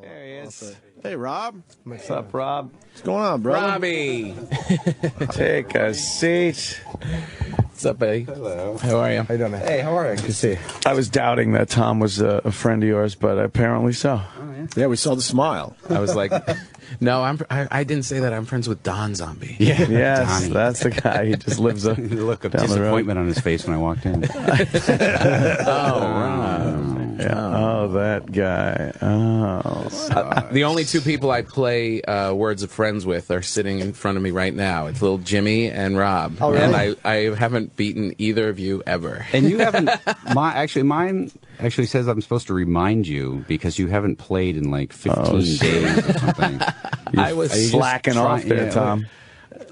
There he is. Hey, Rob. What's up, Rob? What's going on, brother? Robbie. Take a seat. What's up, buddy? Hello. How are you? How you doing, man? Hey, how are you? Good to see you. I was doubting that Tom was a friend of yours, but apparently so. Oh, yeah. Yeah, we saw the smile. I was like, no, I didn't say that. I'm friends with Don Zombie. Yeah. Yes, Donnie. that's the guy. He just lives The look of down the road. disappointment on his face when I walked in. Oh, that guy. Oh. The only two people I play Words of Friends with are sitting in front of me right now. It's little Jimmy and Rob. Oh, really? And I haven't beaten either of you ever. And you haven't. Mine actually says I'm supposed to remind you because you haven't played in like 15 days or something. I was Are you just slacking off trying- there, yeah, Tom.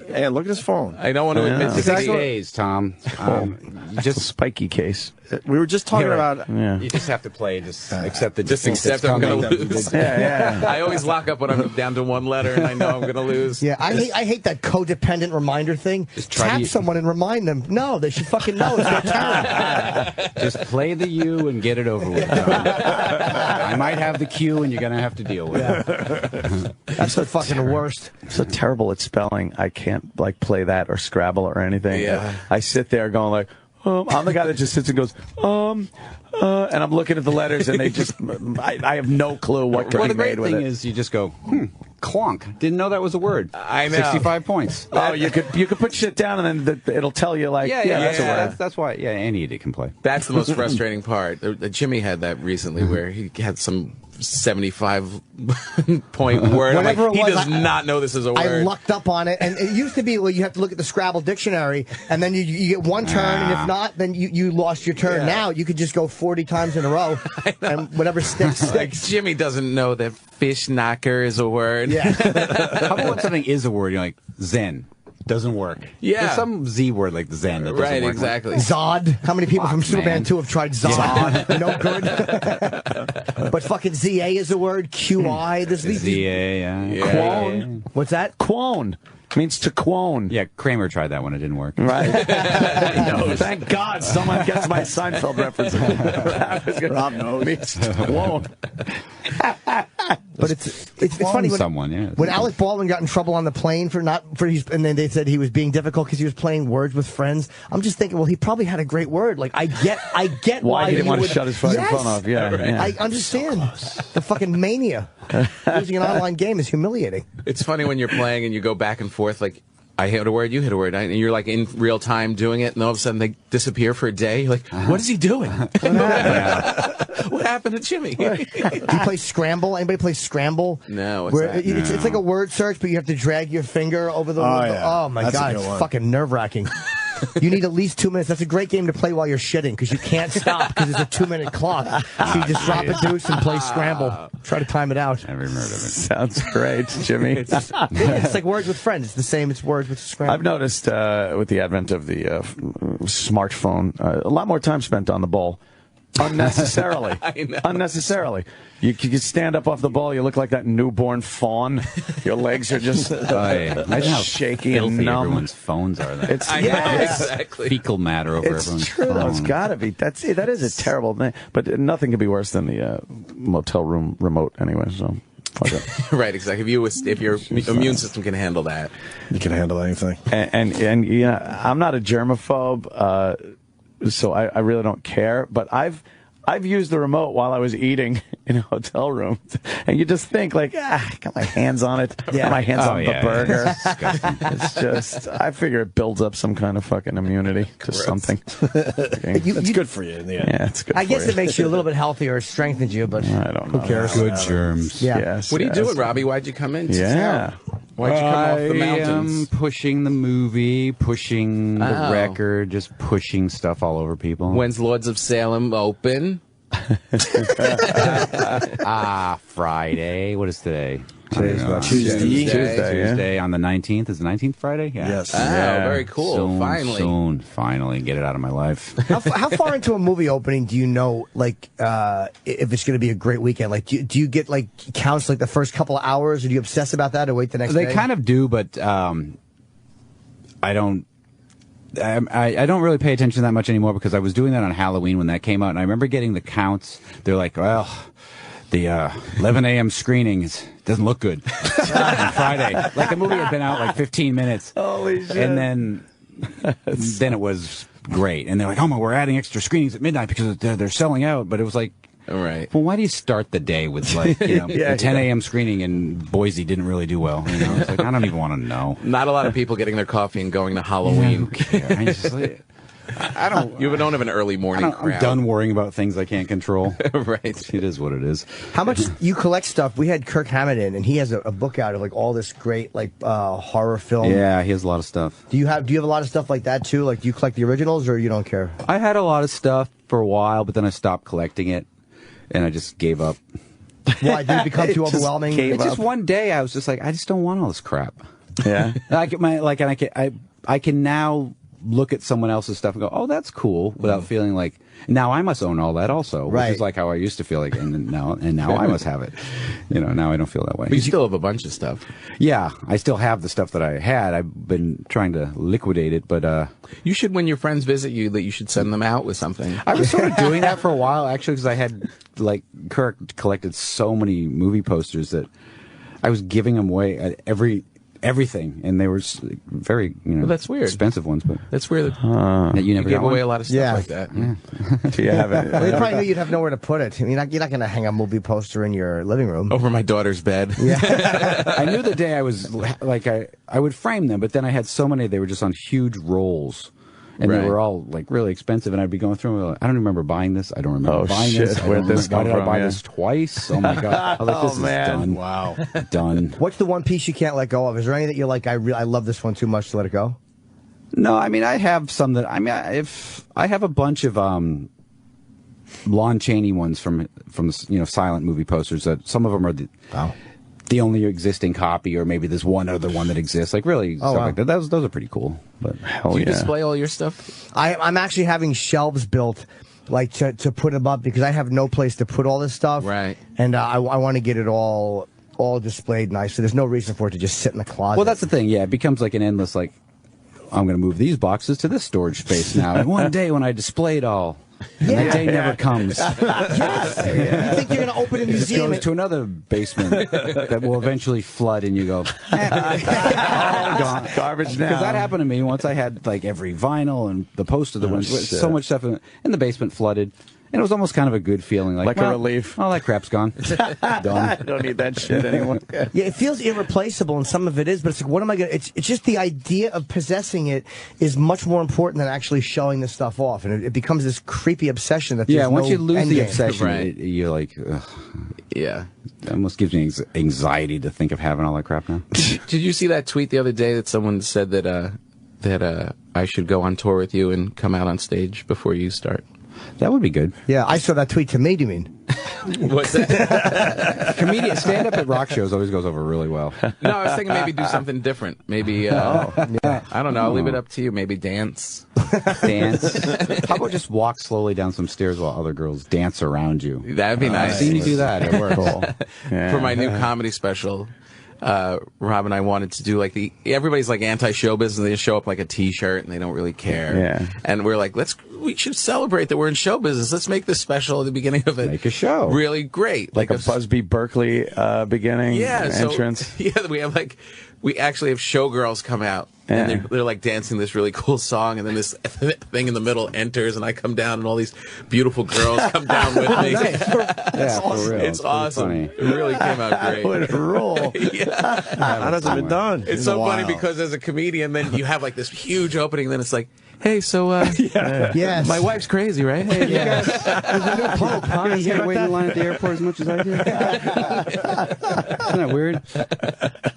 Hey, look at his phone. I don't want to admit to 6 that. days, Tom. You Just a just spiky case. We were just talking Here, about... Yeah. you just have to play. Just accept the Just accept I'm going to lose. Yeah. I always lock up when I'm down to one letter and I know I'm going to lose. Yeah, I hate that codependent reminder thing. Just try Tap to- someone and remind them. No, they should fucking know. It's their turn. Just play the U and get it over with. Tom. I might have the Q, and you're gonna have to deal with it. That's the fucking worst. I'm so terrible at spelling. I can't like play that or Scrabble or anything. Yeah. I sit there going like, I'm the guy that just sits and goes, and I'm looking at the letters and they just, I have no clue what can Well, be the great made with thing it. is, you just go, clonk. Didn't know that was a word. I know. 65 points. Oh, you could put shit down and then it'll tell you like, that's a word. That's why. Yeah, any idiot can play. That's the most frustrating part. Jimmy had that recently where he had some 75-point word. I'm like, Whatever it he was, does not know this is a I word. lucked up on it, and it used to be, well, you have to look at the Scrabble dictionary, and then you get one turn, and if not, then you lost your turn. Yeah. Now you could just go 40 times in a row, and whatever sticks, Like sticks. Jimmy doesn't know that fish knocker is a word. Yeah. How about when something is a word? You're like Zen. Doesn't work. Yeah. There's some Z word like Zen that doesn't Right, work. exactly. Zod. How many people from Fuck, Superman man. 2 have tried Zod? No good. But fucking ZA is a word. QI. This ZA, yeah. Quone. What's that? Quone means to quone. Yeah, Kramer tried that one. It didn't work. Right. Thank God someone gets my Seinfeld reference. Rob knows. Means to quone. But it's funny when, Someone, yeah. when Alec Baldwin got in trouble on the plane and then they said he was being difficult because he was playing Words with Friends. I'm just thinking, well, he probably had a great word. Like I get Why he didn't want to would, shut his fucking Yes! phone off. Yeah, yeah. I understand. The fucking mania. Losing an online game is humiliating. It's funny when you're playing and you go back and forth like, I hit a word, you hit a word, and you're like in real time doing it, and all of a sudden they disappear for a day. You're like, what is he doing? What happened to Jimmy? Do you play Scramble? Anybody play Scramble? No, what's Where that? It's like a word search, but you have to drag your finger over the. yeah. Oh my That's a god, good it's one. fucking nerve wracking. You need at least 2 minutes. That's a great game to play while you're shitting because you can't stop because it's a 2-minute clock. So you just drop a deuce and play Scramble. Try to time it out. Never heard of it. Sounds great, Jimmy. It's like Words with Friends. It's the same. It's Words with Scramble. I've noticed with the advent of the smartphone, a lot more time spent on the ball. Unnecessarily. I know. Unnecessarily. You can stand up off the ball, you look like that newborn fawn. Your legs are just Imagine how shaky and filthy numb. everyone's phones are. Then. It's, I know, yes. exactly. fecal matter over It's everyone's true, though. phone. It's got to be. That is a terrible thing. But nothing could be worse than the motel room remote anyway, so fuck it. Right, exactly. If your immune system can handle that. You can handle anything. And yeah, I'm not a germaphobe, so I really don't care. But I've used the remote while I was eating in a hotel room, and you just think like, got my hands on it, got my hands on the burger. It's disgusting. It's just, I figure it builds up some kind of fucking immunity to something. Okay. It's good for you in the end. Yeah, it's good. I guess for it makes you a little bit healthier, strengthens you, but I don't know. who cares? Good germs. Yeah. Yes, What are you yes. doing, Robbie? Why'd you come in? Yeah. Why'd you come off the I mountains? am pushing the movie, pushing the Oh. record, just pushing stuff all over people. When's Lords of Salem open? Friday. What is today? Today's I don't know. Tuesday. Tuesday, yeah. Tuesday on the 19th. Is the 19th Friday? Yeah. Yes. Oh, very cool. Soon, finally, get it out of my life. How far into a movie opening do you know, like, if it's going to be a great weekend? Like, do you get, like, counts, like, the first couple of hours, or do you obsess about that, or wait the next day? They kind of do, but I don't. I don't really pay attention that much anymore because I was doing that on Halloween when that came out, and I remember getting the counts. They're like, well, the 11 a.m. screening doesn't look good on Friday. Like the movie had been out like 15 minutes. Holy shit. And then it was great. And they're like, oh my, we're adding extra screenings at midnight because they're selling out. But it was like, Right. well, why do you start the day with like, you know, the 10 a.m. screening in Boise didn't really do well? You know, it's like, I don't even want to know. Not a lot of people getting their coffee and going to Halloween. I just, I don't. You don't have an early morning crowd. I'm done worrying about things I can't control. Right. It is what it is. How much you collect stuff? We had Kirk Hammett in, and he has a book out of like all this great like horror film. Yeah, he has a lot of stuff. Do you have a lot of stuff like that too? Like, do you collect the originals, or you don't care? I had a lot of stuff for a while, but then I stopped collecting it, and I just gave up. Why did it become too overwhelming? It's just one day I was just like, I just don't want all this crap. Yeah. I can now look at someone else's stuff and go, oh, that's cool, without feeling like now I must own all that also, right. which is like how I used to feel like, and now I must have it. You know, now I don't feel that way. But you still have a bunch of stuff. Yeah, I still have the stuff that I had. I've been trying to liquidate it, but You should, when your friends visit you, that you should send them out with something. I was sort of doing that for a while, actually, because I had, like, Kirk collected so many movie posters that I was giving them away at everything, and they were very, Well, that's weird. expensive ones, but That's weird. that you You never gave got away one? a lot of stuff like that. Yeah. Do you have it? Well, you probably knew you'd have nowhere to put it. I mean, you're not going to hang a movie poster in your living room. Over my daughter's bed. I knew the day I was like I would frame them, but then I had so many they were just on huge rolls. And Right. they were all like really expensive, and I'd be going through them. Like, I don't remember buying this. I don't remember buying shit. this. Where'd this Why come did I from? buy Yeah. this twice? Oh my god! I was like, this is done. Wow. Done. What's the one piece you can't let go of? Is there any that you're like, I love this one too much to let it go? No, I mean I have some that if I have a bunch of Lon Chaney ones from silent movie posters that some of them are the only existing copy, or maybe there's one other one that exists. Like really stuff like that. Those are pretty cool. But Do you display all your stuff? I'm actually having shelves built, like to put them up because I have no place to put all this stuff. Right. And I want to get it all displayed nice. So there's no reason for it to just sit in the closet. well, that's the thing. Yeah, it becomes like an endless like. I'm going to move these boxes to this storage space now. And one day when I display it all, and that day never comes. Yes. You think you're going to open a It just museum? goes to another basement that will eventually flood, and you go, all gone. Garbage now. Because that happened to me once. I had like every vinyl and the poster that went shit. so much stuff in the basement flooded, and it was almost kind of a good feeling, like a well, relief. All that crap's gone, I done. don't need that shit anymore. Yeah, it feels irreplaceable, and some of it is, but it's like, what am I going to... It's just the idea of possessing it is much more important than actually showing this stuff off, and it becomes this creepy obsession that there's Yeah, once no you lose end the game. obsession, Right. you're like, ugh. Yeah. It almost gives me anxiety to think of having all that crap now. Did you see that tweet the other day that someone said that I should go on tour with you and come out on stage before you start? That would be good. Yeah, I saw that tweet to me, do you mean? What's that? Comedian stand-up at rock shows always goes over really well. No, I was thinking maybe do something different. Maybe, I don't know. I'll leave it up to you. Maybe dance. Dance. How about just walk slowly down some stairs while other girls dance around you? That'd be nice. I've seen you do that. It works. For my new comedy special, Rob and I wanted to do like everybody's like anti-show business, and they just show up like a T-shirt and they don't really care. Yeah. And we're like, we should celebrate that we're in show business. Let's make this special at the beginning of it. Make a show. Really great. Like a Busby Berkeley beginning entrance. So, yeah, we actually have showgirls come out. Yeah. And they're like dancing this really cool song, and then this thing in the middle enters, and I come down, and all these beautiful girls come down with me. Yeah, for real. It's awesome. Funny. It really came out great. Would roll. Yeah. How has it been done? It's so funny because as a comedian, then you have like this huge opening, and then it's like, hey, so Yes. my wife's crazy, right? Hey, Yes. There's a new pope, huh? You guys You hear gotta about wait in that? line at the airport as much as I do. Isn't that weird?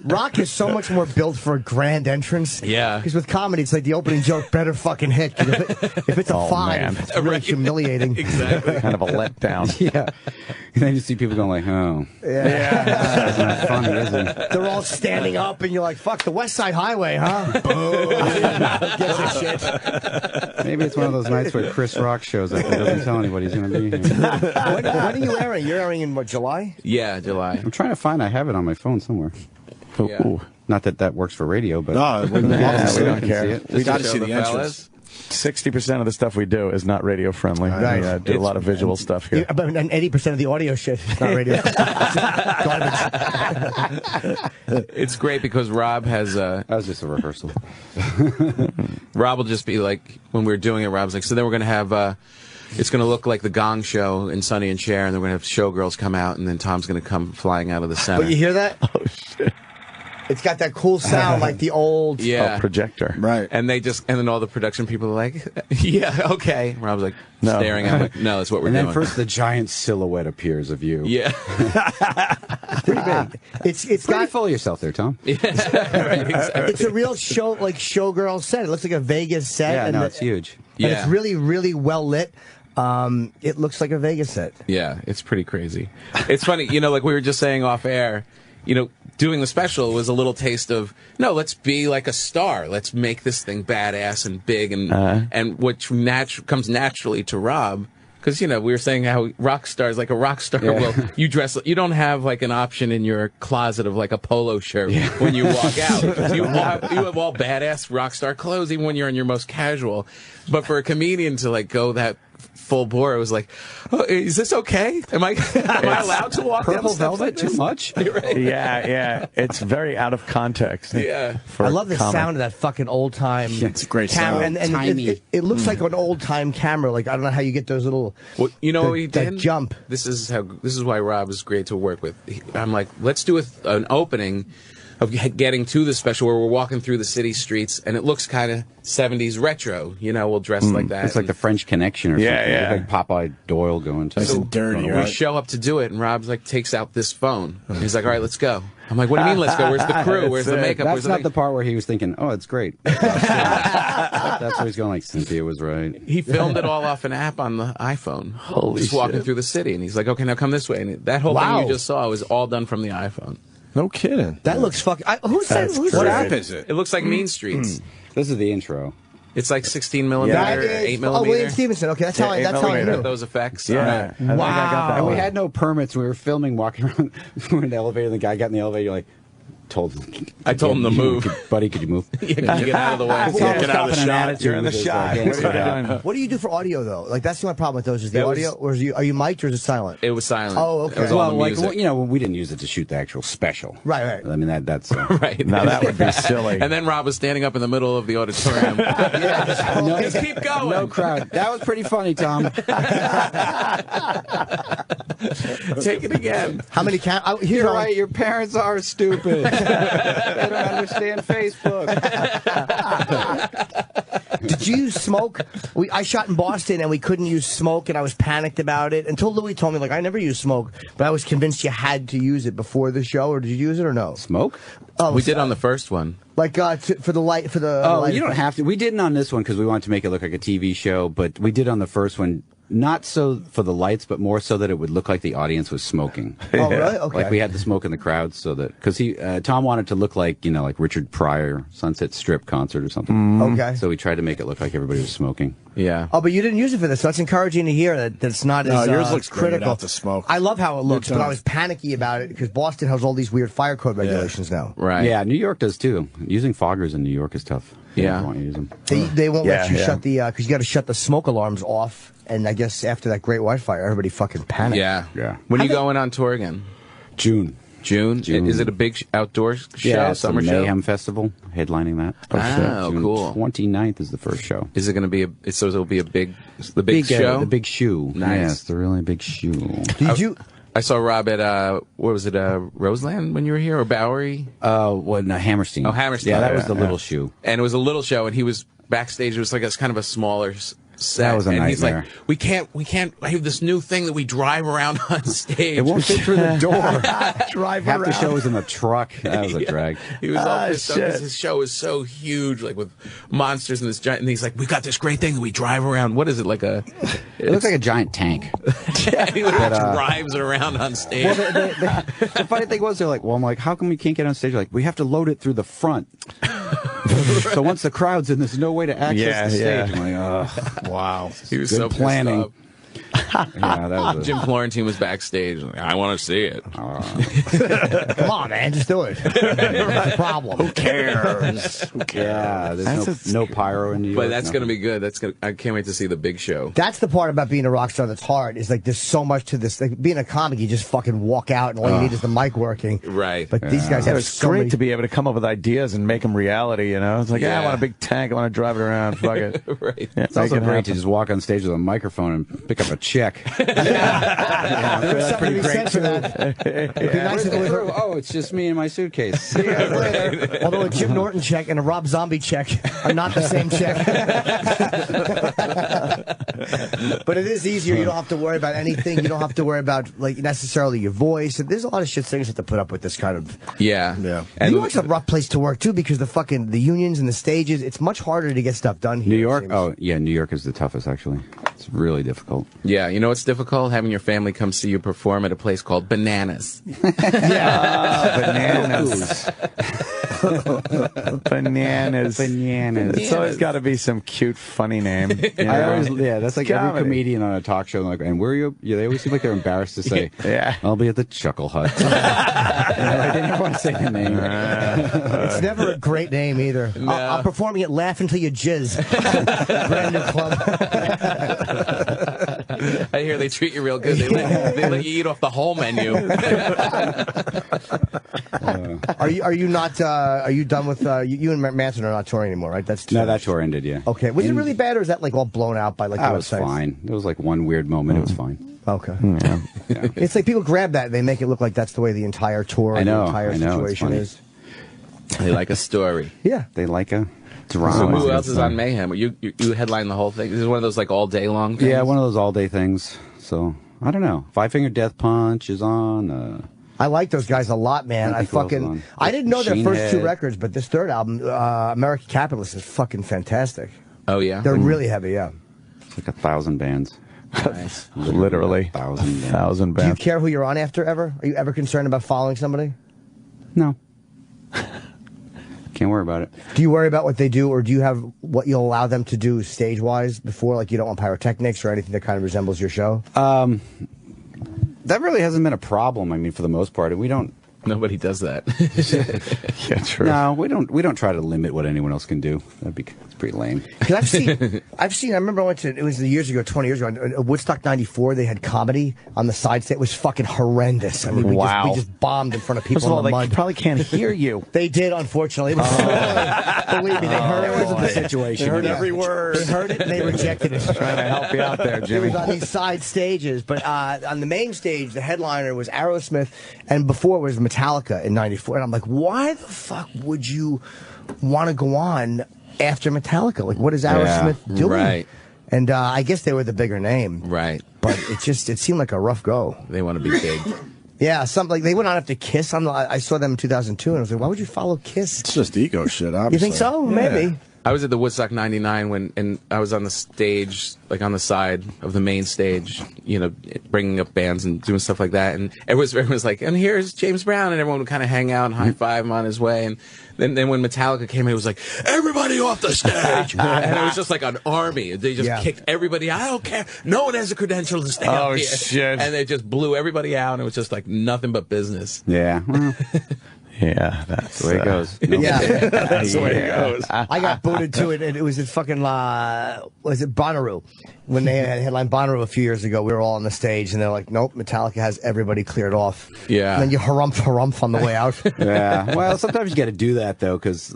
Rock is so much more built for a grand entrance. Yeah. Because with comedy, it's like the opening joke better fucking hit. 'Cause if it's a Oh, 5, man. it's really Right. humiliating. Exactly. Kind of a letdown. Yeah. And then you see people going like, oh. Yeah. That's not funny, is it? They're all standing up, and you're like, fuck, the West Side Highway, huh? Boo. Gives a shit. Maybe it's one of those nights where Chris Rock shows up and doesn't tell anybody he's going to be here. When are you airing? You're airing in, what, July? Yeah, July. I'm trying to find, I have it on my phone somewhere. Yeah. Ooh. Not that that works for radio, but No, we Yeah, love to we see don't it. care. see it. We got to Show see the entrance. fellas. 60% of the stuff we do is not radio friendly. Right. We do a lot of visual stuff here. Yeah, but and 80% of the audio shit is not radio. Garbage. It's great because Rob has That was just a rehearsal. Rob will just be like, when we're doing it, Rob's like, so then we're going to have, it's going to look like the Gong Show in Sonny and Cher, and then we're going to have showgirls come out, and then Tom's going to come flying out of the center. But you hear that? Oh, shit. It's got that cool sound like the old projector. Right. And then all the production people are like, yeah, okay. And Rob's like, staring at me, like, no, that's what we're And doing. then first the giant silhouette appears of you. Yeah. pretty big. It's Pretty got full of yourself there, Tom. Right, exactly. it's a real show, like showgirl set. It looks like a Vegas set. Yeah, and no, it's huge. And Yeah. it's really, really well lit. It looks like a Vegas set. Yeah, it's pretty crazy. It's funny, like we were just saying off air, doing the special was a little taste of, no, let's be like a star. Let's make this thing badass and big and which comes naturally to Rob. Because, we were saying how rock stars, like a rock star, well, you don't have like an option in your closet of like a polo shirt when you walk out. You have all badass rock star clothes even when you're in your most casual. But for a comedian to like go that full bore, it was like, oh, is this okay? Am I allowed to walk down Purple steps velvet, like this? too much? Right. Yeah. It's very out of context. Yeah. for I love the comic. sound of that fucking old time. It's a great camera. sound. And Tiny. it looks like an old time camera. Like I don't know how you get those little. Well, you know what he that did? jump. This is why Rob is great to work with. I'm like, let's do an opening of getting to the special where we're walking through the city streets and it looks kind of 70s retro. We'll dress like that. It's like the French Connection or Yeah, something. yeah. Like Popeye Doyle going to. Nice and dirty, we right? show up to do it, and Rob's like takes out this phone. He's like, "All right, let's go." I'm like, "What do you mean, let's go? Where's the crew? Where's the makeup? That's Where's not the part where he was thinking, oh, it's great. That's where he's going like, Cynthia was right. He filmed it all off an app on the iPhone. Holy just walking shit. through the city, and he's like, "Okay, now come this way." And that whole Wow. thing you just saw was all done from the iPhone. No kidding. That looks fucking. Who said? Who's What that? app is it? It looks like Mean Streets. This is the intro. It's like 16 millimeter, That is- 8 Oh, millimeter. William Stevenson. Okay, that's how I. Yeah, That's how I 8 knew. millimeter. Those effects. Yeah. All right. I think I got that And we one. had no permits. We were filming, walking around. We were in the elevator. And the guy got in the elevator. You're like, I told him to move. Buddy, could you move? Yeah, can you get out of the way? It's Yeah, almost get out of the stopping an shot. attitude You're in the with this, shot. like, What are you yeah. doing? What do you do for audio though? Like that's the only problem with those is the That was- audio, or are you mic'd or is it silent? It was silent. Oh, okay. It was all Well, the like, music. we didn't use it to shoot the actual special. Right. I mean, that's. Right. Now that would be silly. And then Rob was standing up in the middle of the auditorium. Just keep going. No crowd. That was pretty funny, Tom. Take it again. How many You're right. Your parents are stupid. They don't understand Facebook. Did you use smoke? I shot in Boston and we couldn't use smoke, and I was panicked about it until Louis told me, like, I never use smoke, but I was convinced you had to use it before the show. Or did you use it or no? Smoke? Oh, We did on the first one. like for the light for the. Oh, light you don't effect. have to. We didn't on this one because we wanted to make it look like a TV show, but we did on the first one. Not so for the lights, but more so that it would look like the audience was smoking. Oh, really? Okay. Like we had the smoke in the crowd, so that because Tom wanted to look like like Richard Pryor Sunset Strip concert or something. Okay. So we tried to make it look like everybody was smoking. Yeah. Oh, but you didn't use it for this. So that's encouraging to hear that it's not No, as yours looks great critical. without the smoke. I love how it looks, Good but I time. was panicky about it because Boston has all these weird fire code regulations now. Right. Yeah, New York does too. Using foggers in New York is tough. Yeah. They won't use them. They won't let Yeah, you yeah. shut the because you got to shut the smoke alarms off. And I guess after that Great White Fire, everybody fucking panicked. Yeah. Yeah. When are you going on tour again? June. June? June. Is it a big outdoor show? Yeah, it's the Summer show? Mayhem Festival, headlining that. Oh, June cool. 29th is the first show. Is it going to be it'll be the big show? The big shoe. Nice. Yes, the really big shoe. Did you? I saw Rob at what was it, Roseland when you were here, or Bowery? Hammerstein. Oh, Hammerstein. Yeah, that Yeah, was the yeah. little shoe. And it was a little show, and he was backstage. It was like kind of a smaller set. That was a and he's nightmare. like, we can't. I have this new thing that we drive around on stage. It won't fit through the door. Drive Half the around. show was in the truck. That was a drag. He was all pissed off shit. because his show is so huge, like with monsters and this giant. And he's like, "We got this great thing that we drive around. What is it like a?" It looks like a giant tank. Yeah, he literally drives it around on stage. Well, the funny thing was, they're like, well, I'm like, how come we can't get on stage? They're like, we have to load it through the front. So once the crowd's in, there's no way to access the stage. Yeah. I'm like, oh, wow. he was Good so planning. pissed off. Yeah, that was Jim Florentine was backstage. Like, I want to see it. Come on, man, just do it. What's the problem? Who cares? Who cares? Yeah, there's no pyro in New York. But that's going to be good. I can't wait to see the big show. That's the part about being a rock star that's hard. Is like there's so much to this. Like being a comic, you just fucking walk out and all you need is the mic working. Right. But these guys have It's so great many... to be able to come up with ideas and make them reality, you know? It's like, I want a big tank. I want to drive it around. Fuck it. Right. Yeah, It's also make it great happen. to just walk on stage with a microphone and pick up a check. There's something to be said for that. It'd be nice if it was Oh, it's just me and my suitcase. See you guys later. Although a Jim Norton check and a Rob Zombie check are not the same check. But it is easier. You don't have to worry about anything. You don't have to worry about like necessarily your voice. There's a lot of shit things you have to put up with this kind of. Yeah. And New York's a rough place to work too because the unions and the stages. It's much harder to get stuff done here. New York? Oh, yeah, New York is the toughest, actually. It's really difficult. Yeah, you know what's difficult? Having your family come see you perform at a place called Bananas. Bananas. Bananas. Bananas. It's always got to be some cute, funny name. That's like Comedy. every comedian on a talk show. Like, and where are you? Yeah, they always seem like they're embarrassed to say, Yeah. I'll be at the Chuckle Hut. I didn't want to say the name. It's never a great name either. No. I'm performing at Laugh Until You Jizz. Brand new club. I hear they treat you real good. They let you eat off the whole menu. Are you not? Are you done with? You and Manson are not touring anymore, right? That's No, that tour ended, yeah. Okay. Was it really bad, or is that like all blown out by like the That was websites? fine. It was like one weird moment. It was fine. Okay. Yeah. It's like people grab that and they make it look like that's the way the entire tour, I know, the entire I know, it's situation funny. is. They like a story. Yeah. They like a drama. So who else is on Mayhem? You headline the whole thing? This is one of those like all day long things? Yeah, one of those all-day things. So, I don't know. Five Finger Death Punch is on. I like those guys a lot, man. I think who else is on? fucking. I didn't know their Machine first two Head. records, but this third album, American Capitalist, is fucking fantastic. Oh, yeah? They're really heavy, yeah. It's like 1,000 bands. Nice. Literally. 1,000 Do you bands. care who you're on after ever? Are you ever concerned about following somebody? No. Can't worry about it. Do you worry about what they do, or do you have what you'll allow them to do stage-wise before? Like, you don't want pyrotechnics or anything that kind of resembles your show? That really hasn't been a problem. I mean, for the most part, we don't. Nobody does that. Yeah, true. No, we don't try to limit what anyone else can do. It's pretty lame. Because I've seen. I remember I went to. It was years ago, 20 years ago. At Woodstock '94, they had comedy on the side stage. It was fucking horrendous. I mean, we just bombed in front of people First of all, in the they mud. probably can't hear you. They did, unfortunately. It was believe me, they heard it. was a big situation. They heard Yeah. every word. They heard it and they rejected it. Trying to help you out there, It Jimmy. was on these side stages, but on the main stage, the headliner was Aerosmith, and before it was Metallica in '94. And I'm like, why the fuck would you want to go on after Metallica? Like, what is Aerosmith doing? Right. And I guess they were the bigger name, Right. but it seemed like a rough go. They want to be big. Yeah, like they went on after Kiss. I saw them in 2002, and I was like, why would you follow Kiss? It's just ego shit, obviously. You think so? Yeah. Maybe. I was at the Woodstock '99 and I was on the stage, like on the side of the main stage, you know, bringing up bands and doing stuff like that. And everyone was like, and here's James Brown, and everyone would kind of hang out and high five him on his way. And then when Metallica came in, it was like, everybody off the stage, and it was just like an army. They just kicked everybody. I don't care. No one has a credential to stay up here. Shit. And they just blew everybody out, and it was just like nothing but business. Yeah. Well, Yeah, that's the way it goes. Yeah. That's the way it goes. I got booted to it, and it was at fucking was it Bonnaroo? When they had headline Bonnaroo a few years ago, we were all on the stage, and they're like, "Nope, Metallica has everybody cleared off." Yeah. And then you harumph on the way out. Yeah. Well, sometimes you got to do that though, because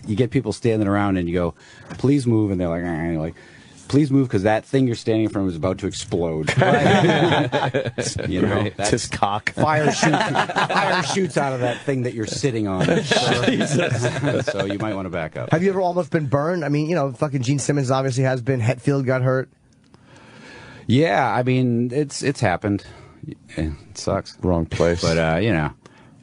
you get people standing around and you go, "Please move," and they're like, and you're like, "Please move," because that thing you're standing from is about to explode. You know, that's Just cock. fire shoots out of that thing that you're sitting on. So you might want to back up. Have you ever almost been burned? I mean, you know, fucking Gene Simmons obviously has been. Hetfield got hurt. Yeah, I mean, it's happened. It sucks, Wrong place. but you know,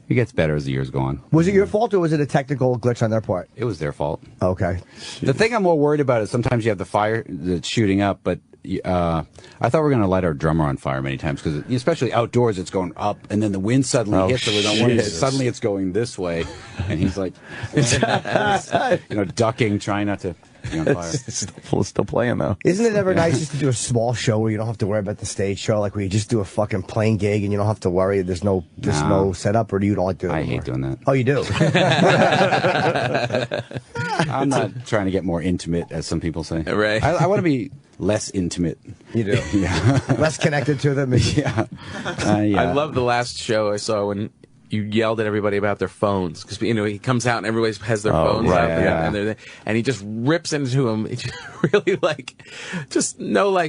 it gets better as the years go on. Was it your fault, or was it a technical glitch on their part? It was their fault. Okay. The thing I'm more worried about is sometimes you have the fire that's shooting up, but I thought we were going to light our drummer on fire many times, because especially outdoors, it's going up, and then the wind suddenly hits, so we don't want it. Suddenly it's going this way, and he's like, you know, ducking, trying not to. be on fire. It's still playing though. Isn't it ever nice just to do a small show where you don't have to worry about the stage show, like where you just do a fucking plain gig and you don't have to worry there's no setup, or do you don't like doing that? I hate doing that. Oh, you do? I'm not trying to get more intimate, as some people say. Right. I want to be less intimate. You do? Yeah. Less connected to them? Yeah. Yeah. I love the last show I saw when you yelled at everybody about their phones, because he comes out and everybody has their phones right, out, yeah. and he just rips into them. It's really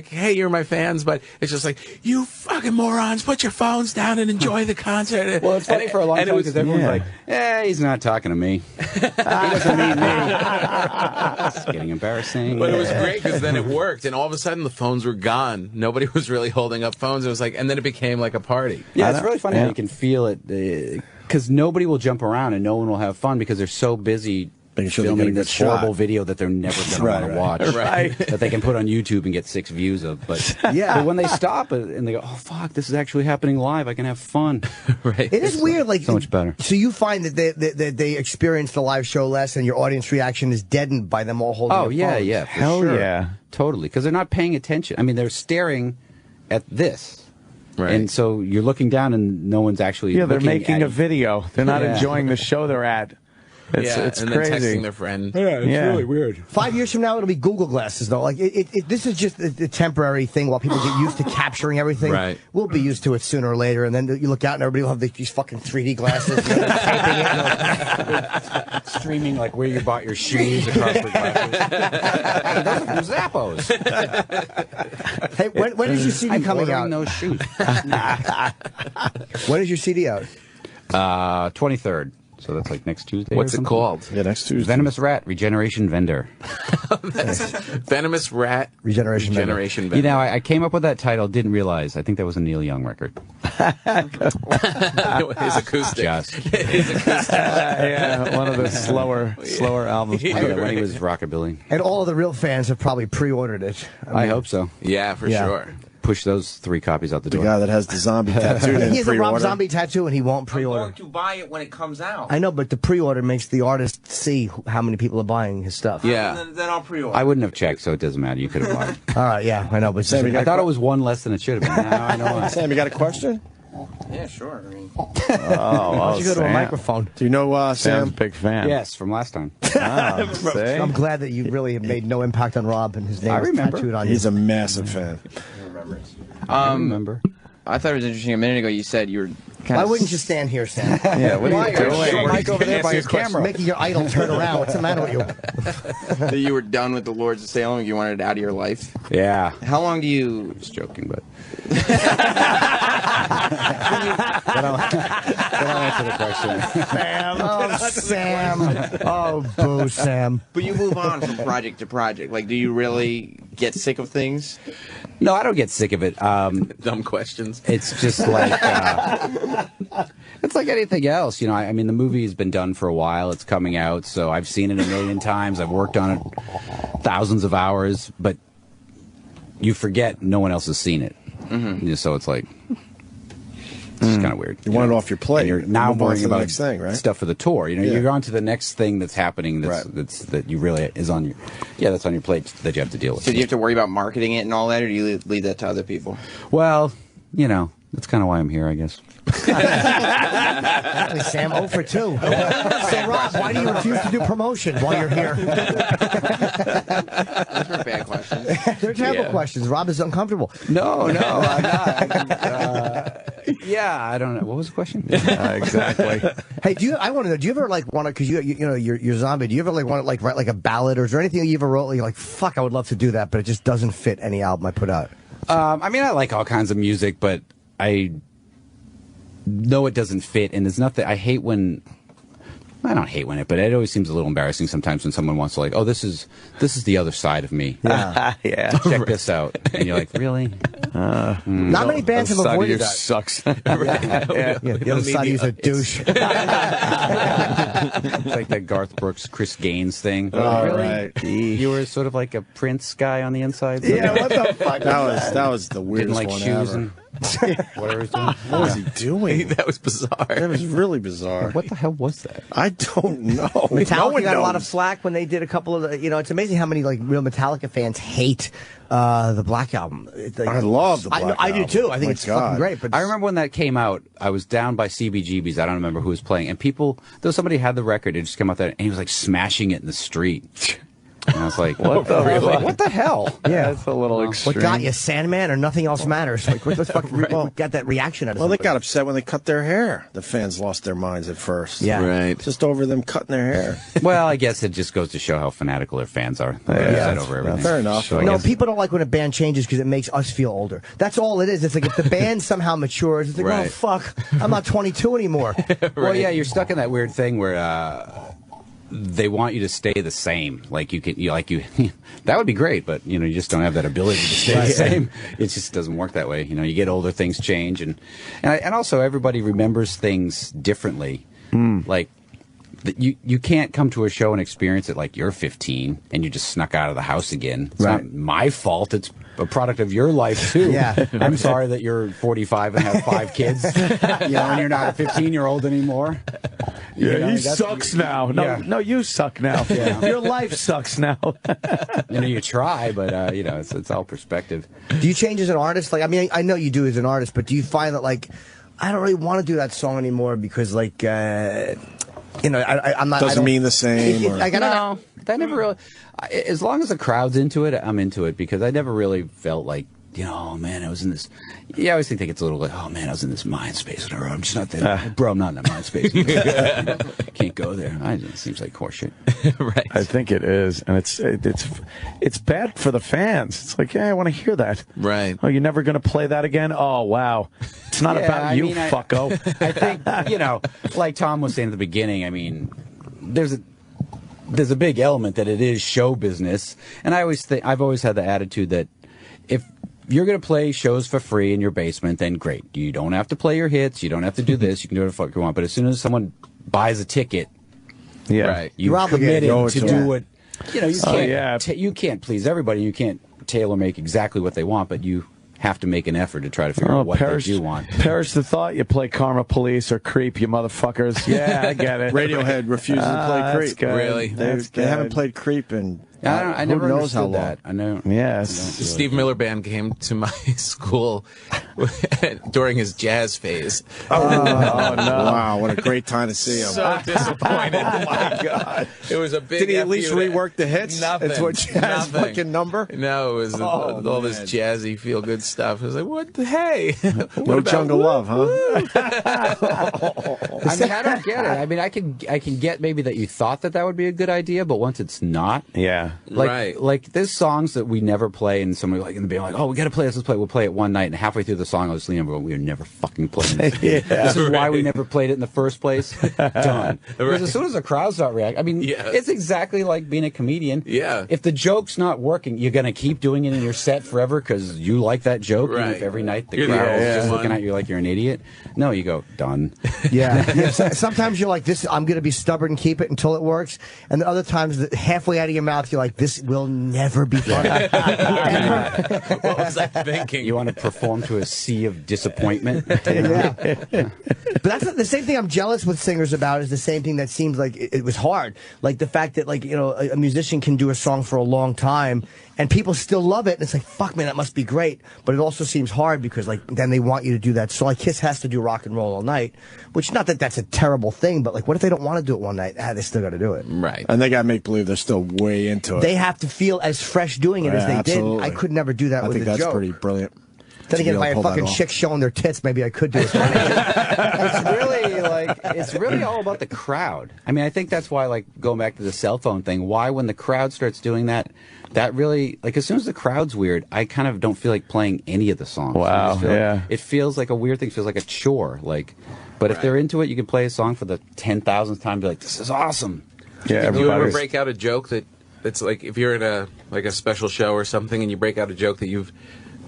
hey, you're my fans, but it's just like, you fucking morons, put your phones down and enjoy the concert. Well, it's funny for a long time because everyone's like, he's not talking to me. He doesn't need me. It's getting embarrassing. But it was great because then it worked, and all of a sudden the phones were gone. Nobody was really holding up phones. It was like, and then it became like a party. Yeah, it's really funny how you can feel it, because nobody will jump around and no one will have fun because they're so busy filming this horrible video that they're never going to want to watch, Right. that they can put on YouTube and get 6 views of. But but when they stop and they go, oh fuck, this is actually happening live, I can have fun. Right. It is weird, like so much better. So you find that they experience the live show less, and your audience reaction is deadened by them all holding. Oh their yeah, phones. yeah, for Hell sure. yeah. Totally, because they're not paying attention. I mean, they're staring at this. Right. And so you're looking down and no one's actually Yeah, they're looking making at a video. They're not Yeah. enjoying the show they're at. It's and crazy. then texting their friend. Yeah, it's really weird. 5 years from now, it'll be Google Glasses, though. Like this is just a temporary thing while people get used to capturing everything. Right. We'll be used to it sooner or later, and then you look out and everybody will have these fucking 3D glasses. Taping it. Streaming like where you bought your shoes across the glasses. Those are from Zappos. Hey, when is your CD I'm coming ordering out? those shoes. When is your CD out? 23rd. So that's like next Tuesday. What's or it something? called? Yeah, next Tuesday. Venomous Rat Regeneration Vendor. Venomous Rat Regeneration Vendor. You know, I came up with that title, didn't realize. I think that was a Neil Young record. His acoustic. Just. His acoustic. Yeah, one of the slower albums. When he was rockabilly. And all of the real fans have probably pre-ordered it. I hope so. Yeah, for Yeah. sure. Push those 3 copies out the The door. guy that has the zombie tattooed in He has a Rob pre-order. Zombie tattoo, and he won't I'm pre-order. going to buy it when it comes out. I know, but the pre-order makes the artist see how many people are buying his stuff. Yeah. Then I'll pre-order. I wouldn't have checked, so it doesn't matter. You could have bought it. All right, yeah, I know, but Sam, you I thought it was 1 less than it should have been. Now I know why. Sam, you got a question? Yeah, sure. I mean, why don't you go to a Sam. microphone? Do you know Sam's Sam? a big fan. Yes, from last time. Oh, see? I'm glad that you really have made no impact on Rob and his name I is remember. tattooed on He's you. a massive fan. I remember. I thought it was interesting a minute ago. You said you were kind Why of. wouldn't you stand here, Sam? Yeah, what are you doing? Mike over there by Answer his your camera. Making your idol turn around. What's the matter with you? that you were done with the Lords of Salem? You wanted it out of your life. Yeah. How long do you? Just joking, but. Then I'll answer the question. Sam. Oh, Sam. Oh, boo, Sam. But you move on from project to project. Like, do you really get sick of things? No, I don't get sick of it. Dumb questions. It's just like it's like anything else, you know. I mean, the movie's been done for a while. It's coming out, so I've seen it a million times. I've worked on it thousands of hours, but you forget no one else has seen it. You know, so it's like it's just kind of weird. You want it off your plate. And you're now Move on to worrying the about next thing, right? stuff for the tour. You know, Yeah. you're on to the next thing that's happening. That's, Right. that you really is on your that's on your plate that you have to deal with. So do you have to worry about marketing it and all that, or do you leave that to other people? Well, you know, that's kind of why I'm here, I guess. Exactly, Sam. 0 for 2. So, Rob, why do you refuse to do promotion while you're here? Those were bad questions. They're terrible questions. Rob is uncomfortable. No, I'm not. Yeah, I don't know. What was the question? Exactly. Hey, I want to know, do you ever like want to, because you know you're zombie, do you ever like want to like write like a ballad, or is there anything you ever wrote like you're like, fuck, I would love to do that, but it just doesn't fit any album I put out? I mean, I like all kinds of music, but I know it doesn't fit, and there's nothing. I don't hate when but it always seems a little embarrassing sometimes when someone wants to like, oh, this is the other side of me. Yeah. Yeah. Check this out, and you're like, really? Not many bands have Side of you avoided that. sucks. Yeah, the other side of you's a douche. It's like that Garth Brooks, Chris Gaines thing. Oh, Really? right. You were sort of like a Prince guy on the inside. So Yeah, what the fuck? That was the didn't weirdest like one shoes ever. and Whatever he's doing. What was he doing? That was bizarre. That was really bizarre. What the hell was that? I don't know. Metallica No one got a lot of knows. flack when they did a couple of the, it's amazing how many like real Metallica fans hate the Black Album. I love the Black I do Album. too. I think My it's fucking God. great. But I remember when that came out, I was down by CBGB's. I don't remember who was playing. And somebody had the record, it just came out there, and he was like smashing it in the street. And I was like, what the hell? Yeah. That's a little extreme. what got you, Sandman, or nothing else matters? Like, what the fuck? Got that reaction out of Well, they somebody. got upset when they cut their hair. The fans lost their minds at first. Yeah. Right. Just over them cutting their hair. Well, I guess it just goes to show how fanatical their fans are. They're upset over everything. Fair enough. So I No, guess- people don't like when a band changes because it makes us feel older. That's all it is. It's like if the band somehow matures, it's like, Right. oh fuck, I'm not 22 anymore. Well, yeah, you're stuck in that weird thing where they want you to stay the same. Like you that would be great, but you just don't have that ability to stay the same. It just doesn't work that way. You get older, things change, and also everybody remembers things differently. Like you can't come to a show and experience it like you're 15 and you just snuck out of the house again. It's Right. not my fault. It's a product of your life too. Yeah. I'm sorry that you're 45 and have 5 kids. And you're not a 15-year-old anymore. Yeah, he that's- sucks now. No, Yeah. no, you suck now. Yeah. Your life sucks now. You try, but it's all perspective. Do you change as an artist? Like, I mean, I know you do as an artist, but do you find that like, I don't really want to do that song anymore because like, I'm not. Doesn't mean the same. Or... I gotta. No, that never really. As long as the crowd's into it, I'm into it because I never really felt like, oh man, I was in this. Yeah, I always think it gets a little like, oh man, I was in this mind space. I'm just not there, bro. I'm not in that mind space. Can't go there. It seems like horseshit. Right. I think it is, and it's bad for the fans. It's like, yeah, I want to hear that. Right. Oh, you're never going to play that again? Oh, wow. It's not about you, fucko. I think like Tom was saying at the beginning. I mean, there's a big element that it is show business, and I've always had the attitude that if you're going to play shows for free in your basement, then great. You don't have to play your hits. You don't have to do this. You can do whatever the fuck you want. But as soon as someone buys a ticket, Yeah. Right. you're obligated committed to to do what you can't. yeah. You can't please everybody. You can't tailor make exactly what they want, but you have to make an effort to try to figure out what they do want. Perish the thought you play Karma Police or Creep, you motherfuckers. Yeah, I get it. Radiohead refuses to play That's Creep. good. Really? That's They haven't good. played Creep in I never who knows how understood long. that. I know. Yes. Steve Miller Band came to my school during his jazz phase. Oh, no. Wow, what a great time to see him. So disappointed. Oh my God! It was a big. Did he at F least you to- rework the hits? Nothing. That's what jazz Nothing. fucking number. No, it was all this man. jazzy, feel good stuff. I was like, what the hey? What No about Jungle woo? Love, huh? I mean, I don't get it. I mean, I can get maybe that you thought that would be a good idea, but once it's not, Yeah. like there's songs that we never play, and somebody like in the band like, oh, we got to play this. Let's play. We'll play it one night, and halfway through the song, I was leaning over, we are never fucking playing this. This is why we never played it in the first place. Done. Because as soon as the crowd start reacting, I mean, Yeah. it's exactly like being a comedian. Yeah. If the joke's not working, you're gonna keep doing it in your set forever because you like that joke. Even Right. if every night the You're the crowd only is just one. looking at you like you're an idiot. No, you go done. Yeah. Sometimes you're like, this. I'm going to be stubborn and keep it until it works. And the other times, halfway out of your mouth, you're like, this will never be funny. What was I thinking? You want to perform to a sea of disappointment. Yeah. But that's the same thing I'm jealous with singers about is the same thing that seems like it was hard. Like the fact that like, a musician can do a song for a long time and people still love it. And it's like, fuck man, that must be great. But it also seems hard because like then they want you to do that. So like Kiss has to do Rock and Roll All Night, which not that that's a terrible thing, but like what if they don't want to do it one night? They still got to do it. Right. And they got to make believe they're still way into it. They have to feel as fresh doing it as they absolutely. did. I could never do that I with think a that's joke. pretty brilliant. Then to again, be if I able had to pull fucking that off. chicks showing their tits, maybe I could do it. It's really all about the crowd. I mean, I think that's why, like, going back to the cell phone thing, why when the crowd starts doing that, that really, like, as soon as the crowd's weird, I kind of don't feel like playing any of the songs. Wow, I just feel like yeah. it feels like a weird thing, feels like a chore. Like, but if they're into it, you can play a song for the 10,000th time and be like, this is awesome. Yeah, Do you ever everybody's... break out a joke that's like if you're in a special show or something and you break out a joke that you've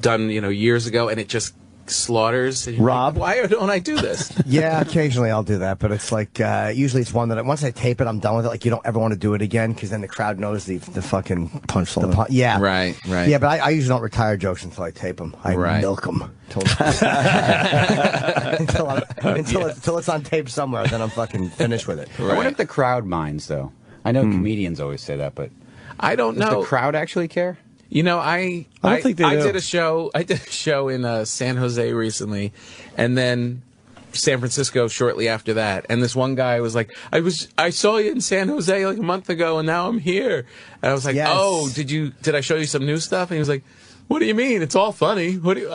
done years ago and it just slaughters. And you're Rob? like, why don't I do this? Yeah, occasionally I'll do that, but it's like usually it's one that once I tape it, I'm done with it. Like you don't ever want to do it again because then the crowd knows the fucking punchline. Yeah, Right. Yeah, but I usually don't retire jokes until I tape them. I milk them until it's on tape somewhere. Then I'm fucking finished with it. I wonder if the crowd minds, though. I know comedians always say that, but I don't does know. the crowd actually care? You know, I don't think they do. did a show in San Jose recently, and then San Francisco shortly after that. And this one guy was like, I saw you in San Jose like a month ago, and now I'm here. And I was like, Yes. oh, did I show you some new stuff? And he was like, what do you mean? It's all funny. What do you,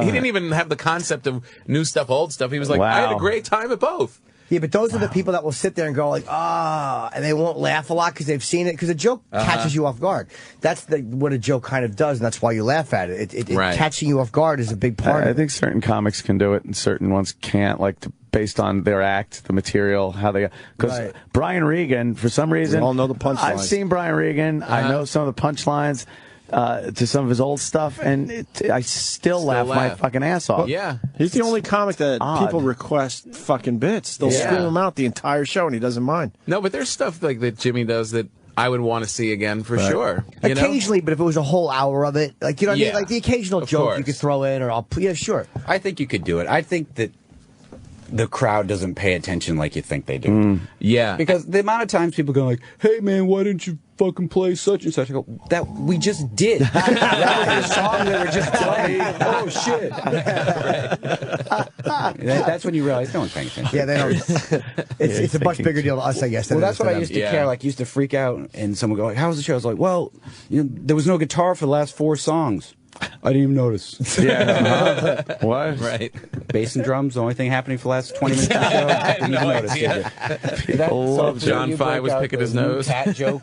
he didn't even have the concept of new stuff, old stuff. He was like, I had a great time at both. Yeah, but those are the people that will sit there and go like, and they won't laugh a lot because they've seen it. Because a joke catches you off guard. That's what a joke kind of does, and that's why you laugh at it. It catching you off guard is a big part. I think certain comics can do it, and certain ones can't. Like based on their act, the material, how they. Because Brian Regan, for some reason, We all know the punchlines. I've seen Brian Regan. I know some of the punchlines. To some of his old stuff, and I still laugh my fucking ass off. Yeah. He's the only comic that odd. people request fucking bits. They'll scream him out the entire show, and he doesn't mind. No, but there's stuff like that Jimmy does that I would want to see again for sure. You know? Occasionally, but if it was a whole hour of it, like you know what I mean, like the occasional joke course. you could throw in, or sure. I think you could do it. I think that the crowd doesn't pay attention like you think they do. Yeah. Because the amount of times people go like, hey, man, why didn't you fucking play such and such? I go, that we just did. That was the song that we just played. Oh, shit. That's when you realize no one's paying attention. Yeah, they don't. It's a much bigger deal to us, I guess. Than Well, it that's is to what I them. used to care. Like, used to freak out, and someone would go like, "How was the show?" I was like, "Well, there was no guitar for the last 4 songs. I didn't even notice. What? Right. Bass and drums, the only thing happening for the last 20 minutes of the show. Didn't even notice, did you? love John Fye was picking his nose. Cat joke.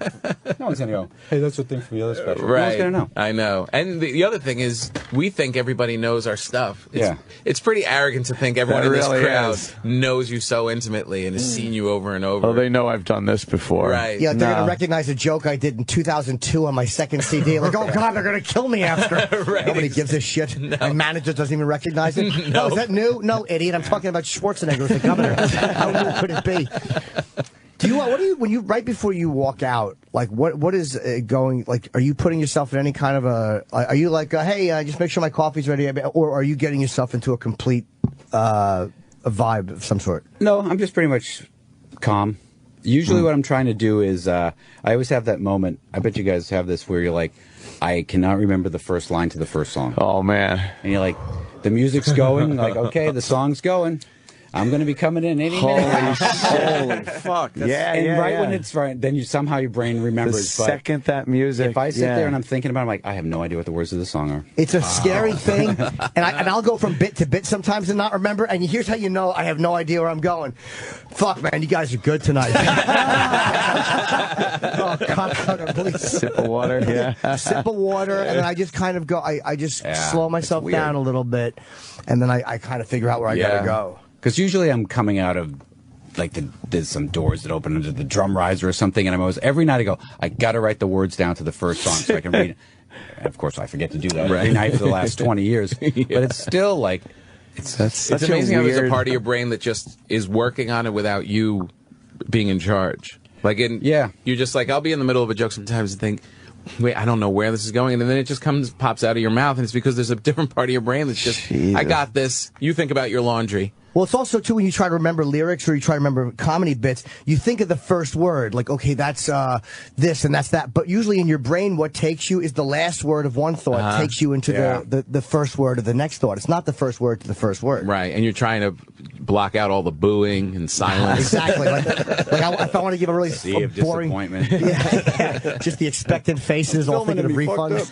No one's gonna go, "Hey, that's the thing from the other special." Right. No one's gonna know. I know. And the other thing is, we think everybody knows our stuff. It's pretty arrogant to think everyone in this really crowd is. knows you so intimately and has seen you over and over. Oh, they know I've done this before. Right. Yeah, they're No. gonna recognize a joke I did in 2002 on my second CD. Like, oh god, they're gonna kill me after. Nobody gives a shit. My manager doesn't even recognize it. Oh, is that new? No, idiot. I'm talking about Schwarzenegger as the governor. How new could it be? Do you? What do you? When you right before you walk out, like what is going? Like, are you putting yourself in any kind of a? Are you like, hey, just make sure my coffee's ready, or are you getting yourself into a complete a vibe of some sort? No, I'm just pretty much calm. Usually what I'm trying to do is, I always have that moment, I bet you guys have this, where you're like, I cannot remember the first line to the first song. Oh man. And you're like, the music's going, like, okay, the song's going. I'm going to be coming in any minute. Holy fuck. And when it's right, then somehow your brain The remembers. second that music. If I sit there and I'm thinking about it, I'm like, I have no idea what the words of the song are. It's a scary thing, and I'll go from bit to bit sometimes and not remember. And here's how you know I have no idea where I'm going. Fuck, man, you guys are good tonight. Oh, cocksucker, please. Sip of water. Yeah. Sip of water, and then I just kind of go. I just slow myself down a little bit, and then I kind of figure out where I gotta go. Because usually I'm coming out of, like, there's some doors that open into the drum riser or something, and I'm always, every night I go, I gotta write the words down to the first song so I can read it. And of course, I forget to do that every night for the last 20 years. But it's still like, it's amazing how there's a part of your brain that just is working on it without you being in charge. Like, you're just like, I'll be in the middle of a joke sometimes and think, wait, I don't know where this is going, and then it just pops out of your mouth, and it's because there's a different part of your brain that's just, I got this. You think about your laundry. Well, it's also, too, when you try to remember lyrics or you try to remember comedy bits, you think of the first word, like, okay, that's this and that's that. But usually in your brain, what takes you is the last word of one thought takes you into the first word of the next thought. It's not the first word to the first word. Right, and you're trying to block out all the booing and silence. Exactly. Like if I want to give a really boring... disappointment. Just the expectant faces, all thinking of refunds.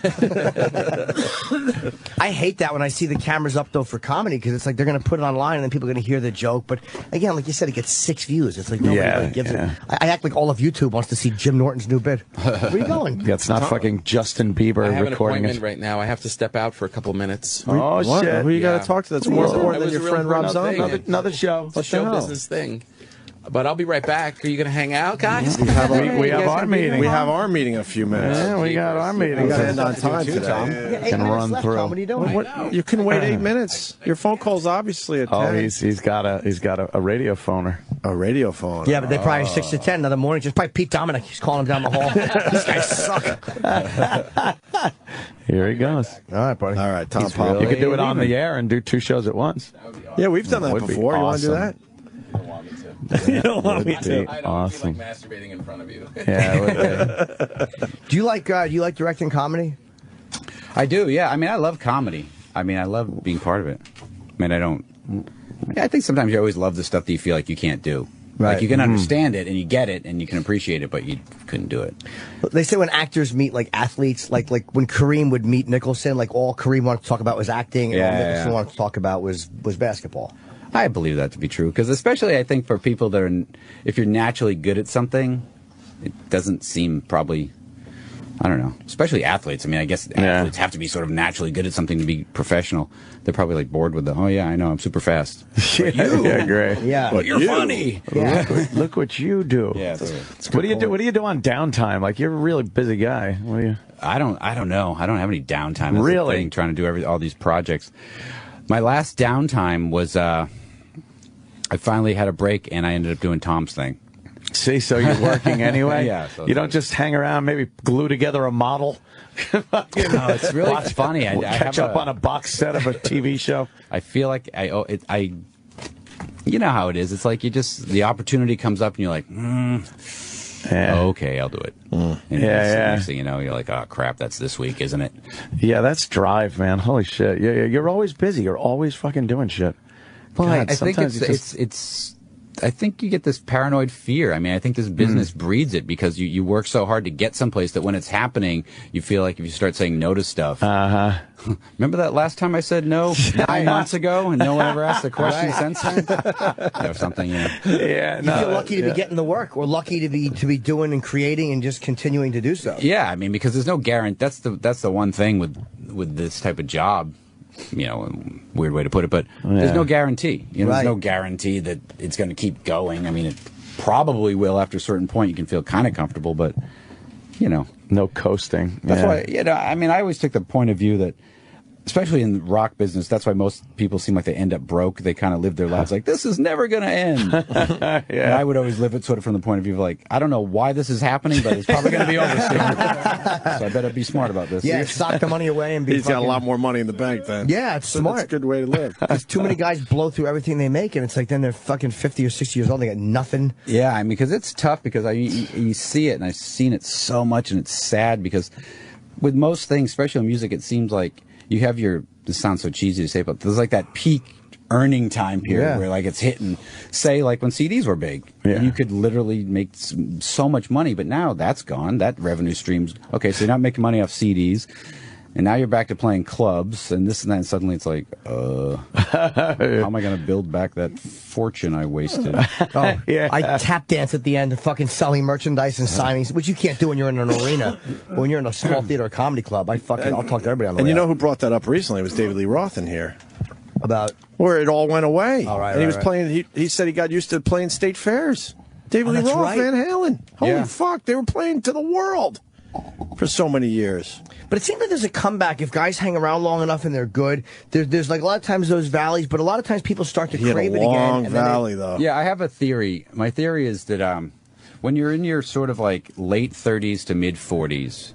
I hate that when I see the cameras up, though, for comedy, because it's like they're going to put it online and then people are going to hear the joke. But again, like you said, it gets 6 views. It's like nobody really gives it. I act like all of YouTube wants to see Jim Norton's new bit. Where are you going? Yeah, it's not fucking Justin Bieber I have an recording appointment it. right now. I have to step out for a couple minutes. Oh, What? shit. Who you got to talk to? That's more important than your friend Rob Zombie. Another show. It's a show business thing. but I'll be right back. Are you going to hang out, guys? We have our meeting. We have our meeting in a few minutes. Yeah, we got our meeting. We got to end on time today. Yeah, 8 Can minutes run left, through. Tom. What are you doing? You can wait 8 minutes. Your phone call's obviously at 10. Oh, he's got a radio phoner. A radio phone. Yeah, but they're probably 6 to 10 another morning. Just probably Pete Dominic. He's calling him down the hall. These guys suck. Here he goes. All right, buddy. All right, Tom You Pop. could do it on the air and do 2 shows at once. Yeah, we've done that Would be before. You want to do awesome. that? You don't want me to. I don't Awesome. feel like masturbating in front of you. Yeah, it would be. Do you like directing comedy? I do, yeah. I mean, I love comedy. I mean, I love being part of it. I mean, I think sometimes you always love the stuff that you feel like you can't do. Right. Like you can understand it and you get it and you can appreciate it, but you couldn't do it. They say when actors meet like athletes, like when Kareem would meet Nicholson, like all Kareem wanted to talk about was acting, and all Nicholson wanted to talk about was basketball. I believe that to be true because especially I think for people that are, if you're naturally good at something, it doesn't seem probably, I don't know, especially athletes. I mean, I guess athletes have to be sort of naturally good at something to be professional. They're probably like bored with oh yeah, I know, I'm super fast. Yeah, great. Yeah, But you're funny. yeah. Look what you do. Yeah. What do you do? What do you do on downtime? Like you're a really busy guy. What do you? I don't know. I don't have any downtime. That's Really? the thing, trying to do all these projects. My last downtime was I finally had a break and I ended up doing Tom's thing. See, so you're working anyway. Yeah, so you don't just hang around, maybe glue together a model. No, it's really funny. I Catch have up on a box set of a TV show. I feel like I you know how it is. It's like the opportunity comes up and you're like, okay, I'll do it. And next thing you know, you're like, oh crap, that's this week, isn't it? Yeah, that's drive, man. Holy shit. Yeah, you're always busy. You're always fucking doing shit. Well, God, I think it's I think you get this paranoid fear. I mean, I think this business breeds it because you work so hard to get someplace that when it's happening, you feel like if you start saying no to stuff. Remember that last time I said no 9 months ago and no one ever asked a question since then? Or something, Yeah, You feel lucky to be getting the work, or lucky to be doing and creating and just continuing to do so. Yeah, I mean, because there's no guarantee. That's the one thing with this type of job. You know, weird way to put it, but there's no guarantee. You know, there's no guarantee that it's going to keep going. I mean, it probably will after a certain point. You can feel kind of comfortable, but you know, no coasting. that's why. You know, I mean, I always took the point of view that, especially in the rock business, that's why most people seem like they end up broke. They kind of live their lives like, this is never going to end. And I would always live it sort of from the point of view of like, I don't know why this is happening, but it's probably going to be over soon. So I better be smart about this. Yeah, sock the money away and be. He's got a lot more money in the bank then. Yeah, it's smart. That's a good way to live. Because too many guys blow through everything they make, and it's like then they're fucking 50 or 60 years old. They got nothing. Yeah, I mean, because it's tough because you see it, and I've seen it so much, and it's sad because with most things, especially in music, it seems like you have this sounds so cheesy to say, but there's like that peak earning time period where like it's hitting, say like when CDs were big, you could literally make so much money, but now that's gone. That revenue stream's okay. So you're not making money off CDs, and now you're back to playing clubs and this and that. And suddenly it's like, how am I going to build back that fortune I wasted? I tap dance at the end of fucking selling merchandise and signings, which you can't do when you're in an arena. But when you're in a small theater or comedy club, I'll talk to everybody on the way. And you know out. who brought that up recently? It was David Lee Roth in here. About Where it all went away. All right, and he was right. playing, he said he got used to playing state fairs. David Lee that's Roth, right. Van Halen. Holy Yeah. fuck, they were playing to the world for so many years. But it seems like there's a comeback if guys hang around long enough and they're good. There's like a lot of times those valleys, but a lot of times people start to He had crave a it again. long and then valley, though. Yeah, I have a theory. My theory is that when you're in your sort of like late 30s to mid 40s,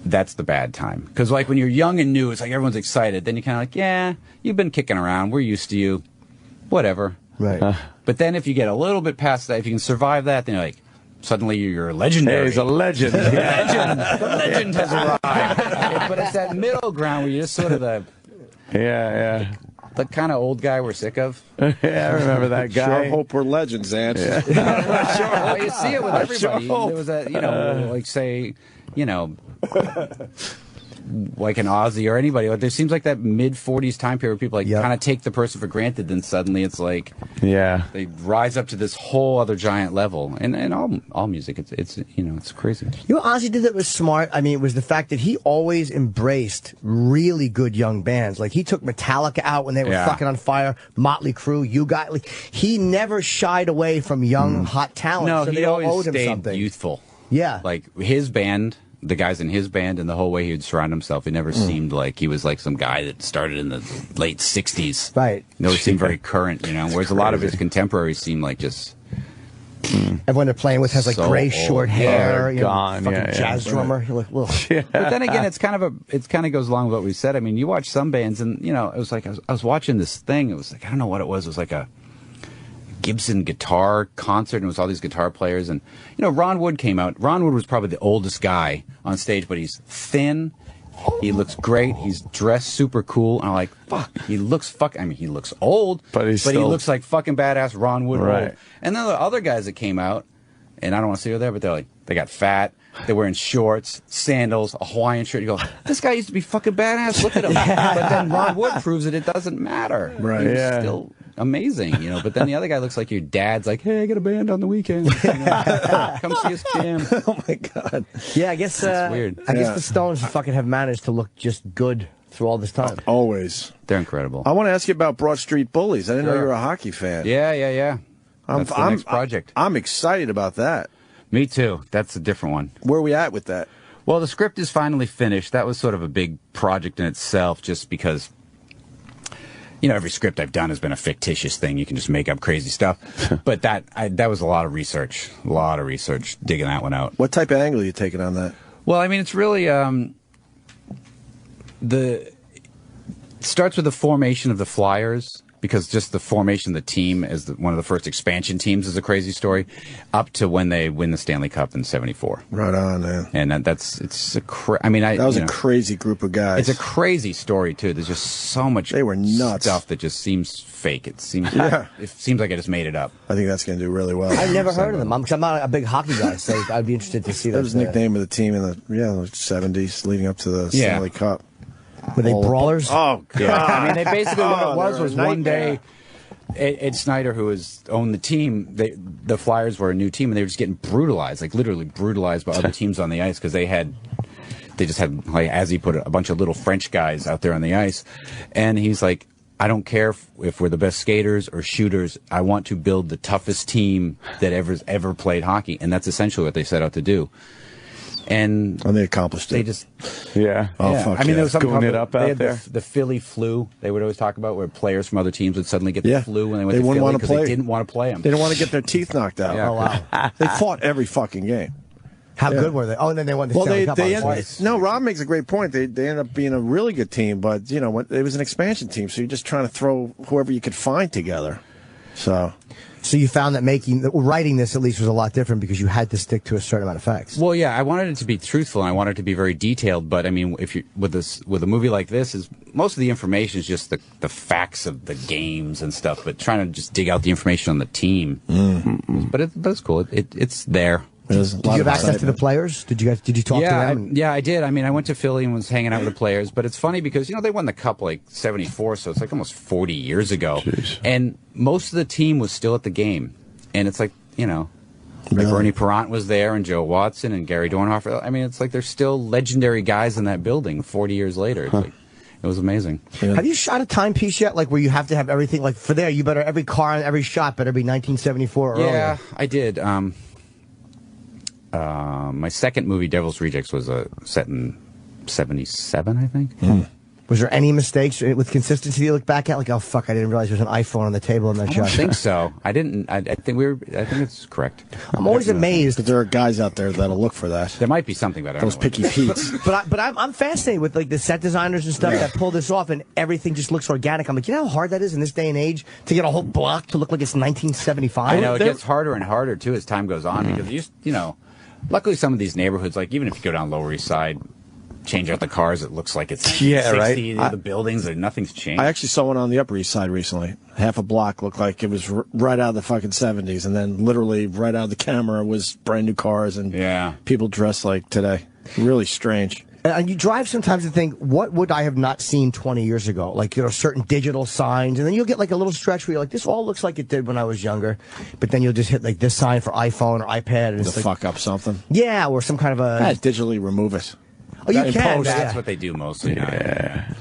that's the bad time. Because like when you're young and new, it's like everyone's excited. Then you're kind of like, yeah, you've been kicking around. We're used to you. Whatever. Right. But then if you get a little bit past that, if you can survive that, then you're like, suddenly you're legendary. He's a legend. legend. The legend has arrived. But it's that middle ground where you're just sort of the kind of old guy we're sick of. Yeah, I remember that guy. Sure hope we're legends, Ant. Well, you see it with everybody. There was a, like say, like an Ozzy or anybody. Like, there seems like that mid-40s time period where people like Yep. kind of take the person for granted, then suddenly it's like Yeah. they rise up to this whole other giant level. And all music, it's you know, it's crazy. You know what Ozzy did that was smart? I mean, it was the fact that he always embraced really good young bands. Like, he took Metallica out when they were Yeah. fucking on fire, Motley Crue, you got, like, he never shied away from young, hot talent. No, so he they all always owed him stayed something. youthful. Yeah. Like, his band, the guys in his band, and the whole way he would surround himself, it never seemed like he was like some guy that started in the late 60s. Right. No, it seemed very current, you know, whereas a lot of his contemporaries seem like just... Everyone they're playing with has, like, So gray, old. short Yeah, hair. they're You know, gone. fucking Yeah, jazz yeah. drummer. You're like, well, But then again, it kind of goes along with what we said. I mean, you watch some bands, and you know, it was like I was watching this thing. It was like, I don't know what it was. It was like a Gibson guitar concert, and it was all these guitar players. And you know, Ron Wood came out. Ron Wood was probably the oldest guy on stage, but he's thin. He looks great. He's dressed super cool. And I'm like, fuck. He looks I mean, he looks old, But he he looks like fucking badass Ron Wood. Right. Old. And then the other guys that came out, and I don't want to say they're there, but they're like, they got fat. They're wearing shorts, sandals, a Hawaiian shirt. You go, this guy used to be fucking badass. Look at him. But then Ron Wood proves that it doesn't matter. Right. He's Yeah. still amazing, you know. But then the other guy looks like your dad's like, hey, I got a band on the weekend. You know, come see us jam. Oh my God. yeah, I guess, weird. I guess Yeah. the Stones fucking have managed to look just good through all this time. Always. They're incredible. I want to ask you about Broad Street Bullies. I didn't know Sure. you were a hockey fan. Yeah. That's the next project. I'm excited about that. Me too. That's a different one. Where are we at with that? Well, the script is finally finished. That was sort of a big project in itself, just because, you know, every script I've done has been a fictitious thing. You can just make up crazy stuff. But that was a lot of research, digging that one out. What type of angle are you taking on that? Well, I mean, it's really it starts with the formation of the Flyers, because just the formation of the team as one of the first expansion teams is a crazy story, up to when they win the Stanley Cup in '74. Right on, man. And that was a crazy group of guys. It's a crazy story too. There's just so much They were nuts. stuff that just seems fake. It seems Yeah. it seems like I just made it up. I think that's going to do really well. I've never heard of them. I'm not a big hockey guy, so I'd be interested to see That that. was the nickname of the team in the 70s, leading up to the Stanley Cup. Were they brawlers? Oh, God. Yeah, I mean, they basically what Oh, it was they were a one day. Ed Snyder, who owned the team, the Flyers were a new team, and they were just getting brutalized, like literally brutalized by other teams on the ice, because they just had, like, as he put it, a bunch of little French guys out there on the ice. And he's like, I don't care if we're the best skaters or shooters. I want to build the toughest team that ever played hockey. And that's essentially what they set out to do. And they accomplished it. They just... Yeah. Oh, yeah. fuck I mean, yeah. there was something Goon called it up they out had there. the Philly flu. They would always talk about where players from other teams would suddenly get Yeah. the flu when they went They to wouldn't Philly wanna because play. they didn't want to play them. They didn't want to get their teeth knocked out. Yeah. Oh, wow. They fought every fucking game. How Yeah. good were they? Oh, and then they won the Stanley Cup. No, Rob makes a great point. They ended up being a really good team, but you know, it was an expansion team, so you're just trying to throw whoever you could find together. So you found that writing this at least was a lot different because you had to stick to a certain amount of facts. Well, yeah, I wanted it to be truthful and I wanted it to be very detailed. But I mean, if you with a movie like this, is most of the information is just the facts of the games and stuff. But trying to just dig out the information on the team, but it's cool. It's there. Did you have access to the players? Did you talk to them? Yeah, I did. I mean, I went to Philly and was hanging out with the players. But it's funny because they won the Cup like '74, so it's like almost 40 years ago. Jeez. And most of the team was still at the game, and it's like Really? Bernie Parent was there, and Joe Watson and Gary Dornhofer. I mean, it's like there's still legendary guys in that building 40 years later. It's like, it was amazing. Yeah. Have you shot a timepiece yet? Like where you have to have everything? Like for there, you better every car and every shot better be 1974 or earlier. Yeah, I did. My second movie, Devil's Rejects, was set in '77, I think. Was there any mistakes with consistency you look back at? Like, oh fuck, I didn't realize there was an iPhone on the table in that I shot. don't think so. I didn't. I think it's correct. I'm always amazed. But there are guys out there that'll look for that. There might be something, but I don't Those know. picky Pete's. But I'm fascinated with like the set designers and stuff that pull this off, and everything just looks organic. I'm like, you know how hard that is in this day and age to get a whole block to look like it's 1975. I know it gets harder and harder too as time goes on because luckily some of these neighborhoods, like even if you go down Lower East Side, change out the cars, it looks like it's Yeah, 60. right. The buildings, nothing's changed. I actually saw one on the Upper East Side recently. Half a block looked like it was right out of the fucking 70s, and then literally right out of the camera was brand new cars and people dressed like today. Really strange. And you drive sometimes and think, what would I have not seen 20 years ago? Like, certain digital signs. And then you'll get like a little stretch where you're like, this all looks like it did when I was younger. But then you'll just hit like this sign for iPhone or iPad. And it's To like, fuck up something. yeah, or some kind of a... digitally remove it. Oh, you can. That's what they do mostly. Yeah.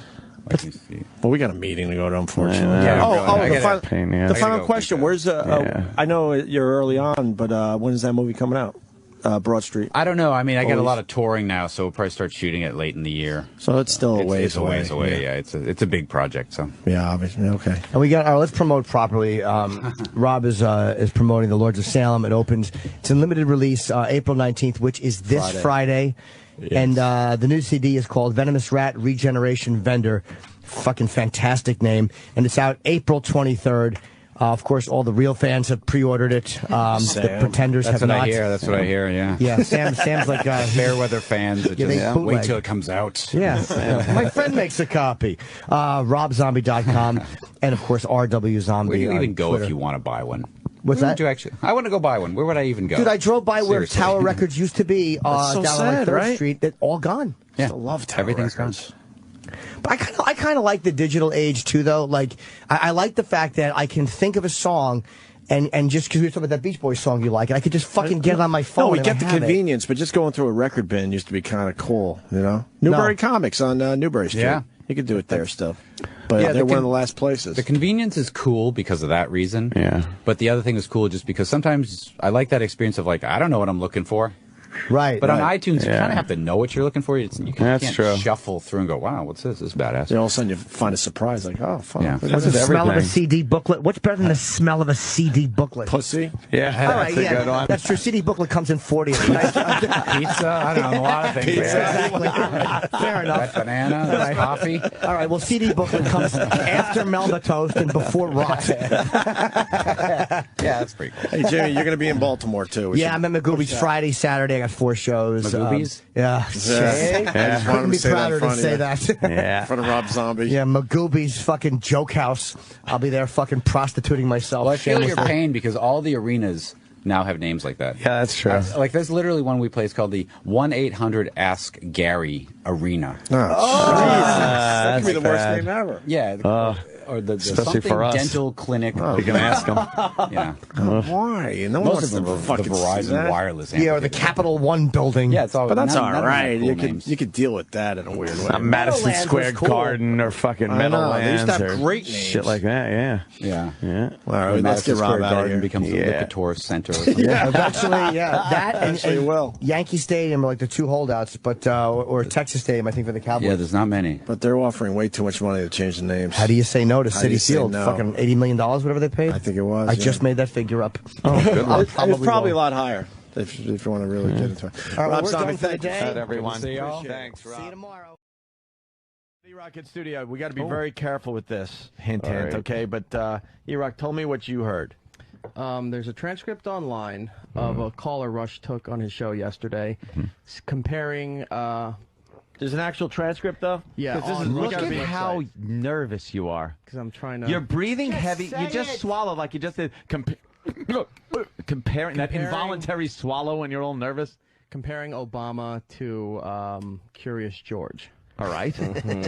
Well, we got a meeting to go to, unfortunately. Yeah. The final question. Where's I know you're early on, but when is that movie coming out? Broad Street. I don't know. I mean, I get a lot of touring now, so we'll probably start shooting it late in the year. So it's still a ways away. It's a ways away. Yeah, it's a big project. So yeah, obviously. Okay. And we got let's promote properly. Rob is promoting The Lords of Salem. It opens. It's in limited release April 19th, which is this Friday. Yes. And the new CD is called Venomous Rat Regeneration Vendor. Fucking fantastic name. And it's out April 23rd. Of course, all the real fans have pre-ordered it. The Pretenders have not. That's what I hear. Yeah. Yeah. Sam's like fair-weather fans. That just wait till it comes out. Yeah. My friend makes a copy. RobZombie.com and of course RW Zombie. Where do you even go Twitter. if you want to buy one? What's that? I want to go buy one. Where would I even go? Dude, I drove by where Tower Records used to be so down sad, on like 3rd right? Street. They're all gone. Yeah. I love Tower Everything's Records. gone. But I kind of like the digital age too, though. Like I like the fact that I can think of a song, and just because we were talking about that Beach Boys song you like, and I could just fucking get it on my phone. No, we and get I the have convenience, but just going through a record bin used to be kind of cool, you know. Newbury Comics on Newbury Street. Yeah. You could do it there still, but they're one of the last places. The convenience is cool because of that reason. Yeah. But the other thing is cool just because sometimes I like that experience of like, I don't know what I'm looking for. Right. But on iTunes, you kind of have to know what you're looking for. You can't true. shuffle through and go, wow, what's this? This is badass. All of a sudden you find a surprise, like, oh, fuck. Yeah. What's the smell of a CD booklet? What's better than the smell of a CD booklet? Pussy. Yeah, All right, that's a good one. That's true. CD booklet comes in 40. Pizza, I don't know, a lot of things. Exactly. Fair enough. That banana, that coffee. All right, well, CD booklet comes after Melba Toast and before Rock. Yeah, that's pretty cool. Hey, Jimmy, you're going to be in Baltimore, too. Yeah, I'm at Magoobies Friday, Saturday. I got 4 shows. Magoobies? Yeah. I Couldn't be prouder to say that. Yeah. In front of Rob Zombie. Yeah, Magoobies fucking joke house. I'll be there fucking prostituting myself. Well, I feel your shamelessly. pain because all the arenas now have names like that. Yeah, that's true. Like, there's literally one we play. It's called the 1-800-ASK-GARY Arena. That could be the worst name ever. Yeah. Or the especially something for us. dental clinic. You can ask them. Yeah. Why? No one Most wants of them to are the fucking see Verizon that. wireless. Yeah, or the Capital One building. Yeah, it's all. But that's none all of them have right. cool You could deal with that in a weird way. Madison Meadowlands Square was cool. Garden or fucking I know, they used to Meadowlands have or great names. shit like that. Yeah. Yeah. Yeah. All right, When let's Madison get Rob Square out of Garden here. becomes Yeah. the Lipitor Center. Or something. Eventually, yeah. That and, Actually will. Yankee Stadium are like the 2 holdouts, but or Texas Stadium, I think, for the Cowboys. Yeah, there's not many. But they're offering way too much money to change the names. How do you say no to How do City you say Field? no? Fucking $80 million, whatever they paid? I think it was. I yeah. just made that figure up. Oh, good one. It's probably a lot higher if you want to really get into it. All right, Rob we're Zombie, done for the thank you. day. everyone. See y'all. Thanks, Rob. See you tomorrow. E-Rock at Studio, we got to be very careful with this. Hint, hint, okay? But E-Rock, tell me what you heard. There's a transcript online of a caller Rush took on his show yesterday, comparing. There's an actual transcript, though? Yeah, 'Cause on look Rush's at how website. nervous you are. Because I'm trying to. You're breathing heavy. You just swallowed like you just did. Comparing that involuntary swallow when you're all nervous. comparing Obama to Curious George. All right.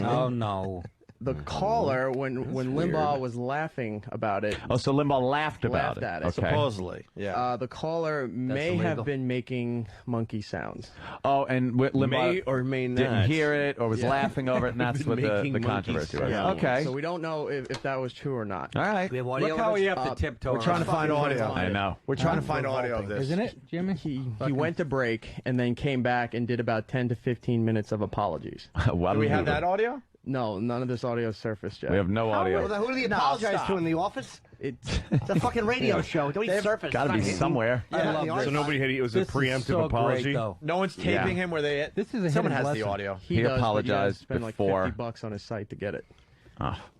Oh no. The caller, when Limbaugh was laughing about it, Oh, so Limbaugh laughed about Laughed it. at it. Okay. Supposedly, yeah. the caller may illegal. have been making monkey sounds. Oh, and Limbaugh May or may didn't not. hear it or was Yeah. laughing over it, and that's what Making the monkey controversy was. sounds. Okay. So we don't know if that was true or not. All right. We have audio Look of how it? you have to tiptoe. We're trying to find audio. I know. We're trying to find audio of this. Isn't it, Jimmy? He went to break and then came back and did about 10 to 15 minutes of apologies. Well, Do we have that audio? No, none of this audio surfaced yet. We have no audio. Who do they apologize to in the office? It's It's a fucking radio show. Don't even surface. Got to be somewhere. So nobody had it was a preemptive so apology. Great, though. No one's taping Yeah. him where they. This is a someone hidden has the lesson. audio. He does, but you gotta apologized spend like before. $50 on his site to get it.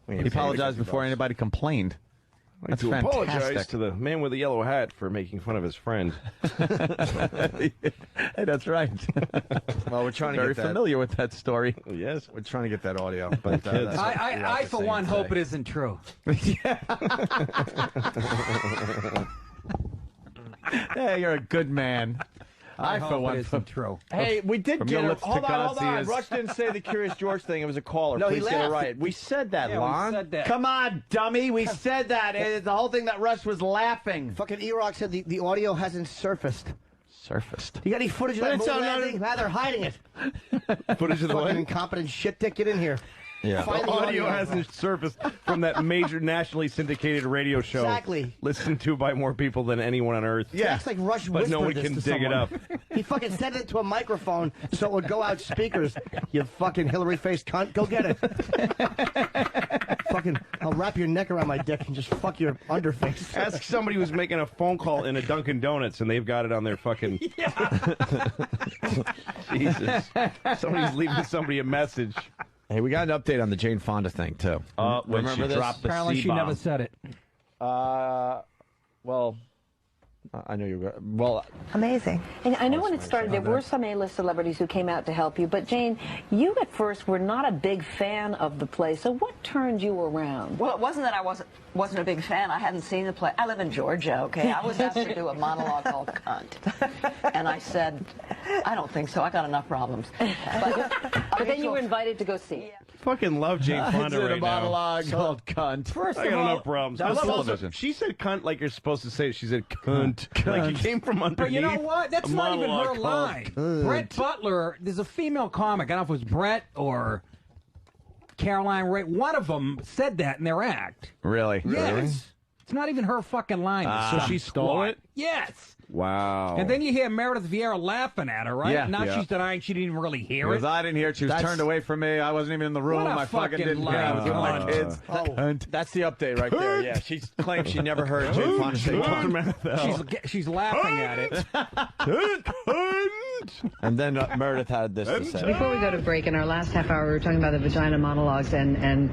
He apologized before anybody complained. I'd like That's to apologize fantastic. to the man with the yellow hat for making fun of his friend. Hey, that's right. Well, we're trying to Very get that. familiar with that story. Yes. We're trying to get that audio, but that's what I Rock is for saying one, today. hope it isn't true. Hey, you're a good man. I for hope one it isn't true. Hey, we did From get your it. lips to Hold on, hold God's on. ears. Rush didn't say the Curious George thing. It was a caller. No, he Please get it laughed. right. We said that, Yeah, Lon. we said that. Come on, dummy. We said that. It's the whole thing that Rush was laughing. Fucking E-Rock said the audio hasn't surfaced. Surfaced. You got any footage of But that it's moon on landing? They're hiding it. Footage of the Fucking what? incompetent shit dick. Get in here. Yeah. Find The audio hasn't surfaced from that major nationally syndicated radio show. Exactly. Listened to by more people than anyone on earth. Yeah. It's like Rush But no whispered one can this to dig it someone. up. He fucking sent it to a microphone so it would go out speakers. You fucking Hillary-faced cunt. Go get it. Fucking, I'll wrap your neck around my dick and just fuck your underface. Ask somebody who's making a phone call in a Dunkin' Donuts and they've got it on their fucking... Jesus. Somebody's leaving somebody a message. Hey, we got an update on the Jane Fonda thing, too. When Remember she this? dropped the Apparently she C-bomb. never said it. Well, I know you're... Well, Amazing. And I know when it started, there were some A-list celebrities who came out to help you, but Jane, you at first were not a big fan of the play, so what turned you around? Well, it wasn't that I wasn't a big fan. I hadn't seen the play. I live in Georgia, okay? I was asked to do a monologue called Cunt. And I said, I don't think so. I got enough problems. But then you were invited to go see it. Fucking love Jane Fonda did right a monologue now. called Cunt. First I of got all, enough problems. that was I love also, television. she said cunt like you're supposed to say it. She said cunt. Like it came from underneath. but you know what? That's a not even her monologue called line. cunt. Brett Butler, there's a female comic. I don't know if it was Brett or Caroline Ray. One of them said that in their act. Really? Yes. It's not even her fucking line. It's So she some stole twat. it? Yes. Wow. And then you hear Meredith Vieira laughing at her, right? Yeah. Now Yeah. she's denying she didn't even really hear Because it. I didn't hear it. She was turned away from me. I wasn't even in the room. What a I fucking fucking didn't hear it. I was with my lie. kids. Oh, that's the update right there. Yeah, she claims she never heard Jane Fonda say cunt. She's laughing at it. And then Meredith had this to say. Before we go to break, in our last half hour, we were talking about the vagina monologues, and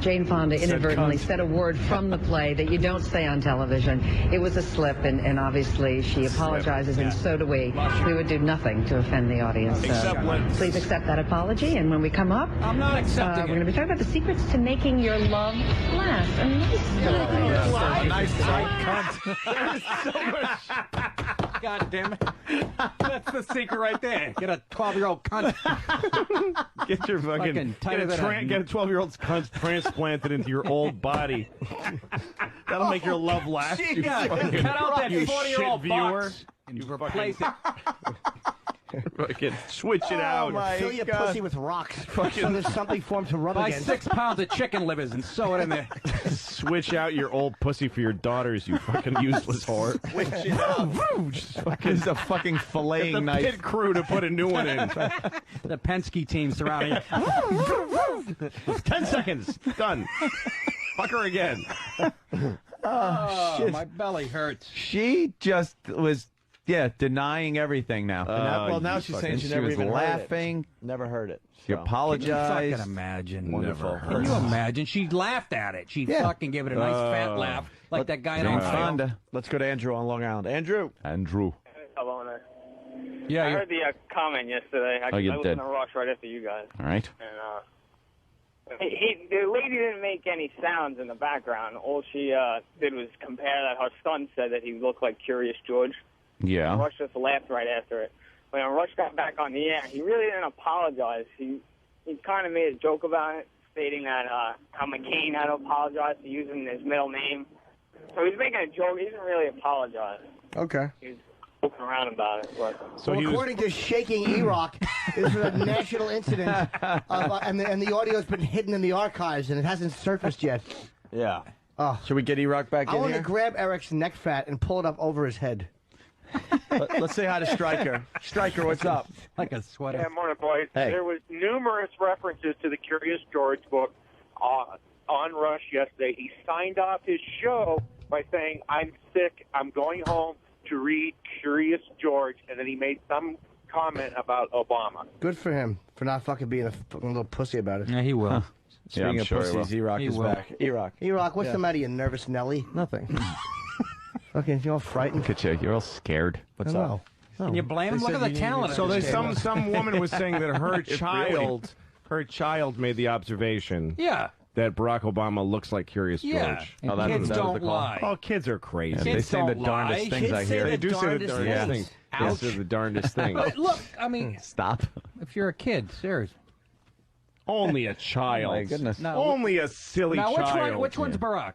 Jane Fonda inadvertently said a word from the play that you don't say on television. It was a slip, and obviously she apologizes, and so do we. We would do nothing to offend the audience. Please accept that apology, and when we come up, I'm not accepting we're going to be talking about the secrets to making your love last. Nice sight, cunt. God damn it. That's the secret right there. Get a 12-year-old cunt. Get your fucking tighter get than a- a 12-year-old's cunt transplanted into your old body. That'll make your love last. You Yeah, fucking- cut out that you 40-year-old shit viewer. box and replace it. Fucking switch it out. Fill your pussy with rocks. So there's something for him to rub Buy against. 6 pounds of chicken livers and sew it in there. Switch out your old pussy for your daughters, you fucking useless whore. Switch it out. Just fucking This is a fucking get filleting the knife. pit crew to put a new one in. The Penske team surrounding you. 10 seconds. Done. Fuck her again. Oh, shit. my belly hurts. She just was, denying everything now. Now she's saying she never was even laughing. heard it. Never heard it. She So. apologized. Fucking imagine. Wonderful. Can you imagine? She laughed at it. She fucking gave it a nice fat laugh, like that guy in Jane Ohio. Fonda. Let's go to Andrew on Long Island. Andrew. Yeah, I heard the comment yesterday. I you was did. in a rush right after you guys. All right. And the lady didn't make any sounds in the background. All she did was compare that her son said that he looked like Curious George. Yeah. Rush just laughed right after it. When Rush got back on the air, he really didn't apologize. He kind of made a joke about it, stating that how McCain had to apologize for using his middle name. So he's making a joke. He didn't really apologize. Okay. He was joking around about it. But. So according to Shaking E-Rock, this was a national incident, and the audio's been hidden in the archives, and it hasn't surfaced yet. Yeah. Oh. Should we get E-Rock back I in want here? to grab Eric's neck fat and pull it up over his head. Let's say hi to Stryker. Stryker, what's up? Like a sweater. Yeah, morning, boys. Hey. There was numerous references to the Curious George book on Rush yesterday. He signed off his show by saying, "I'm sick. I'm going home to read Curious George," and then he made some comment about Obama. Good for him for not fucking being a fucking little pussy about it. Yeah, he will. Speaking of pussies, E-Rock He is will. back. E-Rock. E-Rock, what's the matter, you nervous Nelly? Nothing. Fucking, you all frightened? Look at you. You're all scared. What's Hello. up? Can you blame him? They Look at said the you talent. needed- So of there's this kid. some woman was saying that her Really? child made the observation. Yeah. that Barack Obama looks like Curious Yeah, George. and kids don't lie. Oh, kids are crazy. Kids they say don't the darndest lie. things. Kids I say hear. the They do say the darndest darndest things. things. Ouch. They say the darndest things. But look, I mean, stop. If you're a kid, seriously. Only a child. My goodness. No, Only a silly now, child. which one's Barack?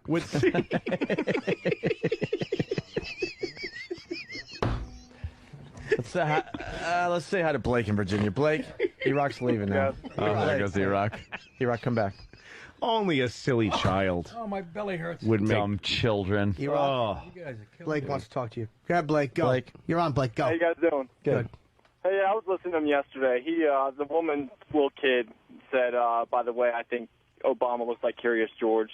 Let's say hi to Blake in Virginia. Blake, E-Rock's leaving now. Oh, there goes E-Rock. E-Rock, come back. Only a silly child Oh, my belly hurts. would make. Dumb children. E-Rock, You guys are killing Blake me. wants to talk to you. Go ahead, Blake. Go. Blake. You're on, Blake. Go. How you guys doing? Good. Hey, I was listening to him yesterday. The woman, little kid, said, by the way, I think Obama looks like Curious George.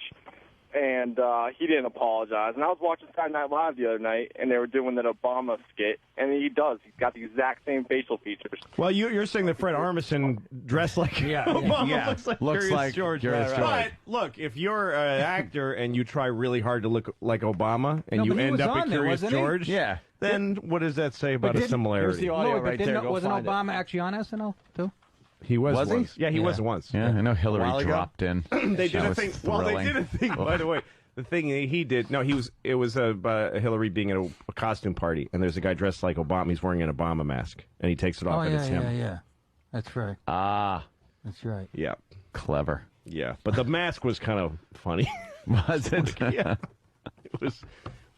And he didn't apologize. And I was watching Saturday Night Live the other night, and they were doing that Obama skit, and he does. He's got the exact same facial features. Well, you're saying that Fred Armisen dressed like Obama looks like Curious George. But look, if you're an actor and you try really hard to look like Obama and you end up at Curious George, then what does that say about a similarity? Wasn't Obama actually on SNL too? He was he? once. Yeah, he was once. Yeah, I know Hillary While ago. dropped in. They did That a was thing. Well, they thrilling. did a thing. By the way, the thing he did. No, it was Hillary being at a costume party, and there's a guy dressed like Obama. He's wearing an Obama mask, and he takes it off, and it's him. Yeah. That's right. Ah, That's right. Yeah, clever. yeah. But the mask was kind of funny. Was it? Yeah, it was.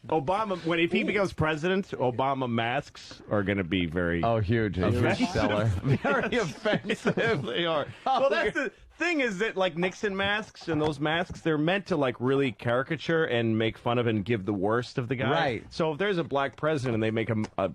Obama, if he becomes president, Obama masks are going to be very huge. A huge seller. very offensive. They are. Well, that's the thing is that like Nixon masks and those masks, they're meant to like really caricature and make fun of and give the worst of the guy. Right. So if there's a black president and they make a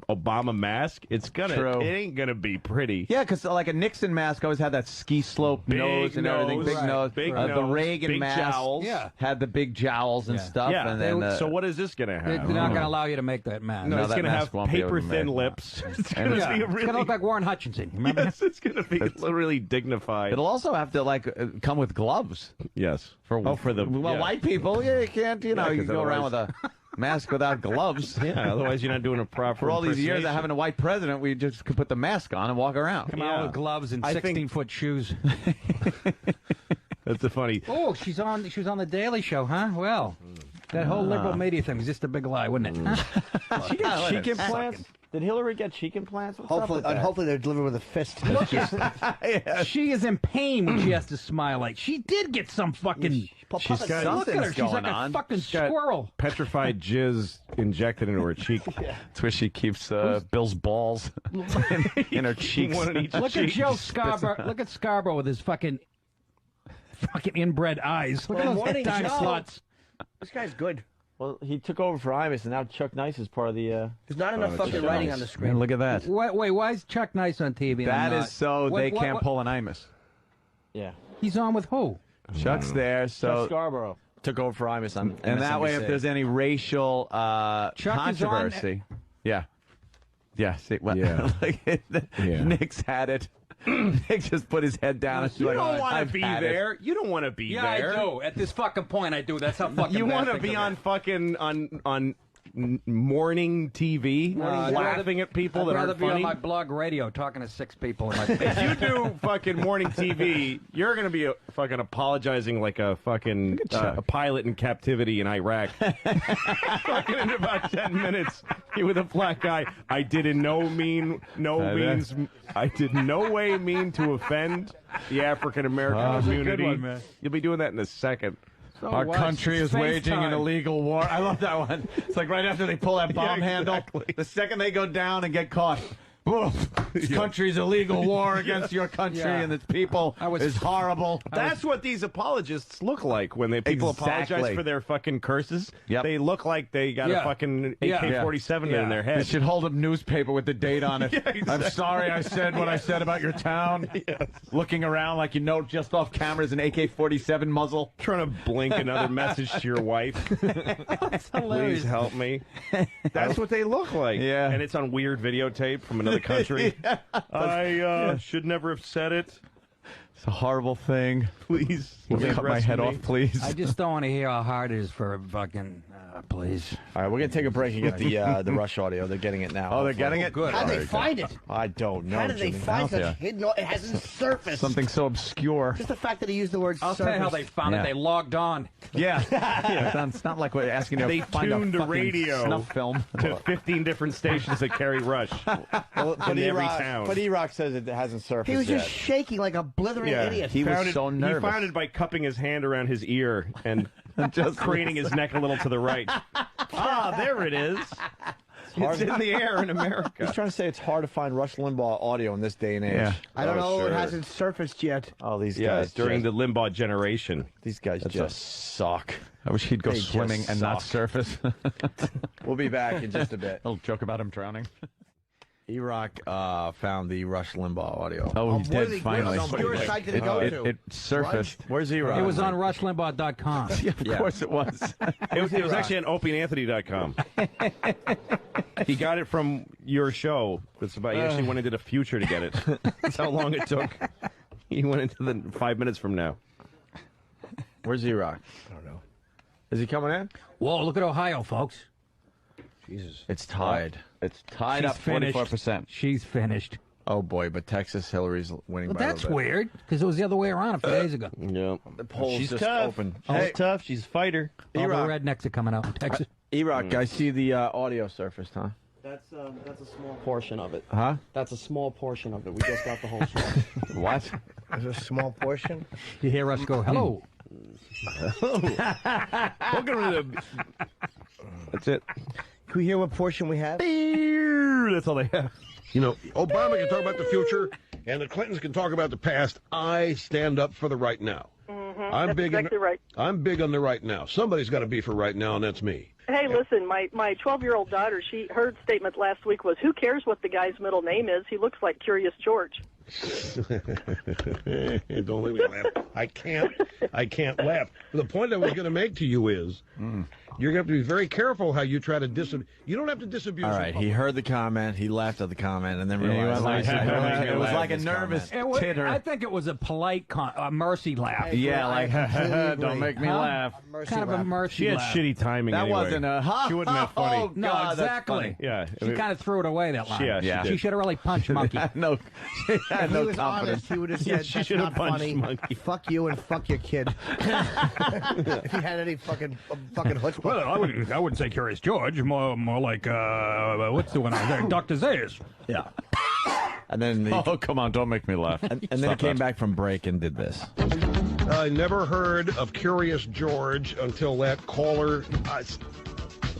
Obama mask, it ain't gonna be pretty. Yeah, because like a Nixon mask always had that ski slope nose and everything, big nose. Big The nose, Reagan big mask jowls. had the big jowls and stuff. Yeah. And then, So what is this gonna have? They're not going to allow you to make that mask. No, it's going to have won't be able to paper thin make- lips. It's going It's to be a going to really. look like Warren Hutchinson. Remember? Yes, it's going to be literally dignified. It'll also have to like come with gloves. Yes. For the white people, you can't. You know, Yeah, you 'cause go around with otherwise- a mask without gloves. Yeah, otherwise you're not doing a proper. For all these years of impersonation. having a white president, we just could put the mask on and walk around. Come out with gloves and I think- 16-foot shoes. That's the funny. Oh, she was on the Daily Show, huh? Well, that whole liberal media thing was just a big lie, wasn't it? Huh? Did she get cheek implants? Did Hillary get cheek implants? What's up with that? Hopefully they're delivered with a fist. She is in pain when she has to smile. Like she did get some fucking. She's got look at her. something's She's like going a on. fucking She's got squirrel. Petrified jizz injected into her cheek. That's where she keeps Bill's balls in her cheeks. One in each Look at cheek. Joe Scarborough. Look at Scarborough with his fucking inbred eyes. Look at those Morning, time Joe. slots. This guy's good. Well, he took over for Imus, and now Chuck Nice is part of the. There's not enough fucking writing on the screen. Man, look at that. Wait, why is Chuck Nice on TV? That is so they can't pull an Imus. Yeah. He's on with who? Chuck's there, Chuck so Scarborough took over for Imus on and that way, if there's any racial controversy, yeah. See, well, Yeah. Yeah. Nick's had it. Nick just put his head down. And You like, don't want "I've to be had it." there. You don't want to be Yeah, there. I do. At this fucking point, I do. That's how fucking. You want to be on fucking on morning TV, laughing at people I'd that rather aren't be funny. on my blog radio talking to 6 people in my If you do fucking morning TV, you're going to be fucking apologizing like a fucking a pilot in captivity in Iraq. Fucking in about 10 minutes, you with a black guy. I did in no way mean to offend the African American community. one, man. You'll be doing that in a second. Our country is waging an FaceTime. illegal war. I love that one. It's like right after they pull that bomb handle, the second they go down and get caught. Boof. This country's illegal war against your country and its people is horrible. That's what these apologists look like when people apologize Exactly. for their fucking curses. Yep. They look like they got a fucking AK-47 in their They head. should hold a newspaper with the date on it. Yeah, exactly. I'm sorry I said what I said about your town. Looking around like you know just off camera is an AK-47 muzzle. Trying to blink another message to your wife. Please help me. That's what they look like. Yeah. And it's on weird videotape from another country. I should never have said it. It's a horrible thing. Please. Will you cut my arrest head me. off, please? I just don't want to hear how hard it is for a fucking Please. All right, we're going to take a break and get the Rush audio. They're getting it now. Oh, they're getting it? Good. How did they find it? I don't know. How did they Jimmy. find such hidden? It hasn't surfaced. Something so obscure. Just the fact that he used the word I'll tell you how they found it. They logged on. Yeah. It's not like we're asking you They to find tuned a the fucking radio snuff film. to 15 different stations that carry Rush in every town. But E-Rock says it hasn't surfaced He was just yet. shaking like a blithering idiot. He was so nervous. He found it by cupping his hand around his ear and just craning his neck a little to the right. There it is. It's in the air in America. He's trying to say it's hard to find Rush Limbaugh audio in this day and age. Yeah. I don't know. It hasn't surfaced yet. Oh, these Yeah, guys. during the Limbaugh generation. These guys just suck. I wish he'd go They swimming just and not suck. surface. We'll be back in just a bit. I'll joke about him drowning. E-Rock found the Rush Limbaugh audio. Oh, he did finally. Obscure site did it go to? It surfaced. Where's E-Rock? It was on RushLimbaugh.com. Yeah, of course it was. It was actually on OpieAnthony.com. He got it from your show. He actually went into the future to get it. That's how long it took. He went into the 5 minutes from now. Where's E-Rock? I don't know. Is he coming in? Whoa, look at Ohio, folks. Jesus. It's tied. It's tied up 44%. She's finished. Oh, boy, but Texas, Hillary's winning Well, by a that's little bit. weird, because it was the other way around a few days ago. Yeah. The polls She's just tough. open. She's tough. She's a fighter. All the E-Rock. rednecks are coming out in Texas. E-Rock, I see the audio surfaced, huh? That's a small portion of it. Huh? That's a small portion of it. We just got the whole show. What? There's a small portion. You hear us go, hello. Welcome to the... That's it. Can we hear what portion we have? That's all they have. You know, Obama can talk about the future, and the Clintons can talk about the past. I stand up for the right now. I'm big. Right. I'm big on the right now. Somebody's got to be for right now, and that's me. Hey, listen, my 12-year-old daughter, her statement last week was, "Who cares what the guy's middle name is? He looks like Curious George." Don't let me laugh. I can't laugh. The point I was going to make to you is, you're going to have to be very careful how you try to You don't have to disabuse. All right, he heard the comment, he laughed at the comment, and then realized it was like a nervous titter. I think it was a polite mercy laugh. Yeah, like, don't make me laugh. Kind of a mercy She had laugh. shitty timing That anyway. wasn't a She wasn't that funny. Oh, No, God, that's exactly. funny. Yeah. She kind of threw it away, that line. Yeah, she She did. should have really punched Monkey. No, she had If he no was confidence. honest, he would have Yeah, said, she "That's should have not punched funny. Monkey. Fuck you and fuck your kid." If he had any fucking chutzpah. Well, I wouldn't say Curious George. More like what's the one out there? Dr. Zayas. Yeah. And then Oh, come on, don't make me laugh. and then he came back from break and did this. I never heard of Curious George until that caller.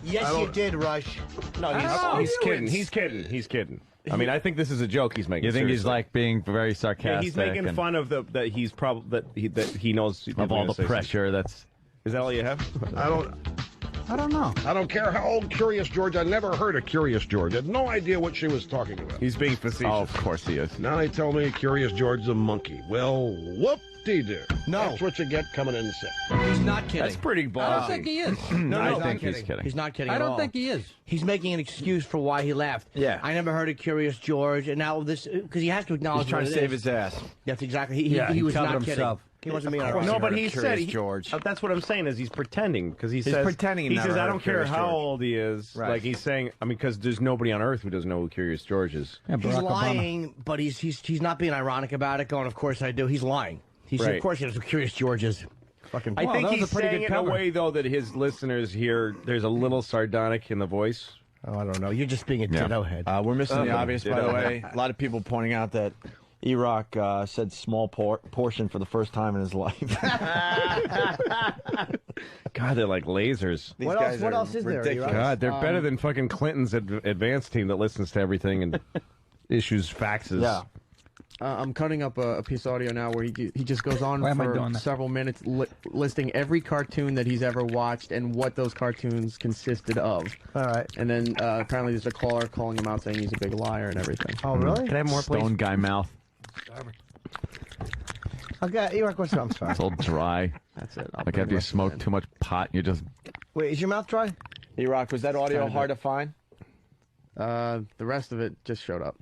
Yes, you did, Rush. No, he's kidding. He's kidding. He's kidding. I mean, I think this is a joke he's making. You think he's seriously. like being very sarcastic? Yeah, he's making and fun of that he's probably that he knows of all the pressure. That's Is that all you have? I don't know. I don't care how old Curious George. I never heard of Curious George. I had no idea what she was talking about. He's being facetious. Oh, of course he is. Now they tell me Curious George's a monkey. Well, whoop-de-doo. No. That's what you get coming in sick. He's not kidding. That's pretty ballsy. I don't think he is. I he's think not he's kidding. He's not kidding I at don't all. think he is. He's making an excuse for why he laughed. Yeah. I never heard of Curious George, and now this because he has to acknowledge. He's trying to what it save is. his ass. That's exactly. Yeah, He he was covered not himself. kidding. He wasn't being Of ironic. course. No, but Curious he said George. That's what I'm saying is he's pretending because he says pretending he he never says I heard don't of care Curious how George. old he is. Right. Like he's saying, I mean, because there's nobody on earth who doesn't know who Curious George is. Yeah, He's Barack Obama. lying, but he's not being ironic about it. Going, of course I do. He's lying. He's Right. of course he knows who Curious George is. Fucking. I think that was he's a pretty saying good it in a cover. way though that his listeners hear. There's a little sardonic in the voice. Oh, I don't know. You're just being a ditto head. We're missing the obvious, by the ditto. way. A lot of people pointing out that E-Rock said small portion for the first time in his life. God, they're like lasers. These What guys else? What are else is there? ridiculous. E-Rock? God, they're better than fucking Clinton's advance team that listens to everything and issues faxes. Yeah. I'm cutting up a piece of audio now where he just goes on Why am I doing for that? several minutes listing every cartoon that he's ever watched and what those cartoons consisted of. All right. And then apparently there's a caller calling him out saying he's a big liar and everything. Oh, really? Can I have more, please? Stone guy mouth. Okay, E-Rock, what's up? I'm sorry. It's all dry. That's it. I'll Like bring after you the rest of it smoke in. too much pot, you just. Wait, is your mouth dry? E-Rock, was that audio Kind of hard to find? The rest of it just showed up.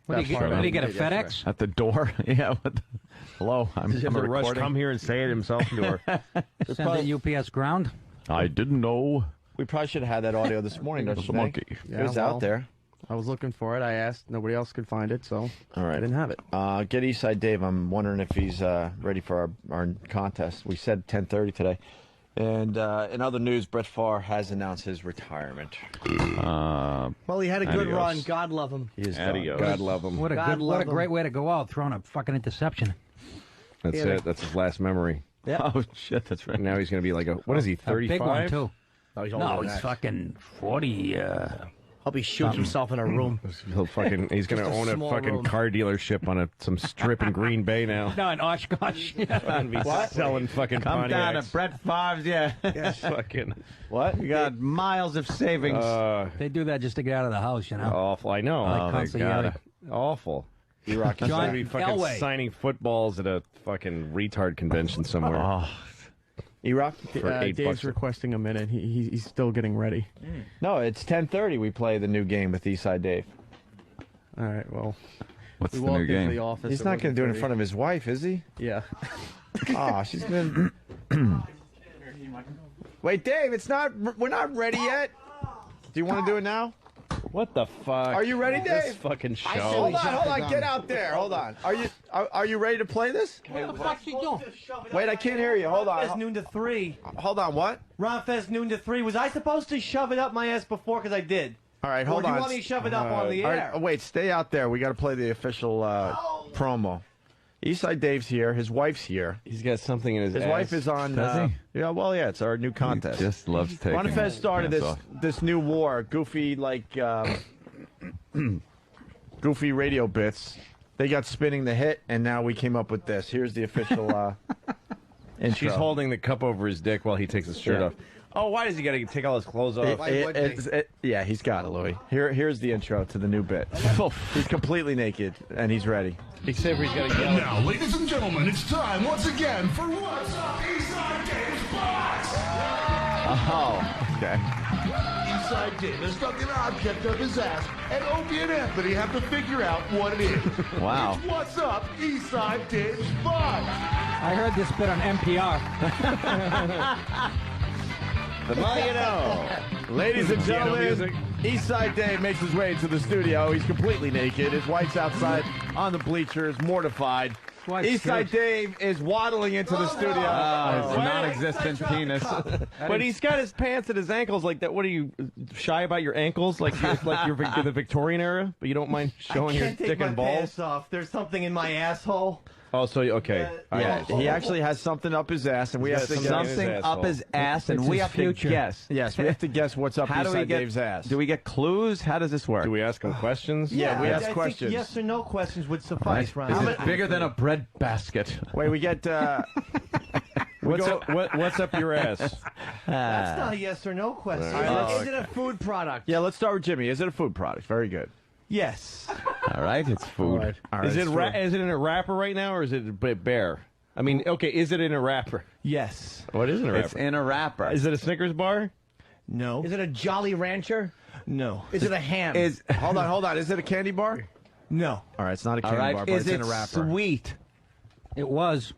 What do you get? Did he get a FedEx? At the door? Yeah. What the... Hello, I'm Does he have a to rush recording. come here and say it himself? Or Send it UPS ground? I didn't know. We probably should have had that audio this morning, don't you think? monkey. It was out there. I was looking for it. I asked. Nobody else could find it, so All right. I didn't have it. Get Eastside Dave. I'm wondering if he's ready for our contest. We said 10:30 today. And in other news, Brett Favre has announced his retirement. Well, he had a good Adios. run. God love him. He is Adios. done. God love him. What a God good, what a love him. great way to go out, throwing a fucking interception. That's Yeah, it. That's his last memory. Yeah. Oh shit, that's right. Now he's going to be like what is he, A 35? big one too. Oh, he's older No, than he's that. fucking 40. Hope he shoots himself in a room. He's going to Just a own a small fucking room. car dealership on some strip in Green Bay now. No, in Oshkosh. Fucking be selling fucking Come down to Pontiacs. Brett Favre's, yeah. Fucking What? You got miles of savings. They do that just to get out of the house, you know. awful. I know. Like Oh, constantly God. yelling. Awful. E-Rock, He's John going to be fucking Elway. signing footballs at a fucking retard convention somewhere. E-Rock? For $8 Dave's requesting a minute. He's still getting ready. No, it's 10:30. We play the new game with Eastside Dave. All right. Well, What's we the walked new into game? the office. He's not going to do it in front of his wife, is he? Yeah. Oh, she's going to... Wait, Dave, it's not... We're not ready yet. Do you want to do it now? What the fuck? Are you ready, This Dave? fucking show. Hold on. Get out there. Hold on. Are you ready to play this? What the fuck's he doing? Wait, I can't hear you. Hold Fest on. noon to 3. Hold on, what? Ron Fest noon to 3. Was I supposed to shove it up my ass before? Because I did. All right, hold or do on. you want me to shove it up on the All air? right, wait, stay out there. We got to play the official promo. Eastside Dave's here. His wife's here. He's got something in his His ass. wife is on. Does he? Yeah, well, yeah, it's our new contest. He just loves taking Ron Fest started his pants this new war, goofy goofy radio bits. They got spinning the hit, and now we came up with this. Here's the official intro. She's holding the cup over his dick while he takes his shirt Yeah. off. Oh, why does he got to take all his clothes off? Yeah, he's got it, Louis. Here's the intro to the new bit. He's completely naked, and he's ready. Except for he's got to And yell. now, ladies and gentlemen, it's time once again for What's Up Eastside Dave's Box! Oh, okay. Eastside Dave has stuck an object up his ass, and Opie and Anthony have to figure out what it is. Wow. It's What's Up Eastside Dave's Box! I heard this bit on NPR. The more you know. Ladies and gentlemen, Eastside Dave makes his way into the studio. He's completely naked. His wife's outside on the bleachers, mortified. Eastside Dave is waddling into the studio. His non-existent penis. But he's got his pants at his ankles like that. What are you, shy about your ankles? Like you're the Victorian era, but you don't mind showing I your can't take dick my and balls? pants off. There's something in my asshole. Oh, so, okay. Yeah, he actually has something up his ass, and we have to guess. Something up his ass, and we have to guess. Yes, we have to guess what's up How do we Eastside get? Dave's ass. Do we get clues? How does this work? Do we ask him questions? Yeah, we I ask think questions. yes or no questions would suffice, Ron. Is it bigger than a bread basket? Wait, we get. What's up your ass? That's not a yes or no question. right, Is it a food product? Yeah, let's start with Jimmy. Is it a food product? Very good. Yes. All right, it's food. All right, Is it it's true. is it in a wrapper right now, or is it bear? I mean, okay, is it in a wrapper? Yes. What is in a wrapper? It's in a wrapper. Is it a Snickers bar? No. Is it a Jolly Rancher? No. Is it a ham? Hold on. Is it a candy bar? No. All right, it's not a All candy right, bar, but is it's it in a wrapper. sweet? It was.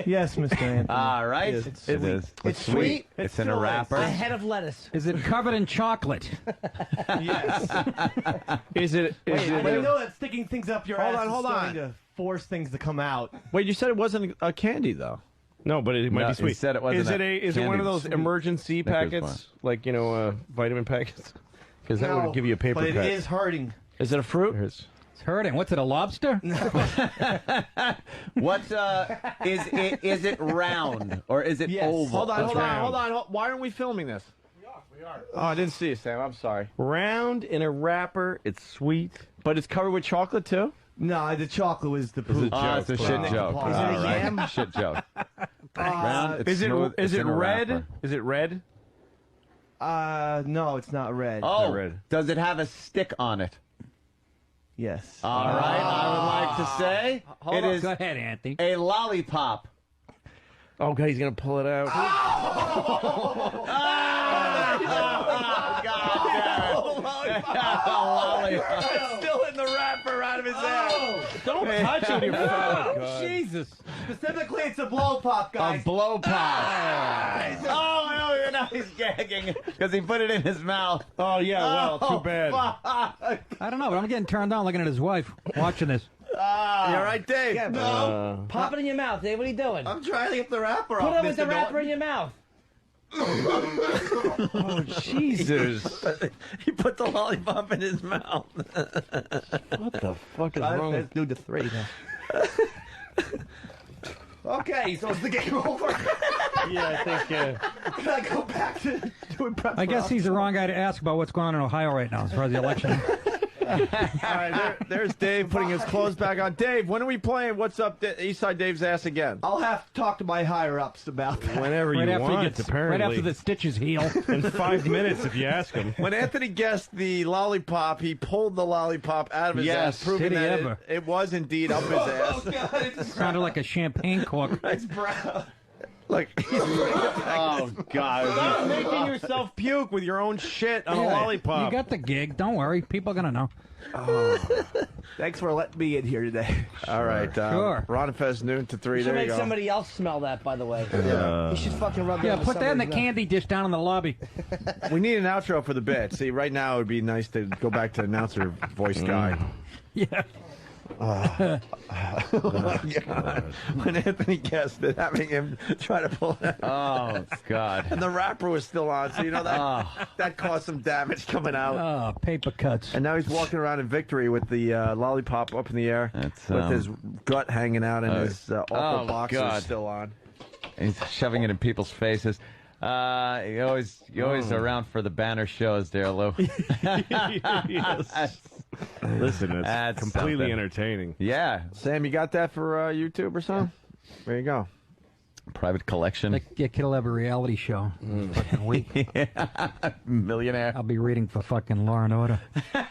Yes, Mr. Anthony. All right, Yes, it is. It's sweet. It's in a wrapper. A head of lettuce. Is it covered in chocolate? Yes. Is it? But you know that sticking things up your Hold ass on, is hold starting on. to force things to come out. Wait, you said it wasn't a candy though. No, but it might No, be sweet. he said it wasn't Is it is it one of those sweet emergency Snickers packets, like vitamin packets? Because that No, would give you a paper but cut. it is hurting. Is it a fruit? Here's- It's hurting. What's it, a lobster? What is it? Is it round or is it Yes. oval? Hold on. round. Why aren't we filming this? We are. Oh, I didn't see it, Sam. I'm sorry. round in a wrapper. It's sweet. But it's covered with chocolate too. No, the chocolate was the It's a proof. joke. It's a shit joke. Is it a All right. yam? Shit joke. Round, it's Is it smooth, is it's it in a red? wrapper. Is it red? No, it's not red. Oh, red. does it have a stick on it? Yes. All right, I would like to say it is Go ahead, Anthony. a lollipop. Oh God, he's gonna pull it out. It's still in the wrapper out of his ass. Don't Dave. touch it with your Oh, phone. God. Jesus. Specifically, it's a blow pop, guys. A blow pop. Oh, now he's gagging because he put it in his mouth. Oh, yeah, well, too bad. Fuck. I don't know, but I'm getting turned on looking at his wife, watching this. You all right, Dave? Yeah, No. Pop it in your mouth, Dave. What are you doing? I'm trying to get the wrapper Put off, it with the Mr. wrapper Norton. in your mouth. Oh, Jesus. He put the lollipop in his mouth. What the fuck is wrong with do the 3 now. Okay, so is the game over? Yeah, I think. Can I go back to doing prep? I guess he's the wrong guy to ask about what's going on in Ohio right now as far as the election. All right, there's Dave putting his clothes back on. Dave, when are we playing What's Up Eastside Dave's Ass again? I'll have to talk to my higher-ups about that. Whenever Right you after he want, gets- apparently. right after the stitches heal. In 5 minutes, if you ask him. When Anthony guessed the lollipop, he pulled the lollipop out of his ass, proving Did he that ever? it was indeed up his ass. Oh, God, it's Sounded like a champagne cork. It's brown. Look, Oh, God. Stop making yourself puke with your own shit on a Yeah, lollipop. You got the gig. Don't worry. People are going to know. Thanks for letting me in here today. All right, Sure. Ron and Fez, noon to 3. You should There you make go. somebody else smell that, by the way. You should fucking rub Yeah, that put that in the candy dish down in the lobby. We need an outro for the bit. See, right now it would be nice to go back to announcer voice guy. Yeah. Oh my God. When Anthony guessed it, having him try to pull it out. Oh, God. And the wrapper was still on, so you know that caused some damage coming out. Oh, paper cuts. And now he's walking around in victory with the lollipop up in the air, with his gut hanging out and his awful boxers God. still on. He's shoving it in people's faces. You always around for the banner shows there, Lou. Yes. Listen, it's That's completely something. entertaining. Yeah. Sam, you got that for YouTube or something? There you go. Private collection. That kid will have a reality show. Fucking week. Millionaire. I'll be reading for fucking Law and Order. All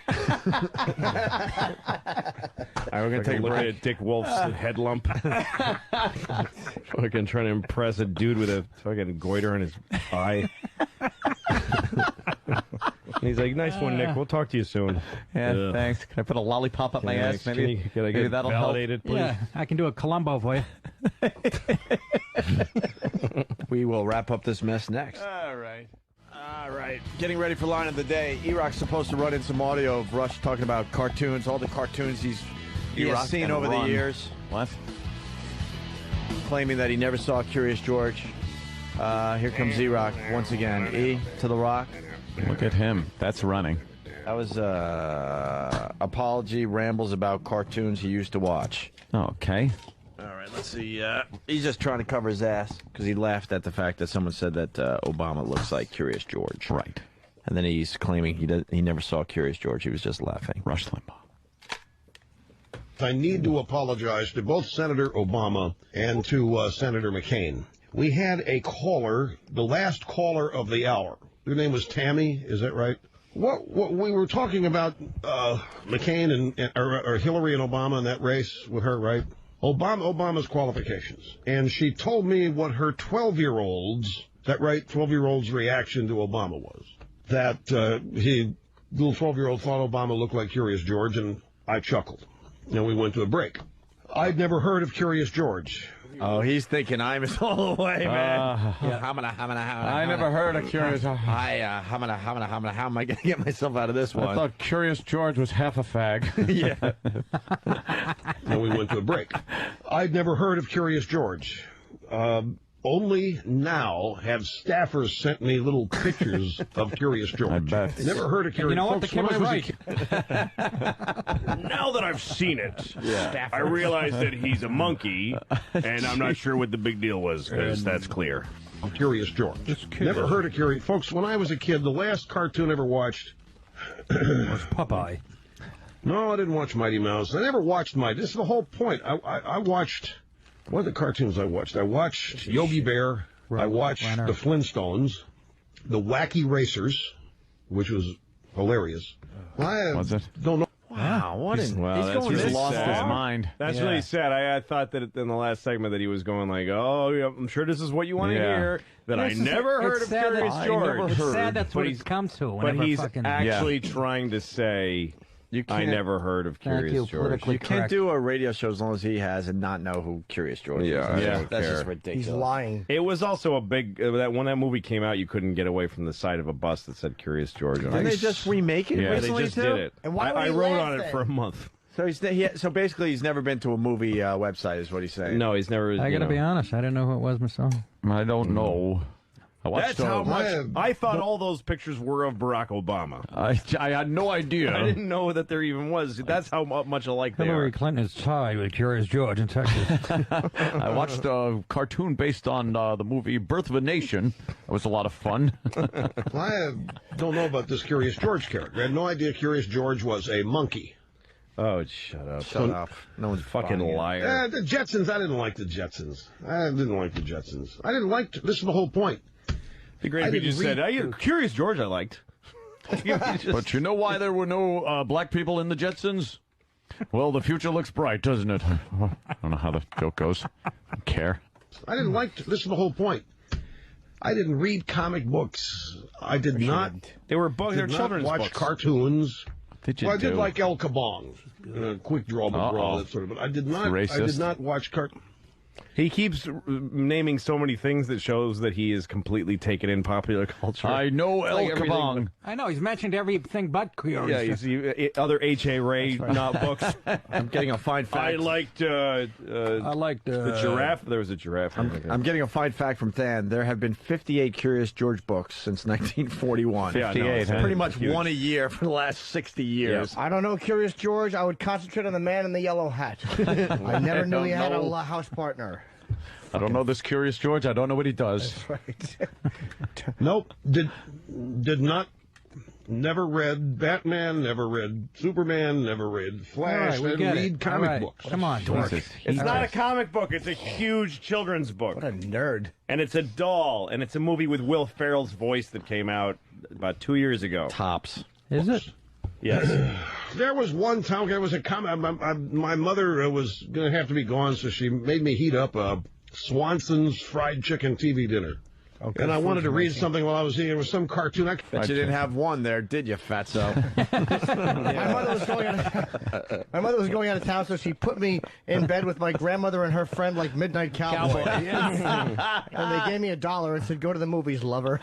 right, we're going to take a look at Dick Wolf's head lump. Fucking trying to impress a dude with a fucking goiter in his eye. He's like, nice one, Nick. We'll talk to you soon. Yeah, thanks. Can I put a lollipop up my ass? Maybe, Can I get maybe that'll validated, please? Yeah, I can do a Columbo for you. We will wrap up this mess next. All right. All right. Getting ready for line of the day. E-Rock's supposed to run in some audio of Rush talking about cartoons, all the cartoons he E-Rock has seen and over the Run. years. What? Claiming that he never saw Curious George. Here comes E-Rock once again. E to the Rock. Look at him. That's running. That was apology, rambles about cartoons he used to watch. Okay. All right, let's see. He's just trying to cover his ass because he laughed at the fact that someone said that Obama looks like Curious George. Right. And then he's claiming he never saw Curious George. He was just laughing. Rush Limbaugh. I need to apologize to both Senator Obama and to Senator McCain. We had a caller, the last caller of the hour. Your name was Tammy, is that right? What we were talking about McCain or Hillary and Obama in that race with her, right? Obama's qualifications. And she told me what her 12-year-old's, that right, 12-year-old's reaction to Obama was. That little 12-year-old thought Obama looked like Curious George, and I chuckled. And we went to a break. I'd never heard of Curious George. Oh, he's thinking Imus all the way, man. I never heard of Curious. How am I going to get myself out of this one? I thought Curious George was half a fag. Yeah. And we went to a break. I'd never heard of Curious George. Only now have staffers sent me little pictures of Curious George. I bet. Never heard of Curious George. You know what? The kid was right. Now that I've seen it, I realize that he's a monkey, and I'm not sure what the big deal was, because that's clear. Curious George. Never heard of Curious. Folks, when I was a kid, the last cartoon I ever watched was Popeye. No, I didn't watch Mighty Mouse. I never watched Mighty. This is the whole point. I watched... What are the cartoons I watched? I watched Yogi Bear. I watched the Flintstones, the Wacky Racers, which was hilarious. Was it? Don't know. Wow, what He's going He's this lost his far? mind. That's really sad. I thought that in the last segment that he was going like, oh, yeah, I'm sure this is what you want to hear. That I never heard of Curious George. It's sad that's what he's come to. But he's actually trying to say You I can't- never heard of Curious George. You can't do a radio show as long as he has and not know who Curious George is. That's Just ridiculous. He's lying. It was also a big that when that movie came out, you couldn't get away from the side of a bus that said Curious George. Didn't they just remake it Yeah, recently, they just too? did it. And why would I he wrote laugh on it then? for a month. So basically, he's never been to a movie website, is what he's saying. No, he's never. I got to be honest. I didn't know who it was myself. I don't know. I watched That's how much I thought all those pictures were of Barack Obama. I had no idea. I didn't know that there even was. That's how much alike they Hillary are. Clinton is tied with Curious George in Texas. I watched a cartoon based on the movie Birth of a Nation. It was a lot of fun. I don't know about this Curious George character. I had no idea Curious George was a monkey. Oh, shut up. Shut up. No one's fucking liar. The Jetsons, I didn't like the Jetsons. I didn't like, this is the whole point. It'd be great if you just said, Curious George I liked. But you know why there were no black people in the Jetsons? Well, the future looks bright, doesn't it? I don't know how the joke goes. I don't care. I didn't like, this is the whole point. I didn't read comic books. I did not. They were books. They were did not children's watch books. Cartoons. Did you I did do? like El Kabong, Quick Draw McGraw, that sort of. But I did not. I did not watch cartoons. He keeps naming so many things that shows that he is completely taken in popular culture. I know El Like everything Kabong. I know he's mentioned everything but Curious. Yeah, he's other H.A. Ray not books. I'm getting a fine fact. I liked the giraffe. There was a giraffe. I'm getting a fine fact from Than. There have been 58 Curious George books since 1941. Yeah, 58, no, pretty much huge. one a year for the last 60 years. I don't know Curious George. I would concentrate on the man in the yellow hat. I never knew he had a house partner. I don't know this Curious George. I don't know what he does. That's right. Nope. Did not. Never read Batman. Never read Superman. Never read Flash. All right, we Didn't get it. read comic All right. books. Come on, dork. It's not a comic book. It's a huge children's book. What a nerd. And it's a doll. And it's a movie with Will Ferrell's voice that came out about 2 years ago. Tops. Is it? Yes. There was one time there was a comment. My mother was going to have to be gone, so she made me heat up a Swanson's fried chicken TV dinner. Okay, and I wanted to read something while I was eating. It was some cartoon. Bet you didn't have one there, did you, fatso? My mother was going out of town, so she put me in bed with my grandmother and her friend, like Midnight Cowboy. And they gave me $1 and said, "Go to the movies, lover."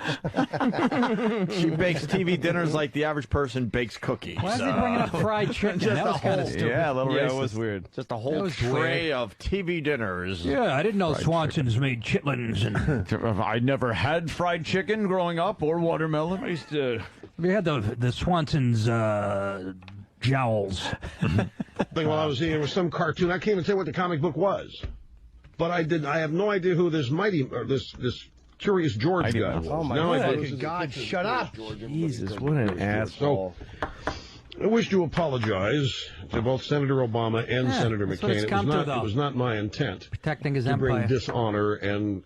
She bakes TV dinners like the average person bakes cookies. Why is he bringing up fried chicken? Just That was kind of stupid. Yeah, a little Yeah, racist. it was weird. Just a That whole was tray weird. of TV dinners. Yeah, I didn't know Swanson's made chitlins. And I never had fried chicken growing up or watermelon. I used to. we had the Swanson's jowls. Thing while I was eating. It was some cartoon. I can't even tell what the comic book was. But I have no idea who this this Curious George guy was. Oh, my Now I do. God, shut up. Jesus, what an asshole. I wish to apologize to both Senator Obama and Senator that's what McCain. it's come to, though. It was not my intent Protecting his to empire. bring dishonor and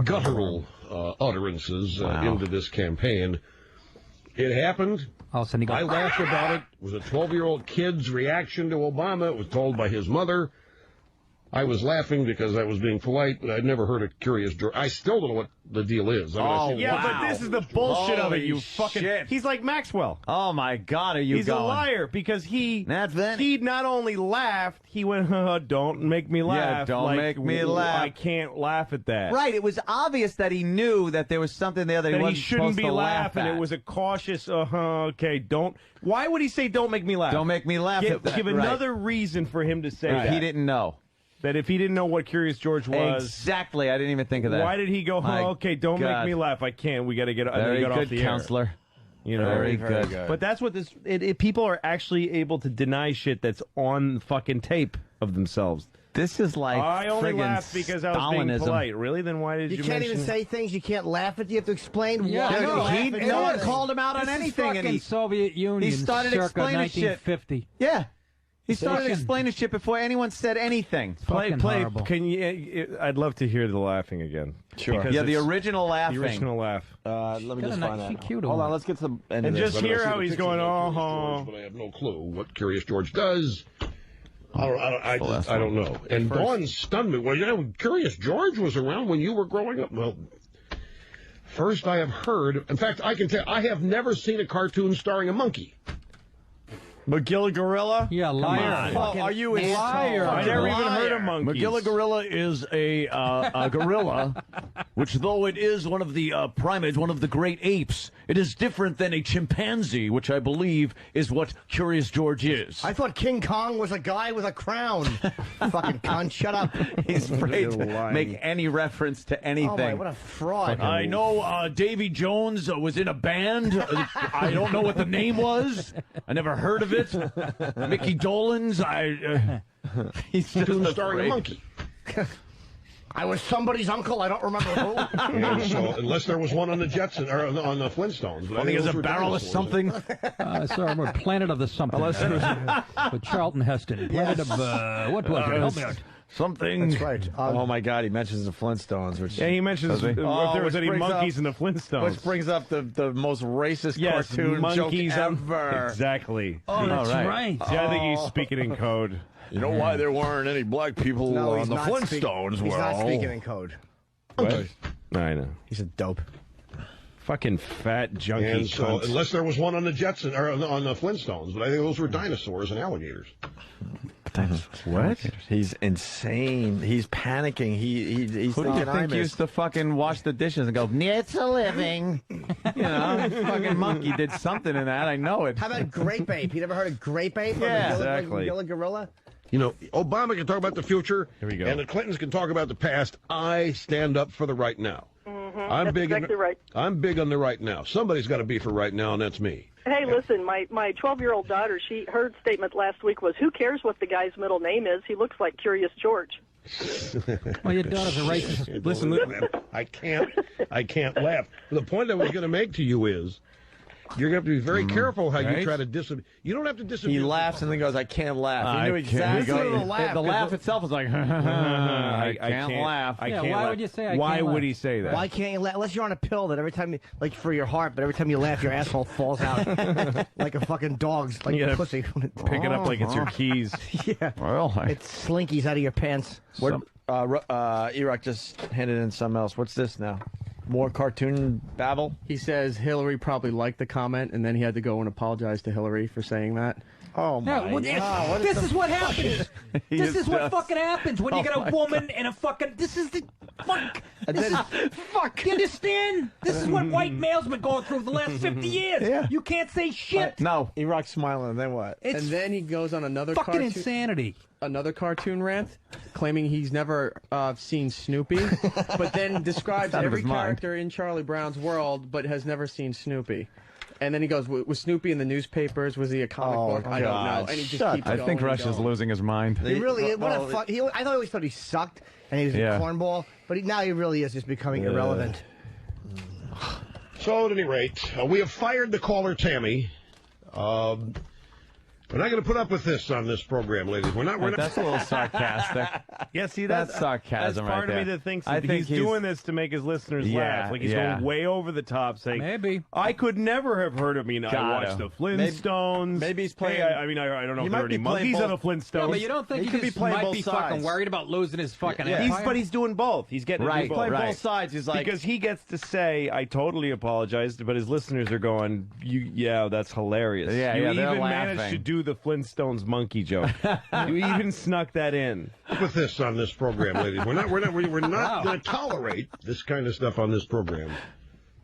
guttural utterances into this campaign. It happened. All of a sudden he I goes, laughed about it. It was a 12-year-old kid's reaction to Obama. It was told by his mother. I was laughing because I was being polite, but I'd never heard a Curious George. I still don't know what the deal is. Yeah, but this is the bullshit of it, you Holy fucking... shit. He's like Maxwell. Oh, my God, are you He's going? a liar because he Vinny. not only laughed, he went, don't make me laugh. don't Like, make me laugh. I can't laugh at that. Right, it was obvious that he knew that there was something there that he That he wasn't shouldn't supposed be to laugh laughing. at. It was a cautious, okay, don't... Why would he say, don't make me laugh? Don't make me laugh at that. Give Right. another reason for him to say that. He didn't know. That if he didn't know what Curious George was... Exactly, I didn't even think of that. Why did he go, My okay, don't God. make me laugh. I can't. We got to get Very off good, the counselor. air. You know, Very good. But that's what this... people are actually able to deny shit that's on fucking tape of themselves. This is like I only friggin' laughed because I was being Stalinism. polite. Really? Then why did you You can't mention... even say things. You can't laugh at. You have to explain why. Yeah, you're no, laughing. no one called him out on This is anything, and fucking he Soviet Union started circa explaining shit. 1950. Yeah. He started Fucking- explaining shit before anyone said anything. Play. horrible. Can you? I'd love to hear the laughing again. Sure. Because Yeah, the it's- original laughing. The original laugh. Let me Got just a find nice- that. she cute Hold one. on, let's get to the end And of just this. hear I see how the he's pictures going, of Curious oh, George, but I have no clue what Curious George does. I don't know. And Dawn stunned me. Well, Curious George was around when you were growing up. Well, First, I have heard. In fact, I can tell. I have never seen a cartoon starring a monkey. Magilla Gorilla? Yeah, liar. Are you a liar? I never even heard of monkeys. Magilla Gorilla is a gorilla, which though it is one of the primates, one of the great apes, it is different than a chimpanzee, which I believe is what Curious George is. I thought King Kong was a guy with a crown. Fucking cunt, shut up. He's afraid to make any reference to anything. Oh, my, what a fraud. I know Davy Jones was in a band. I don't know what the name was. I never heard of it. Mickey Dolenz, he's just starring a monkey. I was somebody's uncle. I don't remember who. And so, unless there was one on the Jetsons or on the Flintstones, but I think it's a barrel of something. Sorry, we're Planet of the Something. With Charlton Heston. Planet of what was it? Help me out. Something. That's right. Oh my God, he mentions the Flintstones. Which he mentions if there was any monkeys in the Flintstones. Which brings up the most racist yes, cartoon monkeys joke ever. Exactly. Oh, that's right. See, I think he's speaking in code. You know why there weren't any black people on the Flintstones? He's not speaking in code. What? I know. He's a dope. Fucking fat junkie. And so, unless there was one on the Jetsons or on the Flintstones, but I think those were dinosaurs and alligators. What? He's insane. He's panicking. He's Who do you think used to fucking wash the dishes and go, it's a living? You know, fucking monkey did something in that. I know it. How about Grape Ape? You never heard of Grape Ape? Yeah, exactly. Magilla Gorilla? You know, Obama can talk about the future, Here we go. and the Clintons can talk about the past. I stand up for the right now. I'm That's big. exactly right. I'm big on the right now. Somebody's got to be for right now, and that's me. Hey, listen, my 12-year-old daughter, her statement last week was, who cares what the guy's middle name is? He looks like Curious George. Well, your daughter's a racist. Listen, I can't laugh. The point I was going to make to you is, you're going to have to be very careful how you try to disabuse. You don't have to disabuse. He laughs and then goes, I can't laugh. He knew exactly. The laugh itself is like, I can't laugh. Yeah, why would you say I can't Why laugh? would he say that? Why can't you laugh? Unless you're on a pill that every time you, like for your heart, but every time you laugh, your asshole falls out like a fucking dog's, like You gotta pussy. Pick it up like it's your keys. Yeah. Well, It slinkies out of your pants. Iraq just handed in something else. What's this now? More cartoon babble? He says Hillary probably liked the comment, and then he had to go and apologize to Hillary for saying that. Oh, my God. This is what happens. This is what fucking happens when you get a woman and a fucking... This is the... Fuck. This is... Fuck. You understand? This is what white males been going through the last 50 years. Yeah. You can't say shit. No. Iraq's smiling, and then what? And then he goes on another fucking insanity. Another cartoon rant, claiming he's never seen Snoopy, but then describes every character in Charlie Brown's world, but has never seen Snoopy. And then he goes, was Snoopy in the newspapers? Was he a comic book? I don't know. And he just keeps going. I think Rush is losing his mind. He really is. What a fuck. I always thought he sucked and he was a cornball, but now he really is just becoming irrelevant. So, at any rate, we have fired the caller, Tammy. We're not going to put up with this on this program, ladies. We're not. That's a little sarcastic. Yeah, see, that's sarcasm. That's part right of me there. that thinks I that think he's doing this to make his listeners laugh. Like he's going way over the top, saying, "Maybe I could never have heard of me. I watched the Flintstones. Maybe he's playing. Hey, I don't know if there are any monkeys on the Flintstones. Yeah, but you don't think he could be just playing might both be sides. fucking worried about losing his fucking empire? But he's doing both. He's getting Right, to do both. Playing right. both sides. He's like, because he gets to say, I totally apologized, but his listeners are going, yeah, that's hilarious. Yeah, you yeah, they're even managed laughing. to do the Flintstones monkey joke. You even snuck that in. With this on this program, ladies. We're not going to tolerate this kind of stuff on this program.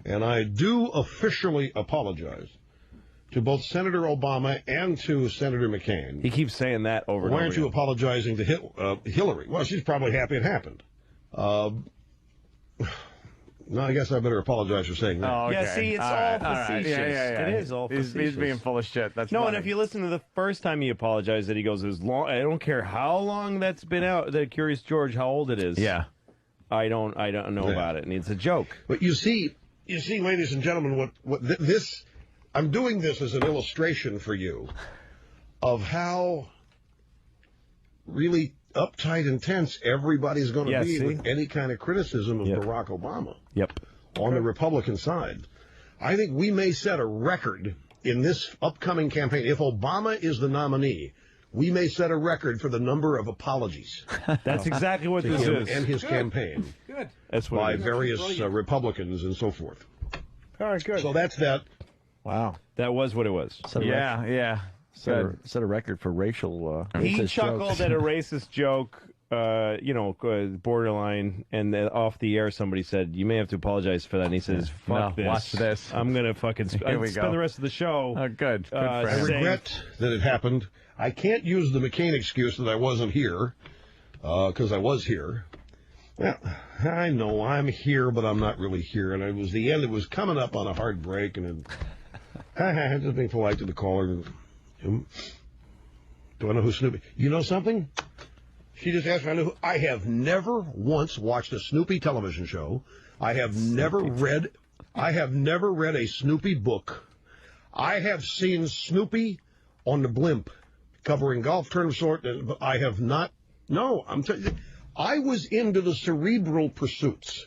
And I do officially apologize to both Senator Obama and to Senator McCain. He keeps saying that over and over. Why aren't you again. apologizing to Hillary? Well, she's probably happy it happened. No, I guess I better apologize for saying that. Oh, okay. Yeah, see, it's all facetious. Yeah. It is all facetious. He's being full of shit. That's no, funny. and if you listen to the first time he apologized, that he goes, "As long, I don't care how long that's been out. That Curious George, how old it is. Yeah, I don't know about it, and it's a joke. But you see, ladies and gentlemen, this. I'm doing this as an illustration for you of how really uptight and tense everybody's going to be with any kind of criticism of Barack Obama. Yep. On the Republican side. I think we may set a record in this upcoming campaign. If Obama is the nominee, we may set a record for the number of apologies. That's exactly what this is. And his campaign. Good. That's what by it is. various Republicans and so forth. All right, good. So that's that. Wow. That was what it was. Yeah. Set a record for racial. He racist chuckled jokes. at a racist joke, borderline, and then off the air somebody said, "You may have to apologize for that." And he says, "Fuck this! Watch this. I'm gonna fucking Here we spend go. the rest of the show." Oh, good. For I him. regret that it happened. I can't use the McCain excuse that I wasn't here, because I was here. Well, I know I'm here, but I'm not really here. And it was the end. It was coming up on a hard break, and I just being polite to the caller. Do I know who Snoopy? You know something? She just asked me. I have never once watched a Snoopy television show. I have never read a Snoopy book. I have seen Snoopy on the blimp covering golf tournaments. But I have not. No, I'm telling you, I was into the cerebral pursuits.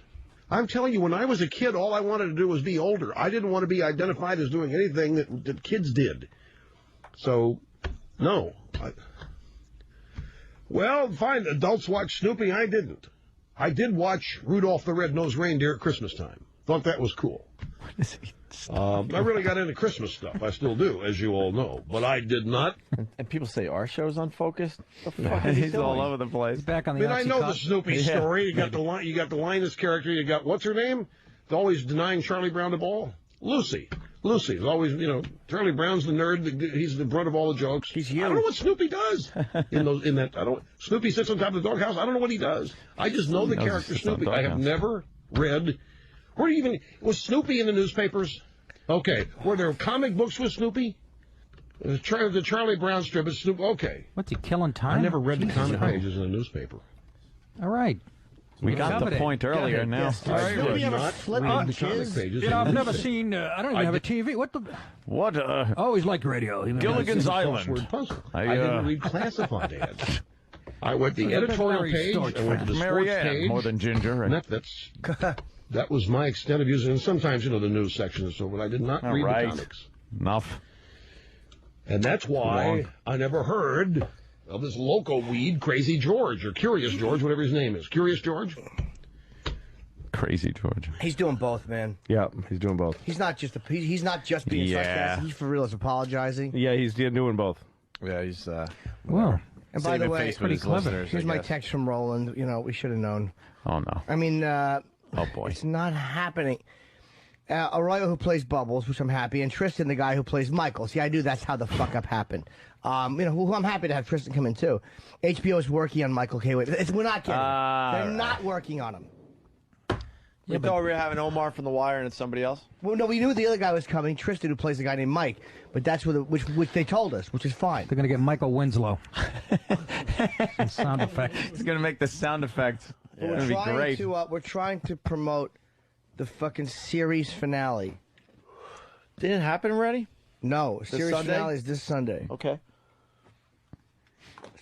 I'm telling you, when I was a kid, all I wanted to do was be older. I didn't want to be identified as doing anything that kids did. So, no. Well, fine, adults watch Snoopy. I didn't. I did watch Rudolph the Red-Nosed Reindeer at Christmas time. Thought that was cool. I really got into Christmas stuff. I still do, as you all know. But I did not. And people say our show's unfocused. The fuck Yeah, is he he's doing? all over the place. Back on I the mean, I know the Snoopy Yeah. story. You got the Linus character. You got, what's her name? Always denying Charlie Brown the ball. Lucy is always, Charlie Brown's the nerd. He's the brunt of all the jokes. I don't know what Snoopy does in that. Snoopy sits on top of the doghouse. I don't know what he does. I just know the character Snoopy. I have never read. Was Snoopy in the newspapers? Okay. Were there comic books with Snoopy? The Charlie Brown strip is Snoopy. Okay. What's he killing time? I never read the comic pages in the newspaper. All right. We got the point earlier now. I Nobody did ever not flip read on the comic kids? pages. You know, I've never seen. I don't even have a TV. What the? What? I always liked radio. Gilligan's Island. Crossword puzzle. I I didn't read classified ads. I went to the editorial page. I went to the sports Marianne, page. more than Ginger. And that was my extent of using. And sometimes, the news section and so, but I did not read the comics. Enough. And that's why I never heard of this loco weed, Crazy George, or Curious George, whatever his name is. Curious George? Crazy George. He's doing both, man. Yeah, he's doing both. He's not just being sarcastic. He's for real. He's apologizing. Yeah, he's doing both. Yeah, he's. Well, and by the way, pretty clever. Here's my text from Roland. We should have known. Oh no. I mean, oh boy, it's not happening. Arroyo, who plays Bubbles, which I'm happy, and Tristan, the guy who plays Michael. See, I knew that's how the fuck up happened. Who I'm happy to have Tristan come in too. HBO is working on Michael K. We're not kidding. They're not working on him. You thought we were having Omar from The Wire and it's somebody else? Well, no, we knew the other guy was coming, Tristan, who plays a guy named Mike. But that's which they told us, which is fine. They're going to get Michael Winslow. Sound effects. He's going to make the sound effects. But That'd be great. we're trying to promote the fucking series finale. Didn't it happen already? No, This series Sunday? finale is this Sunday. Okay.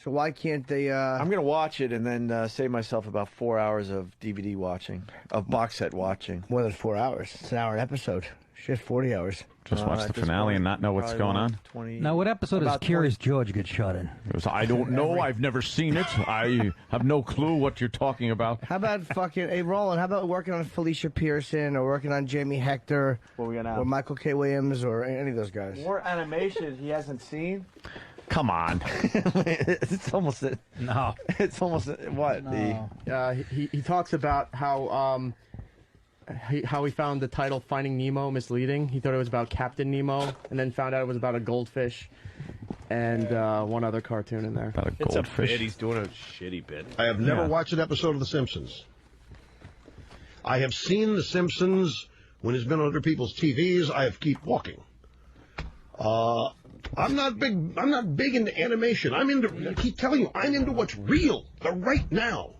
So why can't they? I'm going to watch it and then save myself about 4 hours of DVD watching, of box set watching. More than 4 hours. It's an hour an episode. Shit, 40 hours. Just watch the finale and not know what's going on. Now, what episode does Curious George get shot in? It was, I don't know. I've never seen it. I have no clue what you're talking about. How about fucking, hey, Roland, how about working on Felicia Pearson or working on Jamie Hector What we got now? or Michael K. Williams or any of those guys? More animation he hasn't seen. Come on. It's almost no. It's almost what No. He talks about how he found the title Finding Nemo misleading. He thought it was about Captain Nemo, and then found out it was about a goldfish and one other cartoon in there. About a It's goldfish. a bit. He's doing a shitty bit. I have never watched an episode of The Simpsons. I have seen The Simpsons when it's been on other people's TVs. I have keep walking. I'm not big into animation. I keep telling you, I'm into what's real, the right now.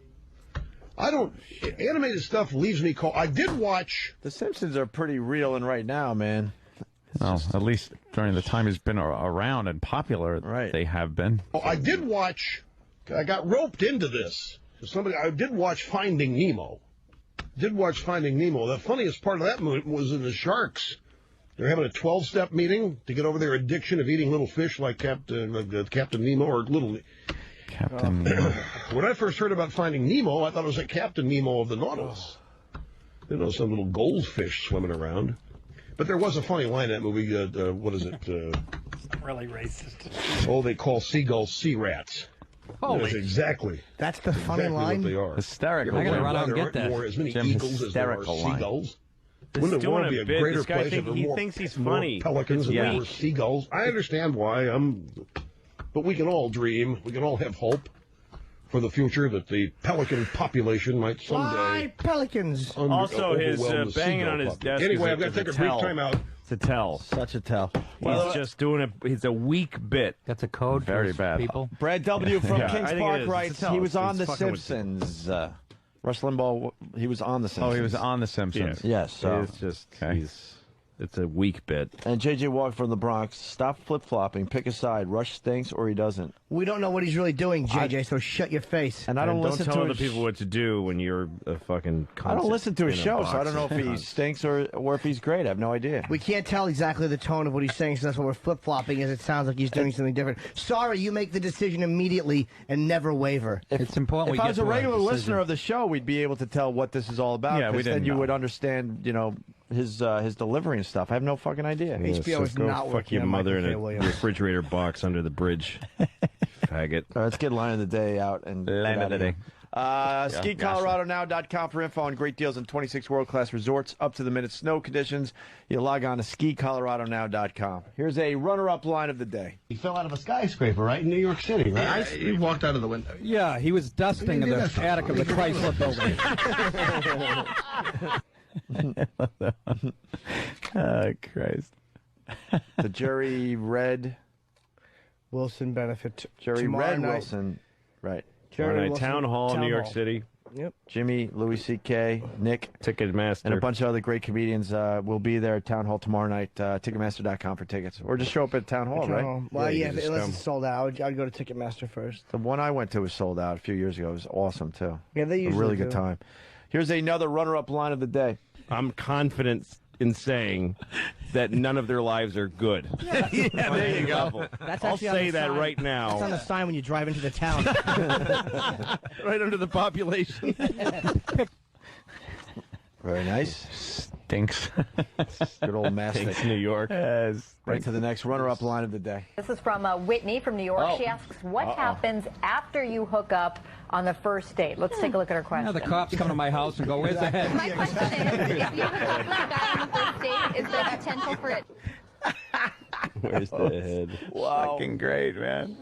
Animated stuff leaves me cold. I did watch. The Simpsons are pretty real and right now, man. Well, at least during the time he's been around and popular, they have been. Oh, I did watch. I got roped into this. I did watch Finding Nemo. The funniest part of that movie was in the sharks They're having a 12-step meeting to get over their addiction of eating little fish like Captain Nemo or little. Captain Nemo. When I first heard about Finding Nemo, I thought it was like Captain Nemo of the Nautilus. You know, some little goldfish swimming around. But there was a funny line in that movie. What is it? Really racist. Oh, they call seagulls sea rats. Holy. Yes, exactly. That's the funny exactly line? What they are. Hysterical. I gotta run out and get that. As many Jim, eagles as there are hysterical line. seagulls. This Wouldn't is it want to doing be a a bit. greater This guy place if there were he more, thinks he's more funny. pelicans and Yeah. there were seagulls? I understand why. But we can all dream. We can all have hope for the future that the pelican population might someday. Why pelicans? Also, his overwhelm the banging seagull on his population. desk. Anyway, is I've got to take a brief time out. It's a tell. Such a tell. He's just doing He's a weak bit. That's a code for Very his bad. people. Brad W. from Yeah, I Kings think it Park is. writes It's a tell. he was on He's The fucking with Simpsons. Rush Limbaugh, he was on The Simpsons. Oh, he was on The Simpsons. Yes. So. It's just it's a weak bit. And JJ Walk from the Bronx, stop flip-flopping, pick a side. Rush stinks or he doesn't. We don't know what he's really doing, JJ, so shut your face. And I don't listen tell to other his people what to do when you're a fucking. I don't listen to his in a show, so I box don't know if he of- stinks or if he's great. I have no idea. We can't tell exactly the tone of what he's saying, so that's why we're flip-flopping, is it sounds like he's doing something different. Sorry, you make the decision immediately and never waver. It's important. If I was a regular listener of the show, we'd be able to tell what this is all about. Yeah, we 'cause then didn't you know. would understand, his delivery and stuff. I have no fucking idea. HBO is go not fuck working your on mother in Michael K. a Williams. refrigerator box under the bridge. Faggot. All right, let's get line of the day out and Line of the day. SkiColoradoNow.com for info on great deals on 26 world-class resorts, up-to-the-minute snow conditions. You log on to SkiColoradoNow.com. Here's a runner-up line of the day. He fell out of a skyscraper, right, in New York City, right? He walked out of the window. Yeah, he was dusting in the attic of the Chrysler building. Oh, Christ. The Jerry Red Wilson benefit. Jerry tomorrow Red night. Wilson. Right. Jerry Tomorrow night, Wilson, Town Hall, New York Hall. City. Yep. Jimmy, Louis C.K., Nick, Ticketmaster. and a bunch of other great comedians will be there at Town Hall tomorrow night. Ticketmaster.com for tickets. Or just show up at Town Hall, right? Well, Yeah, yeah, you just unless come. it's sold out. I'd go to Ticketmaster first. The one I went to was sold out a few years ago. It was awesome, too. Yeah, they A usually really good do. time. Here's another runner-up line of the day. I'm confident in saying that none of their lives are good. Yeah, there you go. That's I'll actually on say the that sign. right now. That's on the sign when you drive into the town. Right under the population. Very nice. Stinks. Good old mastic. Thanks, New York. Right to the next runner-up line of the day. This is from Whitney from New York. Oh. She asks, what happens after you hook up on the first date? Let's take a look at her question. Yeah, the cops come to my house and go, "Where's the head?" My question is, if you hook up with a guy on the first date, is there potential for it? Where's the head? Wow. Fucking great, man.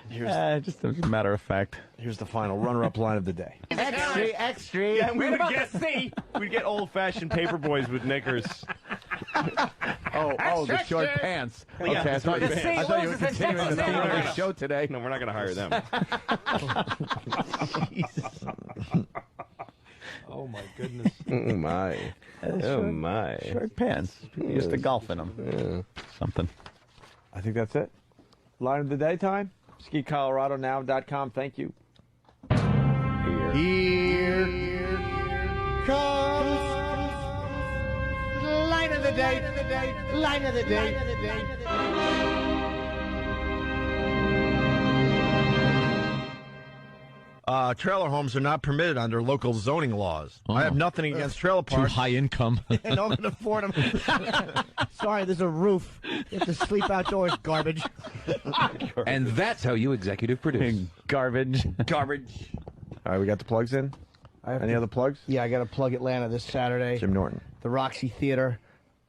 Here's, Just a matter of fact. here's the final runner-up line of the day. Extra. Yeah, we'd get old-fashioned paper boys with knickers. Oh, the short pants. Okay, I thought you were continuing the theme of the show today. No, we're not going to hire them. Oh my goodness. Oh my. Oh my. Short pants. People used to golf in them. Yeah. Something. I think that's it. Line of the day time. SkiColoradoNow.com. Thank you. Here comes line of the day. Line of the day. Trailer homes are not permitted under local zoning laws. I have nothing against trailer parks. Too high income. No one can afford them. Sorry, there's a roof. You have to sleep outdoors, garbage. And that's how you executive produce. Garbage. Garbage. All right, we got the plugs in. Any other plugs? Yeah, I got to plug Atlanta this Saturday. Jim Norton. The Roxy Theater,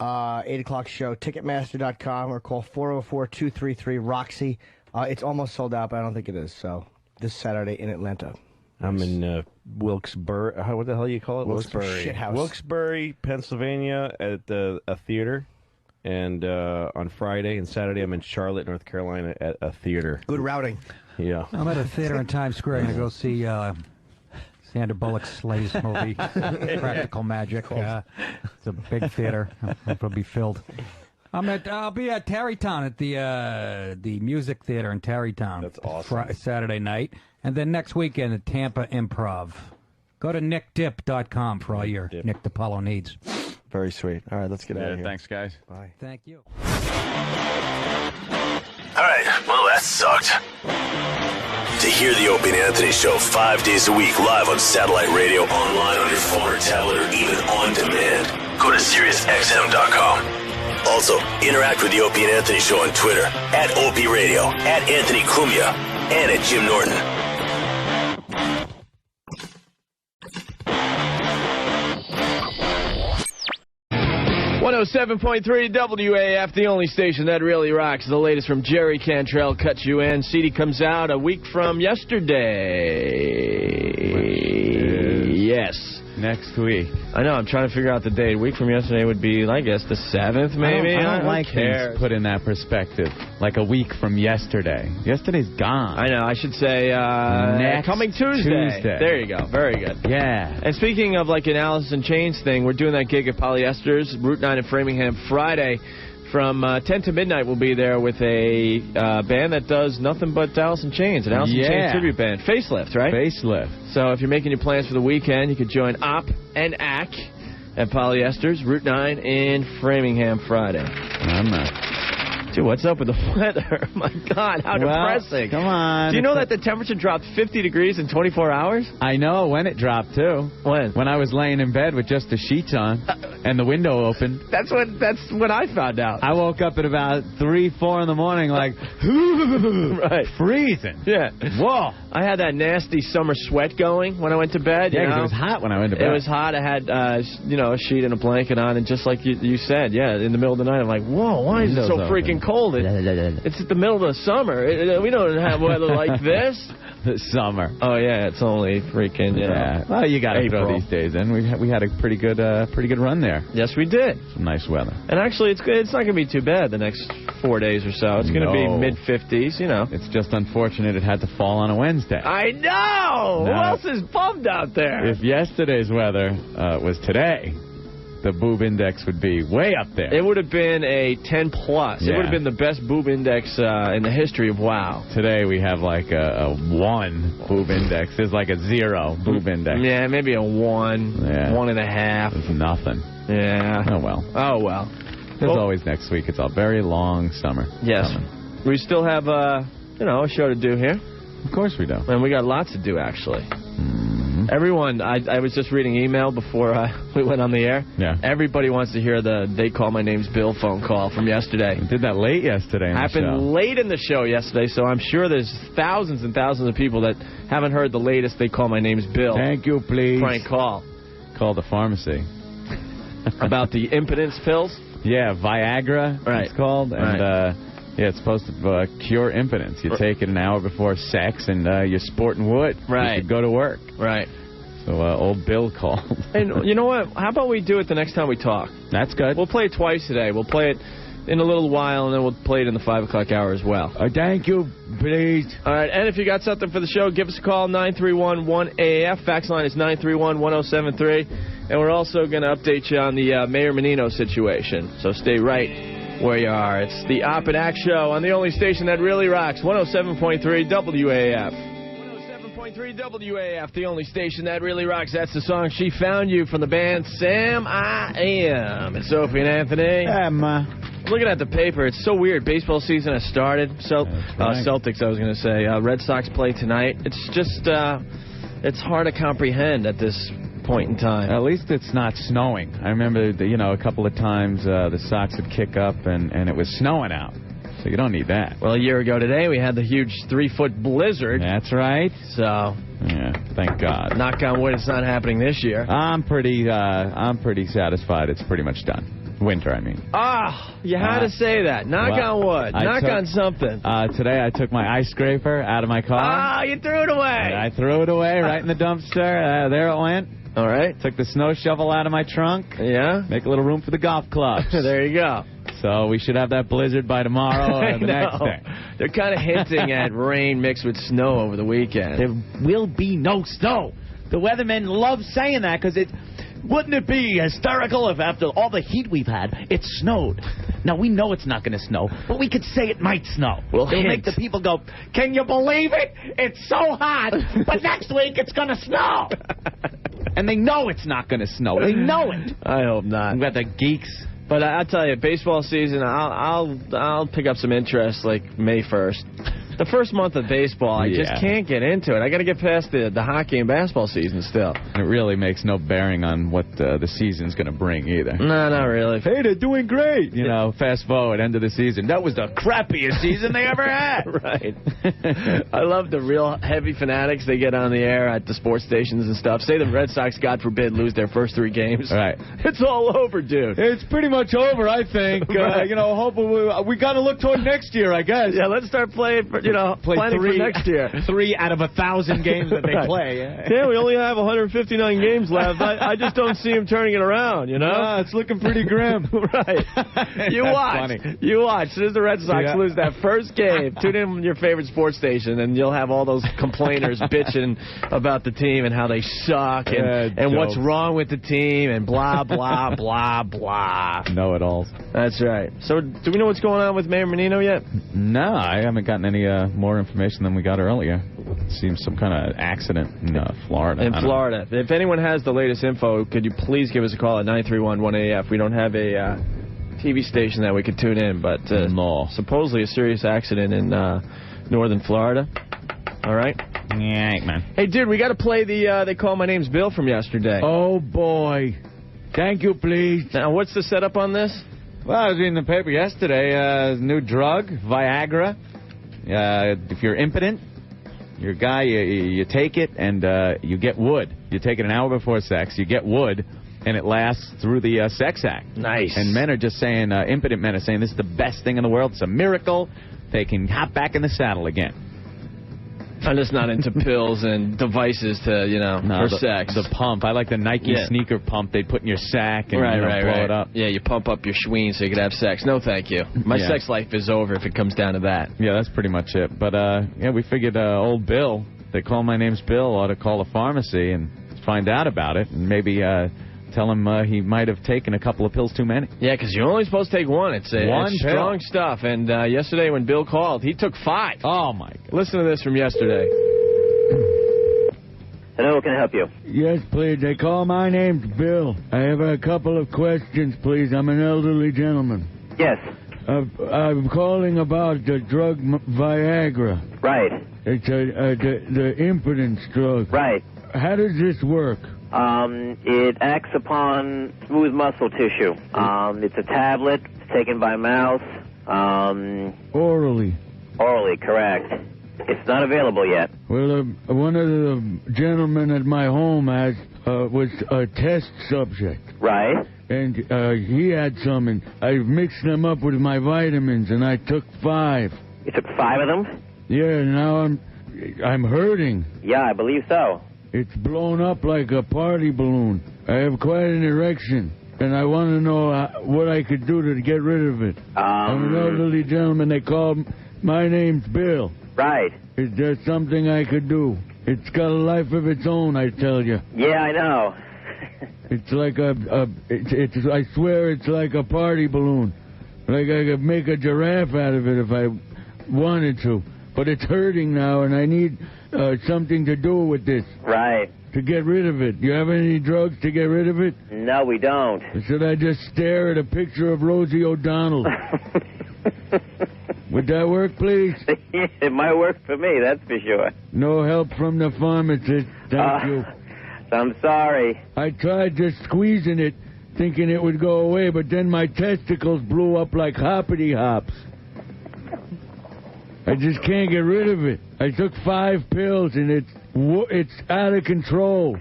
8 o'clock show, Ticketmaster.com, or call 404-233-ROXY. It's almost sold out, but I don't think it is. So this Saturday in Atlanta. I'm in Wilkes-Barre. What the hell you call it? Wilkes-Barre. Shithouse. Wilkes-Barre, Pennsylvania, at a theater. And on Friday and Saturday, I'm in Charlotte, North Carolina, at a theater. Good routing. Yeah. I'm at a theater in Times Square. I'm going to go see Sandra Bullock's latest movie, Practical Magic. It's a big theater. It'll be filled. I'll be at Tarrytown at the Music Theater in Tarrytown. That's awesome. Saturday night, and then next weekend at Tampa Improv. Go to nickdip.com for all your Nick DiPaolo needs. Very sweet. All right, let's get out of here. Thanks, guys. Bye. Thank you. All right, well, that sucked. To hear the Opie and Anthony Show 5 days a week live on satellite radio, online on your phone or tablet, or even on demand, go to SiriusXM.com. Also, interact with the Opie and Anthony Show on Twitter, at Opie Radio, at Anthony Cumia, and at Jim Norton. 107.3 WAF, the only station that really rocks. The latest from Jerry Cantrell, Cut You In. CD comes out a week from yesterday. Yes. Next week. I know, I'm trying to figure out the date. A week from yesterday would be, I guess, the 7th, maybe? I don't like things put in that perspective. Like a week from yesterday. Yesterday's gone. I know, I should say coming Tuesday. There you go. Very good. Yeah. And speaking of like an Alice in Chains thing, we're doing that gig at Polyesters, Route 9 in Framingham, Friday. From 10 to midnight, we'll be there with a band that does nothing but Alice in Chains, an Alice in Chains tribute band. Facelift, right? Facelift. So if you're making your plans for the weekend, you could join Op and Ack at Polyesters, Route 9 in Framingham, Friday. Dude, what's up with the weather? My God, how depressing. Come on. Do you know that the temperature dropped 50 degrees in 24 hours? I know when it dropped, too. When? When I was laying in bed with just the sheets on and the window open. That's when I found out. I woke up at about 3, 4 in the morning like, right, freezing. Yeah. Whoa. I had that nasty summer sweat going when I went to bed. Yeah, you know? it was hot when I went to bed. It was hot. I had, a sheet and a blanket on, and just like you said, in the middle of the night, I'm like, whoa, why is it so freaking cold? It's the middle of the summer. We don't have weather like this. The summer. Oh yeah, it's only freaking Well, you got to April. throw these days in. We had a pretty good run there. Yes, we did. Some nice weather. And actually, it's not going to be too bad the next 4 days or so. It's going to be mid-50s. It's just unfortunate it had to fall on a Wednesday. I know. Who else is bummed out there? If yesterday's weather was today, the boob index would be way up there. It would have been a 10+. Yeah. It would have been the best boob index in the history of WOW. Today we have like a 1 boob index. There's like a 0 boob index. Yeah, maybe a 1, 1.5. It's nothing. Yeah. Oh, well. There's always next week. It's a very long summer. Yes. We still have, a show to do here. Of course we do. And we got lots to do, actually. Everyone, I was just reading email before we went on the air. Yeah. Everybody wants to hear the They Call My Name's Bill phone call from yesterday. We did that late yesterday. Happened late in the show yesterday, so I'm sure there's thousands and thousands of people that haven't heard the latest They Call My Name's Bill. Thank you, please. Prank call. Call the pharmacy. About the impotence pills? Yeah, Viagra, it's called. And, it's supposed to cure impotence. You take it an hour before sex, and you're sporting wood. Right. You could go to work. Right. So old Bill called. And you know what? How about we do it the next time we talk? That's good. We'll play it twice today. We'll play it in a little while, and then we'll play it in the 5 o'clock hour as well. Thank you, please. All right, and if you got something for the show, give us a call, 931-1AAF. Fax line is 931-1073. And we're also going to update you on the Mayor Menino situation. So stay right where you are. It's the Op and Act Show on the only station that really rocks, 107.3 WAF. 107.3 WAF, the only station that really rocks. That's the song She Found You from the band Sam I Am. It's Opie and Anthony. Looking at the paper, it's so weird. Baseball season has started. Celtics, I was going to say. Red Sox play tonight. It's just, it's hard to comprehend at this point in time. At least it's not snowing. I remember, a couple of times the Sox would kick up and it was snowing out. So you don't need that. Well, a year ago today, we had the huge 3-foot blizzard. That's right. So, yeah, thank God. Knock on wood, it's not happening this year. I'm pretty satisfied. It's pretty much done. Winter, I mean. You had to say that. Knock on wood. Knock on something. Today I took my ice scraper out of my car. You threw it away. I threw it away right in the dumpster. There it went. All right. Took the snow shovel out of my trunk. Yeah. Make a little room for the golf clubs. There you go. So we should have that blizzard by tomorrow or the next day. They're kind of hinting at rain mixed with snow over the weekend. There will be no snow. The weathermen love saying that because wouldn't it be hysterical if after all the heat we've had, it snowed? Now, we know it's not going to snow, but we could say it might snow. It'll make the people go, can you believe it? It's so hot, but next week it's going to snow. And they know it's not going to snow. They know it. I hope not. We got the geeks. But I'll tell you, baseball season, I'll pick up some interest like May 1st. The first month of baseball, I just can't get into it. I got to get past the hockey and basketball season still. It really makes no bearing on what the season's going to bring either. No, not really. Hey, they're doing great. You know, fast forward, end of the season. That was the crappiest season they ever had. Right. I love the real heavy fanatics they get on the air at the sports stations and stuff. Say the Red Sox, God forbid, lose their first 3 games. Right. It's all over, dude. It's pretty much over, I think. Right. You know, hopefully we got to look toward next year, I guess. Yeah, let's start playing, planning for next year. 3 out of 1,000 games that they play. Yeah, we only have 159 games left. I just don't see him turning it around, you know? No, it's looking pretty grim. Right. You watch. Funny. You watch. As soon as the Red Sox lose that first game, tune in with your favorite sports station, and you'll have all those complainers bitching about the team and how they suck and what's wrong with the team and blah, blah, blah, blah. Know-it-alls. That's right. So, do we know what's going on with Mayor Menino yet? No, I haven't gotten any more information than we got earlier. It seems some kind of accident in Florida. In Florida. If anyone has the latest info, could you please give us a call at 931-1AF? We don't have a TV station that we could tune in, but supposedly a serious accident in northern Florida. All right? Yeah, man. Hey, dude, we got to play the They Call My Name's Bill from yesterday. Oh, boy. Thank you, please. Now, what's the setup on this? Well, I was reading the paper yesterday. New drug, Viagra. If you're impotent, you're a guy, you take it, and you get wood. You take it an hour before sex, you get wood, and it lasts through the sex act. Nice. And men are just saying, impotent men are saying, this is the best thing in the world. It's a miracle. They can hop back in the saddle again. I'm just not into pills and devices to, for sex. The pump. I like the Nike sneaker pump they put in your sack and blow it up. Yeah, you pump up your schween so you can have sex. No, thank you. My sex life is over if it comes down to that. Yeah, that's pretty much it. But, we figured old Bill, They Call My Name's Bill, ought to call a pharmacy and find out about it and maybe tell him he might have taken a couple of pills too many. Yeah, because you're only supposed to take one. It's strong stuff. And yesterday when Bill called, he took 5. Oh, my God. Listen to this from yesterday. Hello, can I help you? Yes, please. They call my name's Bill. I have a couple of questions, please. I'm an elderly gentleman. Yes. I'm calling about the drug Viagra. Right. It's the impotence drug. Right. How does this work? It acts upon smooth muscle tissue. It's a tablet. It's taken by mouth. Orally. Orally, correct. It's not available yet. Well, one of the gentlemen at my home was a test subject. Right. And he had some, and I mixed them up with my vitamins, and I took 5. You took 5 of them? Yeah, now I'm hurting. Yeah, I believe so. It's blown up like a party balloon. I have quite an erection, and I want to know what I could do to get rid of it. I'm an elderly gentleman. They call my name's Bill. Right. Is there something I could do? It's got a life of its own, I tell you. Yeah, I know. It's like I swear it's like a party balloon. Like I could make a giraffe out of it if I wanted to. But it's hurting now, and I need something to do with this. Right. To get rid of it. You have any drugs to get rid of it? No, we don't. Or should I just stare at a picture of Rosie O'Donnell? Would that work, please? It might work for me, that's for sure. No help from the pharmacist. Thank you. I'm sorry. I tried just squeezing it, thinking it would go away, but then my testicles blew up like hoppity hops. I just can't get rid of it. I took 5 pills, and it's out of control.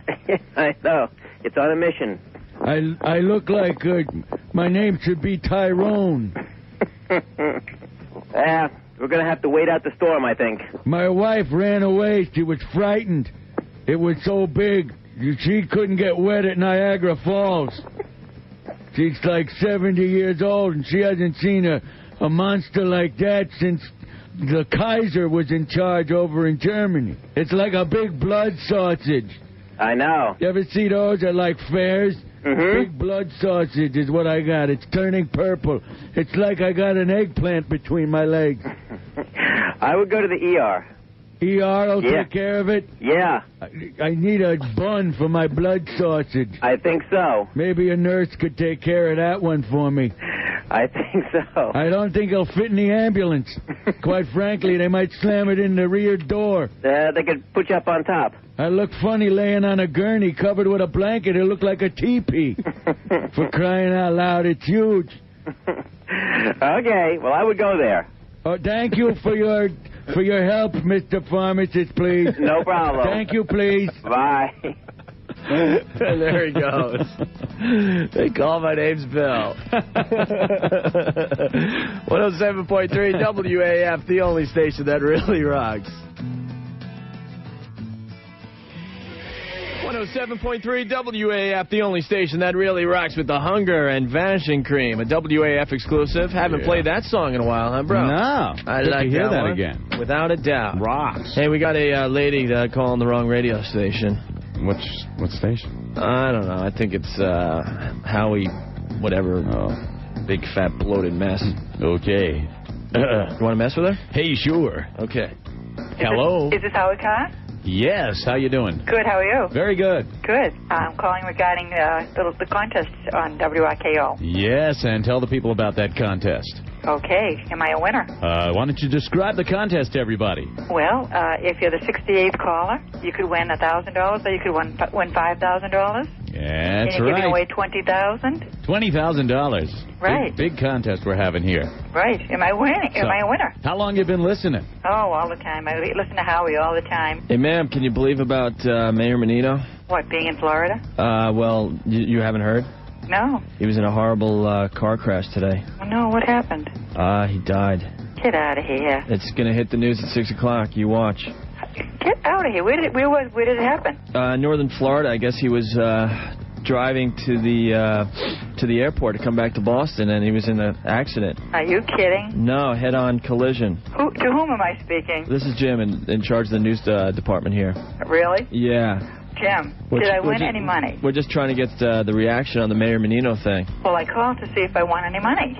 I know. It's on a mission. I look like my name should be Tyrone. We're going to have to wait out the storm, I think. My wife ran away. She was frightened. It was so big, she couldn't get wet at Niagara Falls. She's like 70 years old, and she hasn't seen a monster like that since the Kaiser was in charge over in Germany. It's like a big blood sausage. I know. You ever see those at like fairs? Mm-hmm. Big blood sausage is what I got. It's turning purple. It's like I got an eggplant between my legs. I would go to the ER. ER will Yeah. take care of it? Yeah. I need a bun for my blood sausage. I think so. Maybe a nurse could take care of that one for me. I think so. I don't think it'll fit in the ambulance. Quite frankly, they might slam it in the rear door. They could put you up on top. I look funny laying on a gurney covered with a blanket. It looked like a teepee. For crying out loud, it's huge. Okay, well, I would go there. Oh, thank you for your help, Mr. Pharmacist, please. No problem. Thank you, please. Bye. There he goes. They call my name's Bill. 107.3 WAF, the only station that really rocks. 107.3 WAF, the only station that really rocks with the Hunger and Vanishing Cream, a WAF exclusive. Haven't played that song in a while, huh, bro? No. I Good like to hear that one. again. Without a doubt. Rocks. Hey, we got a lady calling the wrong radio station. What station? I don't know. I think it's Howie, whatever. Big, fat, bloated mess. Okay. You want to mess with her? Hey, sure. Okay. Hello. Is this Howard Carr? Yes. How you doing? Good, how are you? Very good. Good. I'm calling regarding the contest on WRKO. Yes, and tell the people about that contest. Okay. Am I a winner? Why don't you describe the contest to everybody? Well, if you're the 68th caller, you could win $1,000, or you could win $5,000. That's and you're right. giving away $20,000. $20,000. Right. Big contest we're having here. Right. Am I winning? Am I a winner? How long you been listening? Oh, all the time. I listen to Howie all the time. Hey, ma'am, can you believe about Mayor Menino? What, being in Florida? Well, you haven't heard? No. He was in a horrible car crash today. Oh, no, what happened? He died. Get out of here. It's going to hit the news at 6 o'clock. You watch. Get out of here. Where did it happen? Northern Florida. I guess he was driving to the airport to come back to Boston, and he was in an accident. Are you kidding? No, head-on collision. To whom am I speaking? This is Jim in charge of the news department here. Really? Yeah. Jim, did I win any money? We're just trying to get the reaction on the Mayor Menino thing. Well, I called to see if I won any money.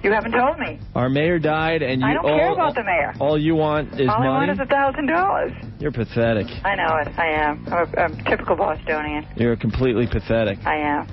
You haven't told me. Our mayor died, and you I don't care about the mayor. All you want is all money? I want is $1,000. You're pathetic. I know it. I am. I'm a typical Bostonian. You're completely pathetic. I am.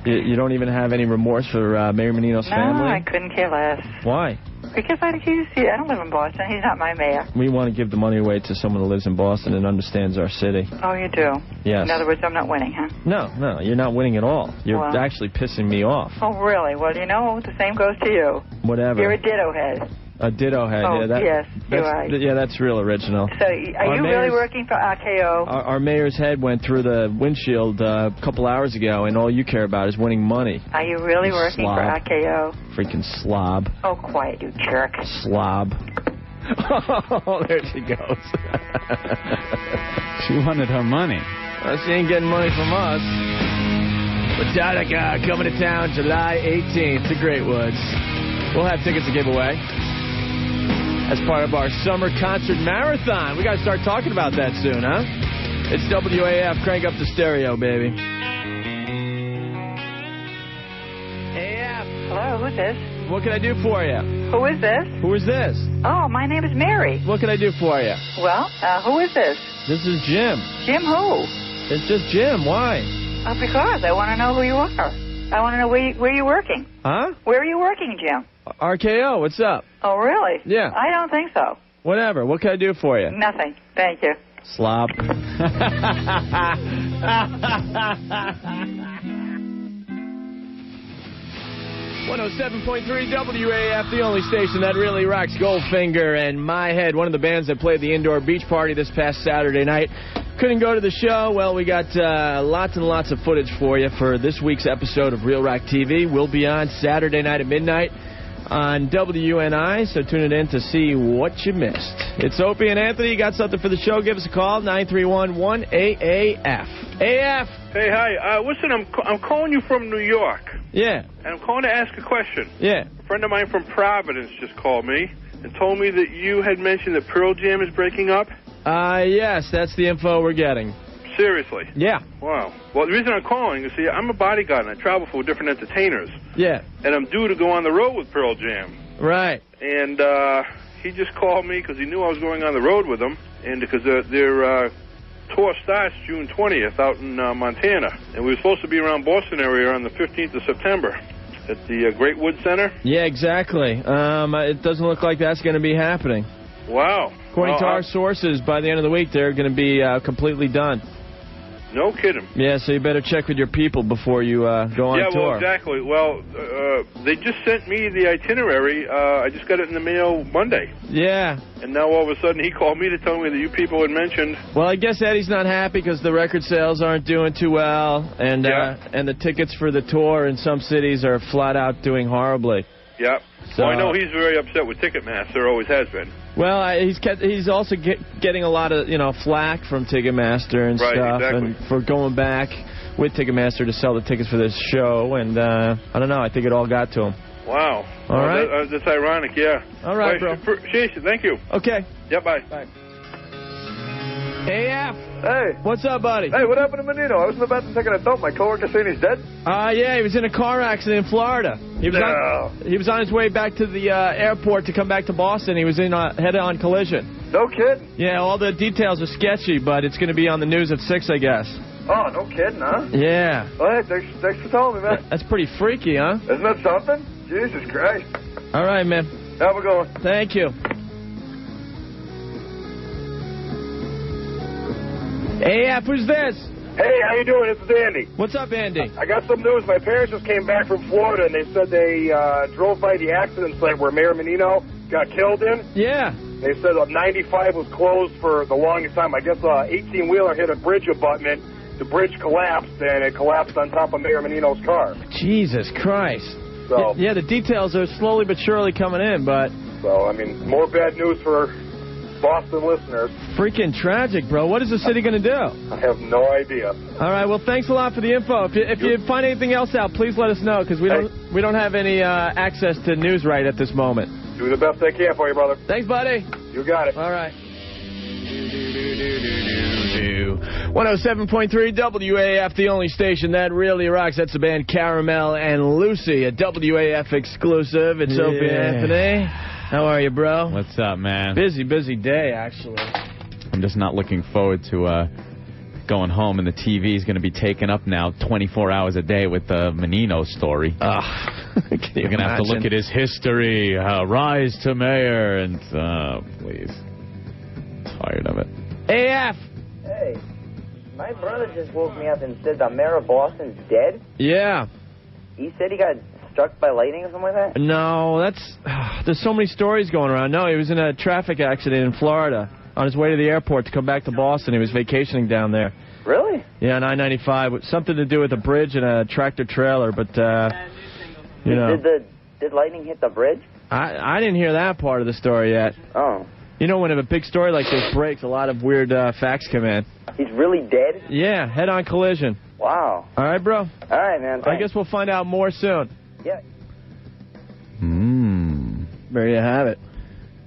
You don't even have any remorse for Mayor Menino's family? No, I couldn't care less. Why? Because I don't live in Boston. He's not my mayor. We want to give the money away to someone who lives in Boston and understands our city. Oh, you do? Yes. In other words, I'm not winning, huh? No, you're not winning at all. You're actually pissing me off. Oh, really? Well, the same goes to you. Whatever. You're a ditto head. A ditto head. Oh, yeah, yes, you are. Yeah, that's real original. So, are you really working for RKO? Our mayor's head went through the windshield a couple hours ago, and all you care about is winning money. Are you really working for RKO? Freaking slob. Oh, quiet, you jerk. Slob. Oh, there she goes. She wanted her money. Well, she ain't getting money from us. Metallica coming to town July 18th to Great Woods. We'll have tickets to give away as part of our summer concert marathon. We got to start talking about that soon, huh? It's WAF. Crank up the stereo, baby. AF. Hello, who's this? What can I do for you? Who is this? Who is this? Oh, my name is Mary. What can I do for you? Well, who is this? This is Jim. Jim who? It's just Jim. Why? Because I want to know who you are. I want to know where you're working. Huh? Where are you working, Jim? RKO, what's up? Oh, really? Yeah. I don't think so. Whatever. What can I do for you? Nothing. Thank you. Slob. 107.3 WAF, the only station that really rocks. Goldfinger and My Head, one of the bands that played the indoor beach party this past Saturday night. Couldn't go to the show. Well, we got lots and lots of footage for you for this week's episode of Real Rock TV. We'll be on Saturday night at midnight on WNI, so tune it in to see what you missed. It's Opie and Anthony. You got something for the show? Give us a call, 931-1AAF. AF! Hey, hi. Listen, I'm calling you from New York. Yeah. And I'm calling to ask a question. Yeah. A friend of mine from Providence just called me and told me that you had mentioned that Pearl Jam is breaking up. Yes, that's the info we're getting. Seriously? Yeah. Wow. Well, the reason I'm calling is, see, I'm a bodyguard and I travel for different entertainers. Yeah. And I'm due to go on the road with Pearl Jam. Right. And he just called me because he knew I was going on the road with him, and because their tour starts June 20th out in Montana, and we were supposed to be around Boston area on the 15th of September at the Great Wood Center. Yeah, exactly. It doesn't look like that's going to be happening. Wow. According to our sources, by the end of the week, they're going to be completely done. No kidding. Yeah, so you better check with your people before you go on tour. Yeah, well, exactly. Well, they just sent me the itinerary. I just got it in the mail Monday. Yeah. And now all of a sudden he called me to tell me that you people had mentioned. Well, I guess Eddie's not happy because the record sales aren't doing too well, and the tickets for the tour in some cities are flat out doing horribly. Yeah. So, well, I know he's very upset with Ticketmaster, always has been. Well, he's also getting a lot of flack from Ticketmaster and stuff, exactly. and for going back with Ticketmaster to sell the tickets for this show, and I don't know, I think it all got to him. Wow. All right. That's ironic, yeah. All right, bro. Thank you. Okay. Yeah, bye. Bye. AF. Hey. What's up, buddy? Hey, what happened to Menino? I was in the bathroom taking a dump. My coworker saying he's dead? Yeah, he was in a car accident in Florida. He was on his way back to the airport to come back to Boston. He was in a head-on collision. No kidding? Yeah, all the details are sketchy, but it's going to be on the news at 6, I guess. Oh, no kidding, huh? Yeah. Well, hey, thanks for telling me, man. That's pretty freaky, huh? Isn't that something? Jesus Christ. All right, man. Have a good one. Thank you. AF, who's this? Hey, how you doing? This is Andy. What's up, Andy? I got some news. My parents just came back from Florida, and they said they drove by the accident site where Mayor Menino got killed in. Yeah. They said 95 was closed for the longest time. I guess 18-wheeler hit a bridge abutment. The bridge collapsed, and it collapsed on top of Mayor Menino's car. Jesus Christ. So yeah, the details are slowly but surely coming in, but... So, I mean, more bad news for Boston listeners. Freaking tragic, bro. What is the city going to do? I have no idea. All right, well, thanks a lot for the info. If you find anything else out, please let us know, because we don't have any access to news right at this moment. Do the best I can for you, brother. Thanks, buddy. You got it. All right. 107.3 WAF, the only station that really rocks. That's the band Caramel and Lucy, a WAF exclusive. It's Opie Anthony. How are you, bro? What's up, man? Busy day, actually. I'm just not looking forward to going home, and the TV is going to be taken up now 24 hours a day with the Menino story. You're going to have to look at his history, rise to mayor, and please. Tired of it. AF! Hey, my brother just woke me up and said the mayor of Boston's dead? Yeah. He said he got struck by lightning or something like that? No, there's so many stories going around. No, he was in a traffic accident in Florida on his way to the airport to come back to Boston. He was vacationing down there. Really? Yeah, on I-95. Something to do with a bridge and a tractor trailer, but, you know. Did lightning hit the bridge? I didn't hear that part of the story yet. Oh. You know, when a big story like this breaks, a lot of weird facts come in. He's really dead? Yeah, head-on collision. Wow. All right, bro? All right, man. Thanks. I guess we'll find out more soon. Yeah. There you have it.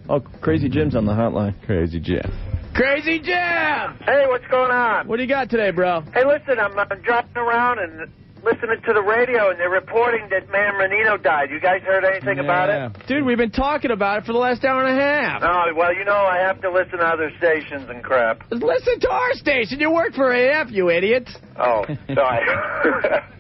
Oh, Crazy Jim's on the hotline. Crazy Jim. Crazy Jim! Hey, what's going on? What do you got today, bro? Hey, listen, I'm driving around and listening to the radio, and they're reporting that Mayor Menino died. You guys heard anything about it? Dude, we've been talking about it for the last hour and a half. Oh, well, you know, I have to listen to other stations and crap. Listen to our station. You work for AF, you idiot. Oh, sorry.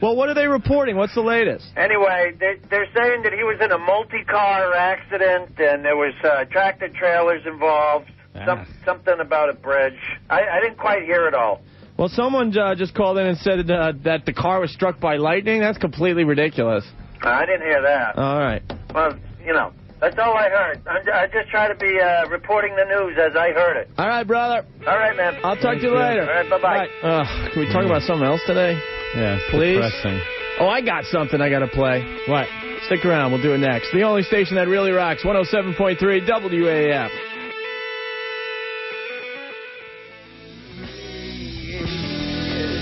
Well, what are they reporting? What's the latest? Anyway, they're saying that he was in a multi-car accident, and there was tractor trailers involved, something about a bridge. I didn't quite hear it all. Well, someone just called in and said that the car was struck by lightning. That's completely ridiculous. I didn't hear that. All right. Well, you know, that's all I heard. I just try to be reporting the news as I heard it. All right, brother. All right, man. I'll talk to you later. All right, bye-bye. Can we talk about something else today? Yeah, please. Depressing. Oh, I got something I got to play. What? Stick around. We'll do it next. The only station that really rocks, 107.3 WAF.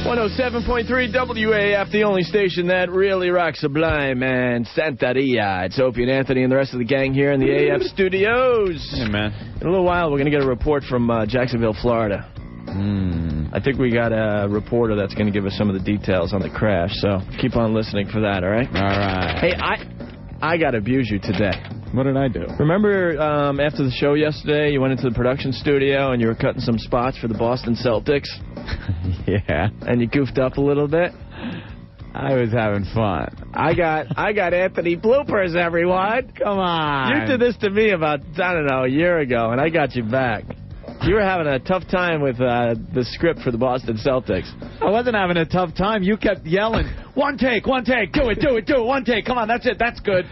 .3 WAF, the only station that really rocks Sublime and Santeria. It's Opie and Anthony and the rest of the gang here in the AF studios. Hey, man. In a little while, we're going to get a report from Jacksonville, Florida. I think we got a reporter that's going to give us some of the details on the crash, so keep on listening for that, all right? All right. Hey, I got to abuse you today. What did I do? Remember after the show yesterday, you went into the production studio and you were cutting some spots for the Boston Celtics? Yeah. And you goofed up a little bit? I was having fun. I got Anthony bloopers, everyone. Come on. You did this to me about, I don't know, a year ago, and I got you back. You were having a tough time with the script for the Boston Celtics. I wasn't having a tough time. You kept yelling, one take, do it, one take. Come on, that's it, that's good.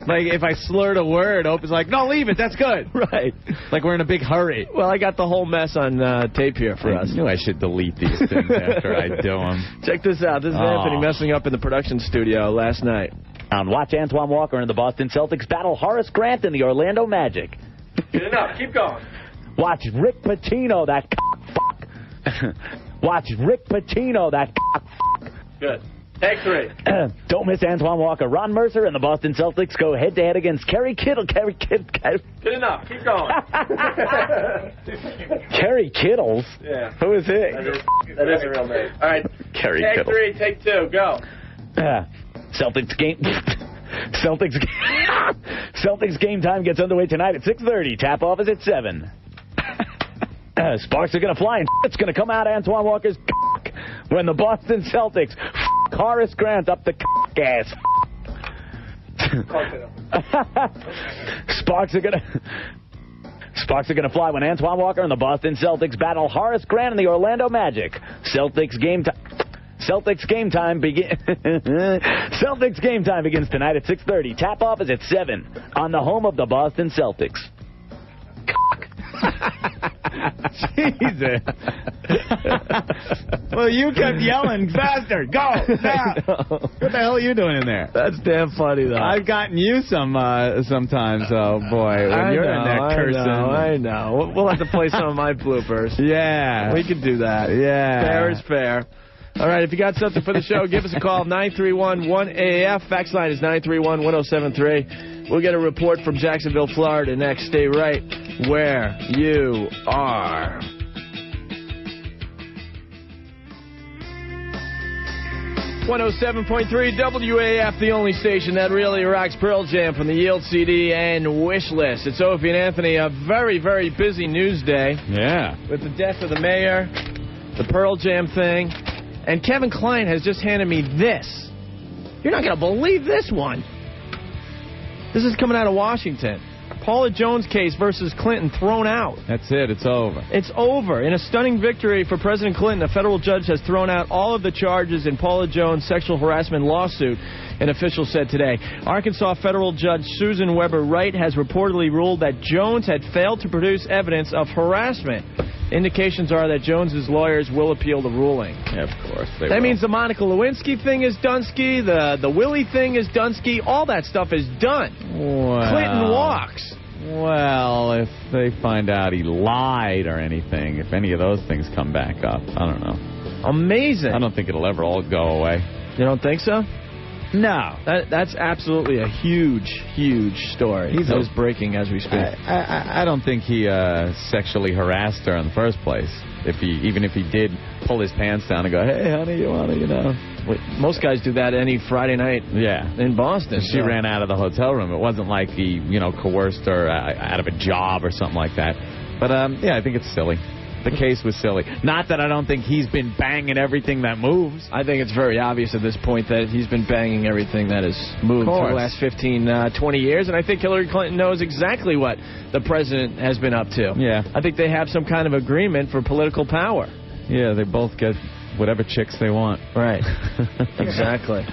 Like, if I slurred a word, Opie's like, no, leave it, that's good. Right. Like we're in a big hurry. Well, I got the whole mess on tape here for us. I knew I should delete these things after I do them. Check this out. This is Anthony messing up in the production studio last night. Watch Antoine Walker and the Boston Celtics battle Horace Grant and the Orlando Magic. Good enough. Keep going. Watch Rick Pitino, that fuck. Watch Rick Pitino, that fuck. Good. Take 3. Don't miss Antoine Walker. Ron Mercer and the Boston Celtics go head-to-head against Kerry Kittle. Good enough. Keep going. Kerry Kittles? Yeah. Who is he? That is a real name. All right. Kerry Take Kittles. 3. Take 2. Go. Celtics game time gets underway tonight at 6:30. Tap off is at 7. Sparks are going to fly and it's going to come out of Antoine Walker's cock when the Boston Celtics Horace Grant up the cock ass. Sparks are going to fly when Antoine Walker and the Boston Celtics battle Horace Grant and the Orlando Magic. Celtics game time begins tonight at 6:30. Tap off is at 7 on the home of the Boston Celtics. Jesus. Well, you kept yelling, faster, go, now. What the hell are you doing in there? That's damn funny, though. I've gotten you sometimes, oh boy, when you're in there cursing. I know. We'll have to play some of my bloopers. Yeah. We can do that. Yeah. Fair is fair. All right, if you got something for the show, give us a call, 931-1AAF. Fax line is 931-1073. We'll get a report from Jacksonville, Florida next. Stay right where you are. .3 WAF, the only station that really rocks Pearl Jam from the Yield CD and Wish List. It's Opie and Anthony, a very, very busy news day. Yeah. With the death of the mayor, the Pearl Jam thing, and Kevin Kline has just handed me this. You're not going to believe this one. This is coming out of Washington. Paula Jones case versus Clinton thrown out. That's it. It's over. It's over. In a stunning victory for President Clinton, a federal judge has thrown out all of the charges in Paula Jones' sexual harassment lawsuit, an official said today. Arkansas federal judge Susan Weber Wright has reportedly ruled that Jones had failed to produce evidence of harassment. Indications are that Jones's lawyers will appeal the ruling. Yeah, of course they will. That means the Monica Lewinsky thing is Dunsky, the Willie thing is Dunsky, all that stuff is done. Well, Clinton walks. Well, if they find out he lied or anything, if any of those things come back up, I don't know. Amazing. I don't think it'll ever all go away. You don't think so? No. That's absolutely a huge, huge story. That is breaking as we speak. I don't think he sexually harassed her in the first place. Even if he did pull his pants down and go, hey, honey, you want to, Most guys do that any Friday night in Boston. She ran out of the hotel room. It wasn't like he, coerced her out of a job or something like that. But, yeah, I think it's silly. The case was silly. Not that I don't think he's been banging everything that moves. I think it's very obvious at this point that he's been banging everything that has moved for the last 15, 20 years. And I think Hillary Clinton knows exactly what the president has been up to. Yeah. I think they have some kind of agreement for political power. Yeah, they both get whatever chicks they want. Right. Exactly.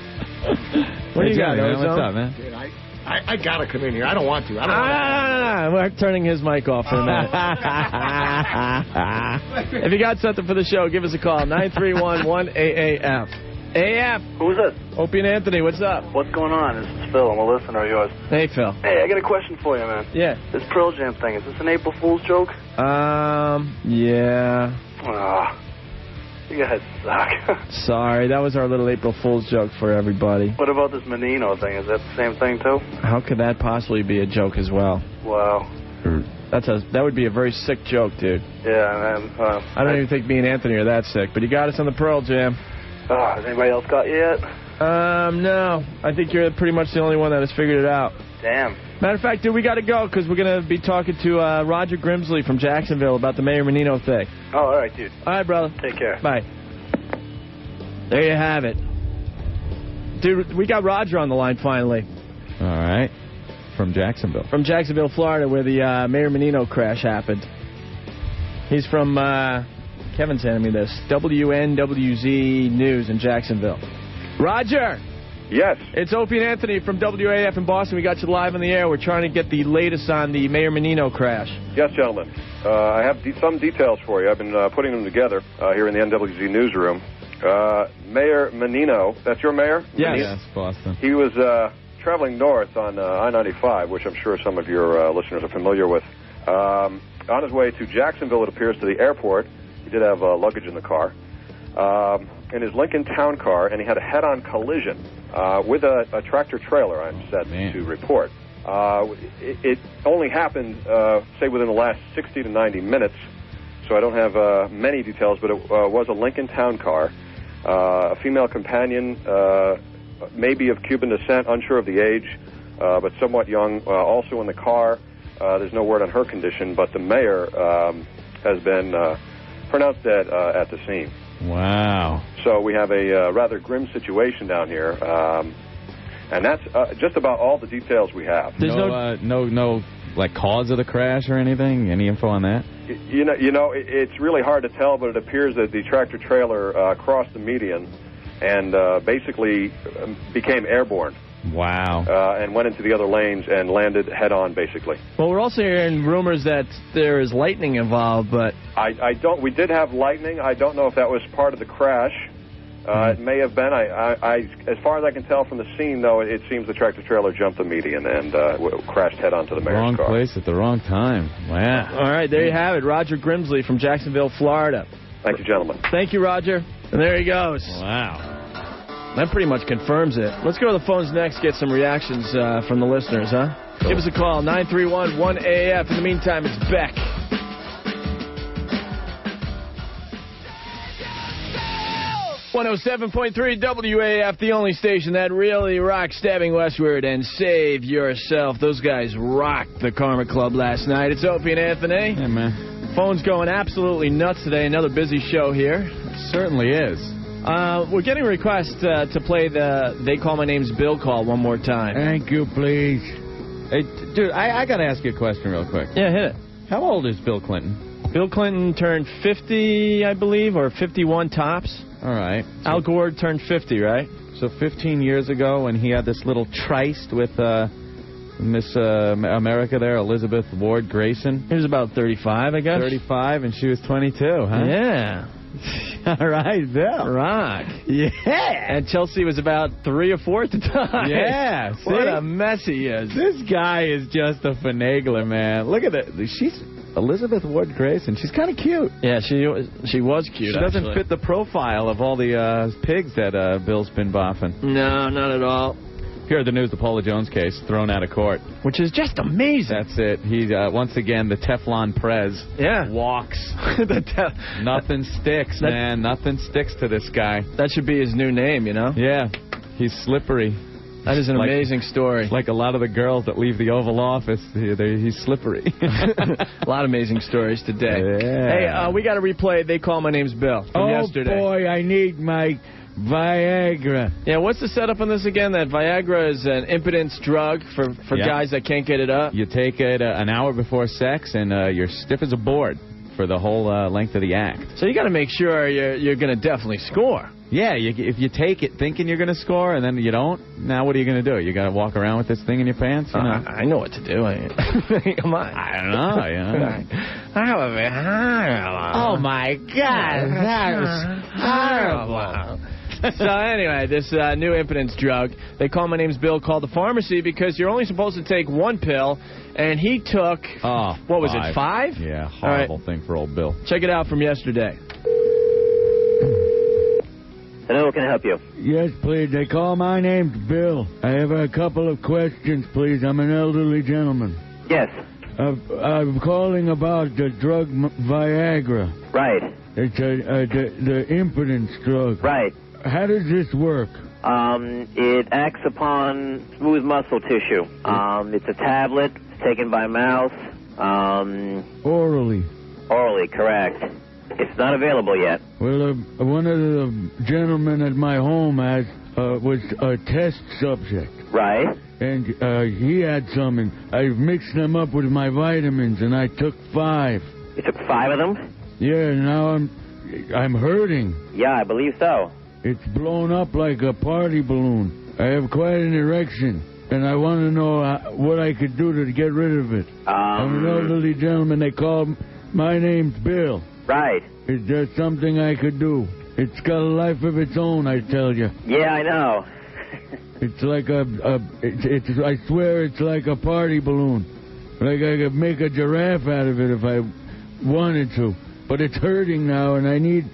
What do you got, man? What's up, man? Dude, I gotta come in here. I don't want to. We're turning his mic off for a minute. If you got something for the show, give us a call. 931-1AAF. AF. Who's this? Opie and Anthony, what's up? What's going on? This is Phil. I'm a listener of yours. Hey, Phil. Hey, I got a question for you, man. Yeah. This Pearl Jam thing, is this an April Fool's joke? Yeah. You guys suck. Sorry, that was our little April Fool's joke for everybody. What about this Menino thing? Is that the same thing, too? How could that possibly be a joke as well? Wow. That would be a very sick joke, dude. Yeah, man. I don't even think me and Anthony are that sick, but you got us on the Pearl Jam. Has anybody else got you yet? No. I think you're pretty much the only one that has figured it out. Damn. Matter of fact, dude, we got to go because we're going to be talking to Roger Grimsley from Jacksonville about the Mayor Menino thing. Oh, all right, dude. All right, brother. Take care. Bye. There you have it. Dude, we got Roger on the line finally. All right. From Jacksonville. From Jacksonville, Florida, where the Mayor Menino crash happened. He's from, Kevin's sending me this, WNWZ News in Jacksonville. Roger! Yes. It's Opie and Anthony from WAF in Boston. We got you live on the air. We're trying to get the latest on the Mayor Menino crash. Yes, gentlemen. I have some details for you. I've been putting them together here in the NWZ newsroom. Mayor Menino, that's your mayor? Yes, yes, Boston. He was traveling north on I-95, which I'm sure some of your listeners are familiar with. On his way to Jacksonville, it appears, to the airport. He did have luggage in the car. In his Lincoln Town car, and he had a head-on collision with a tractor-trailer, I'm set to report. It only happened, say, within the last 60 to 90 minutes, so I don't have many details, but it was a Lincoln Town car. A female companion, maybe of Cuban descent, unsure of the age, but somewhat young, also in the car. There's no word on her condition, but the mayor has been pronounced dead at the scene. Wow. So we have a rather grim situation down here, and that's just about all the details we have. There's no like cause of the crash or anything? Any info on that? You know, it's really hard to tell, but it appears that the tractor trailer crossed the median and basically became airborne. Wow. And went into the other lanes and landed head-on, basically. Well, we're also hearing rumors that there is lightning involved, but... I don't... We did have lightning. I don't know if that was part of the crash. It may have been. As far as I can tell from the scene, though, it seems the tractor-trailer jumped the median and crashed head-on to the mayor's car. Wrong place at the wrong time. Wow. All right, there you have it. Roger Grimsley from Jacksonville, Florida. Thank you, gentlemen. Thank you, Roger. And there he goes. Wow. That pretty much confirms it. Let's go to the phones next, get some reactions from the listeners, huh? Cool. Give us a call, 931-1AF. In the meantime, it's Beck. .107.3 WAF, the only station that really rocks stabbing westward and save yourself. Those guys rocked the Karma Club last night. It's Opie and Anthony. Yeah, man. Phone's going absolutely nuts today. Another busy show here. It certainly is. We're getting requests to play the They Call My Name's Bill call one more time. Thank you, please. Hey, dude, I got to ask you a question real quick. Yeah, hit it. How old is Bill Clinton? Bill Clinton turned 50, I believe, or 51 tops. All right. Al Gore turned 50, right? So 15 years ago when he had this little tryst with Miss America there, Elizabeth Ward Grayson. He was about 35, I guess. 35, and she was 22, huh? Yeah. All right, Bill. Rock. Yeah. And Chelsea was about 3 or 4 at the time. Yeah. See? What a mess he is. This guy is just a finagler, man. Look at it. She's Elizabeth Ward Grayson. She's kind of cute. Yeah, she was cute, She doesn't fit the profile of all the pigs that Bill's been boffing. No, not at all. Here are the news, the Paula Jones case, thrown out of court. Which is just amazing. That's it. He, once again, the Teflon Prez walks. Nothing sticks, man. Nothing sticks to this guy. That should be his new name, you know? Yeah. He's slippery. That is an amazing story. Like a lot of the girls that leave the Oval Office, he's slippery. A lot of amazing stories today. Yeah. Hey, we got to replay They Call My Name's Bill from yesterday. Oh, boy, I need my Viagra. Yeah, what's the setup on this again? That Viagra is an impotence drug for guys that can't get it up? You take it an hour before sex, and you're stiff as a board for the whole length of the act. So you got to make sure you're going to definitely score. Yeah, if you take it thinking you're going to score and then you don't, now what are you going to do? You got to walk around with this thing in your pants? You know? I know what to do. Come on. I don't know. Oh, my God. That was horrible. So anyway, this new impotence drug, They Call My Name's Bill, called the pharmacy because you're only supposed to take 1 pill, and he took, what was it, 5? Yeah, horrible thing for old Bill. Check it out from yesterday. Hello, can I help you? Yes, please. They call my name's Bill. I have a couple of questions, please. I'm an elderly gentleman. Yes. I'm calling about the drug Viagra. Right. It's the impotence drug. Right. How does this work? It acts upon smooth muscle tissue. It's a tablet. It's taken by mouth. Orally. Orally, correct. It's not available yet. Well, one of the gentlemen at my home was a test subject. Right. And he had some, and I mixed them up with my vitamins, and I took 5. You took 5 of them? Yeah, now I'm hurting. Yeah, I believe so. It's blown up like a party balloon. I have quite an erection, and I want to know what I could do to get rid of it. I'm an elderly gentleman. They call my name's Bill. Right. Is there something I could do? It's got a life of its own, I tell you. Yeah, I know. It's like I swear it's like a party balloon. Like I could make a giraffe out of it if I wanted to. But it's hurting now, and I need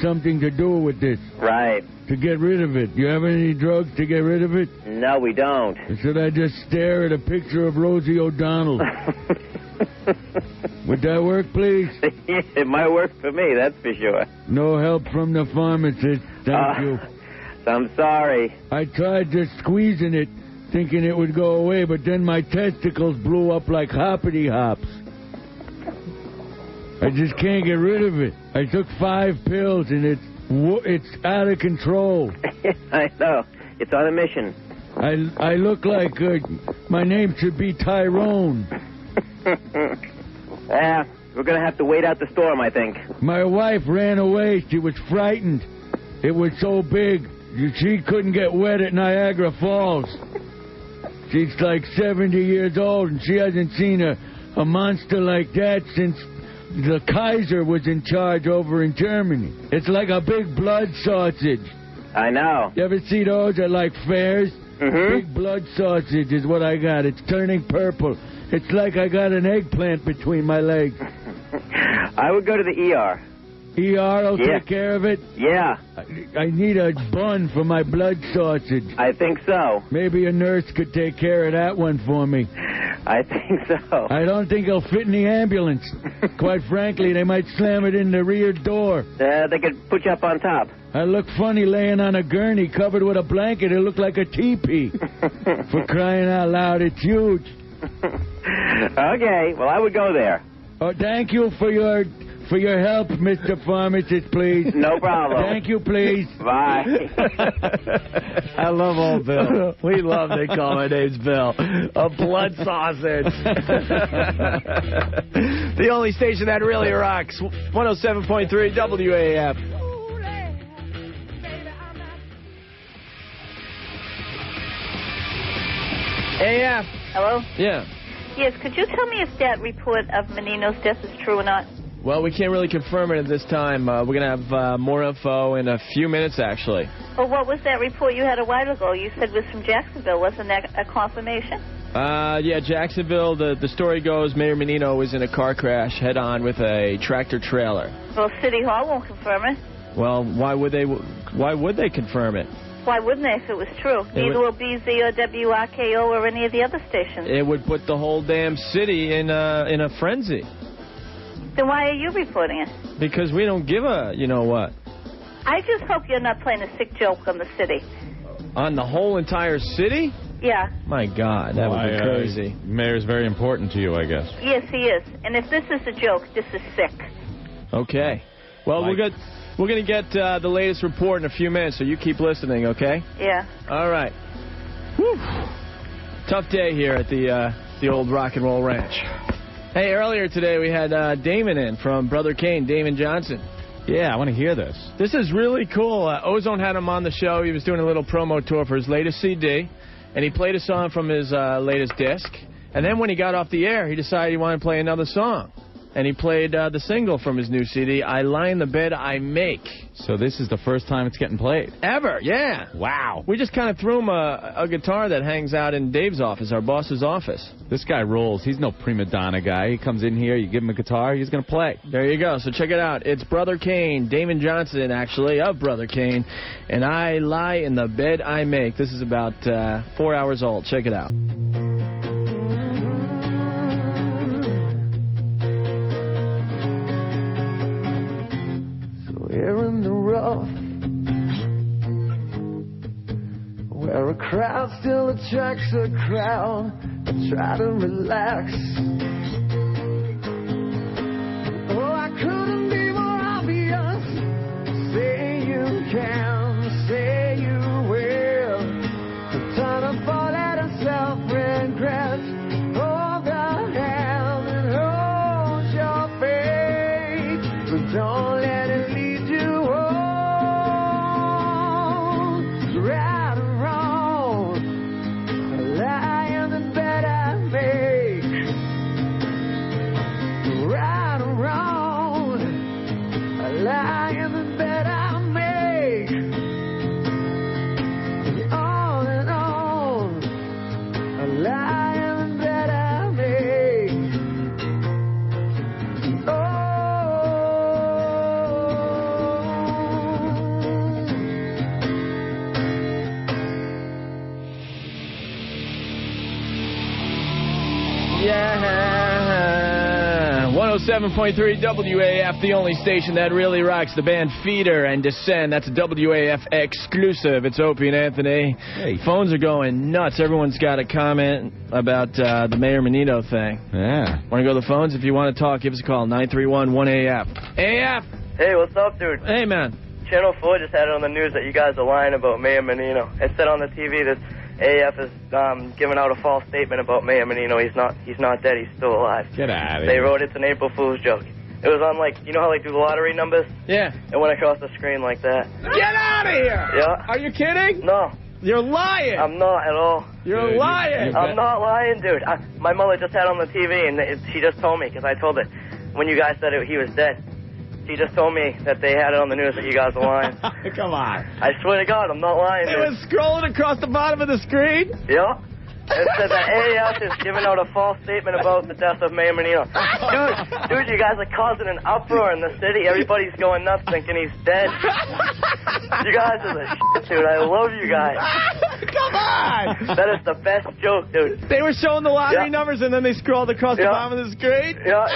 something to do with this. Right. To get rid of it. You have any drugs to get rid of it? No, we don't. Should I just stare at a picture of Rosie O'Donnell? Would that work, please? It might work for me, that's for sure. No help from the pharmacist. Thank you. I'm sorry. I tried just squeezing it, thinking it would go away, but then my testicles blew up like hoppity hops. I just can't get rid of it. I took 5 pills, and it's out of control. I know. It's on a mission. I look like my name should be Tyrone. Yeah, we're going to have to wait out the storm, I think. My wife ran away. She was frightened. It was so big. She couldn't get wet at Niagara Falls. She's like 70 years old, and she hasn't seen a monster like that since the Kaiser was in charge over in Germany. It's like a big blood sausage. I know. You ever see those at like fairs? Mm-hmm. Big blood sausage is what I got. It's turning purple. It's like I got an eggplant between my legs. I would go to the ER. ER will take care of it? Yeah. I need a bun for my blood sausage. I think so. Maybe a nurse could take care of that one for me. I think so. I don't think it'll fit in the ambulance. Quite frankly, they might slam it in the rear door. They could put you up on top. I look funny laying on a gurney covered with a blanket. It looked like a teepee. For crying out loud, it's huge. Okay, well, I would go there. Oh, thank you for your help, Mr. Pharmacist, please. No problem. Thank you, please. Bye. I love old Bill. We love they call my name's Bill. A blood sausage. The only station that really rocks. 107.3 WAF. AF. Hello? Yeah. Yes, could you tell me if that report of Menino's death is true or not? Well, we can't really confirm it at this time. We're going to have more info in a few minutes, actually. Well, what was that report you had a while ago? You said it was from Jacksonville. Wasn't that a confirmation? Yeah, Jacksonville, the story goes Mayor Menino was in a car crash head-on with a tractor trailer. Well, City Hall won't confirm it. Well, why would they confirm it? Why wouldn't they if it was true? Neither will BZ or WRKO or any of the other stations. It would put the whole damn city in a frenzy. Then why are you reporting it? Because we don't give a you-know-what. I just hope you're not playing a sick joke on the city. On the whole entire city? Yeah. My God, that would be crazy. Mayor's very important to you, I guess. Yes, he is. And if this is a joke, this is sick. Okay. Well, we're going to get the latest report in a few minutes, so you keep listening, okay? Yeah. All right. Whew. Tough day here at the old Rock and Roll Ranch. Hey, earlier today we had Damon in from Brother Kane, Damon Johnson. Yeah, I want to hear this. This is really cool. Ozone had him on the show. He was doing a little promo tour for his latest CD, and he played a song from his latest disc. And then when he got off the air, he decided he wanted to play another song. And he played the single from his new CD, I Lie in the Bed I Make. So this is the first time it's getting played? Ever, yeah. Wow. We just kind of threw him a guitar that hangs out in Dave's office, our boss's office. This guy rolls. He's no prima donna guy. He comes in here, you give him a guitar, he's going to play. There you go. So check it out. It's Brother Kane, Damon Johnson, actually, of Brother Kane. And I Lie in the Bed I Make. This is about 4 hours old. Check it out. We're in the rough, or a crowd still attracts a crowd. I try to relax. Oh, I couldn't be more obvious. Say you can, say you will. I'm trying to fall out of self-regret. Hold the hand and hold your faith, but don't let it lead you on. Right or wrong, a lie and the bet I make. Right or wrong, a lie and the bet I make. On and on, a lie and the bet I make. Oh. Yeah. 107.3 WAF, the only station that really rocks. The band Feeder and Descend. That's a WAF exclusive. It's Opie and Anthony. Hey. Phones are going nuts. Everyone's got a comment about the Mayor Menino thing. Yeah. Want to go to the phones? If you want to talk, give us a call. 931-1AF. AF! Hey, what's up, dude? Hey, man. Channel 4 just had it on the news that you guys are lying about Mayor Menino. It said on the TV that AF is giving out a false statement about Mayor Menino. He's not dead. He's still alive. Get out of They here. wrote it's an April Fool's joke. It was on, like, you know how they do the lottery numbers? Yeah. It went across the screen like that. Get out of here! Yeah. Are you kidding? No. You're lying. I'm not at all. You're lying. I'm not lying, dude. My mother just had on the TV, and she just told me, because I told her when you guys said he was dead. She just told me that they had it on the news that you guys were lying. Come on. I swear to God, I'm not lying, It dude. was scrolling across the bottom of the screen? Yeah. It said that AF is giving out a false statement about the death of Mayor Menino. Dude, you guys are causing an uproar in the city. Everybody's going nuts thinking he's dead. You guys are the shit, dude. I love you guys. Come on! That is the best joke, dude. They were showing the lottery numbers and then they scrolled across the Yeah. bottom of the screen? Yeah.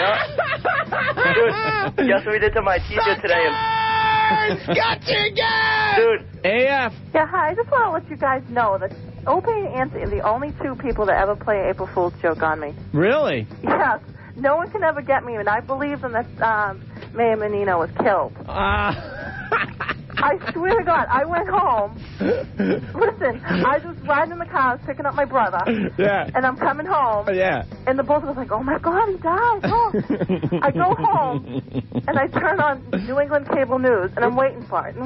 Dude, guess what we did to my teacher today? Got you again! Dude. AF. Yeah, hi. I just want to let you guys know that Opie and Anthony are the only two people that ever play an April Fool's joke on me. Really? Yes. No one can ever get me, and I believe them that Mayor Menino was killed. I swear to God, I went home. Listen, I was riding in the car, I was picking up my brother. Yeah. And I'm coming home. Yeah. And the both of us like, oh my God, he died. Oh. I go home, and I turn on New England cable news, and I'm waiting for it to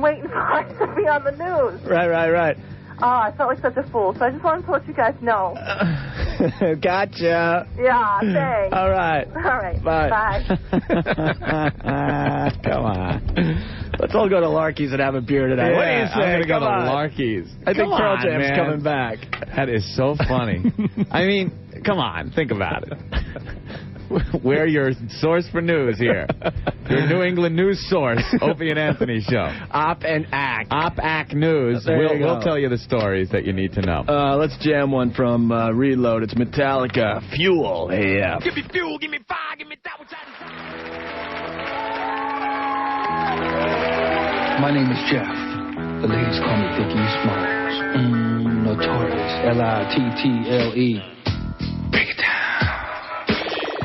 be on the news. Right. Oh, I felt like such a fool. So I just wanted to let you guys know. Gotcha. Yeah, thanks. All right. All right. Bye. Come on. Let's all go to Larky's and have a beer tonight. What do you say? I'm going to go to Come on. Larky's. I think Come Pearl on, Jam's man. coming back. That is so funny. I mean, come on. Think about it. We're your source for news here. Your New England news source, Opie and Anthony Show. Op and Ack. Op Ack News. There you We'll go. tell you the stories that you need to know. Let's jam one from Reload. It's Metallica. Fuel. AF. Give me fuel, give me fire, give me that which I desire. My name is Jeff. The ladies call me Biggie Smalls. Notorious. Little. Break it down.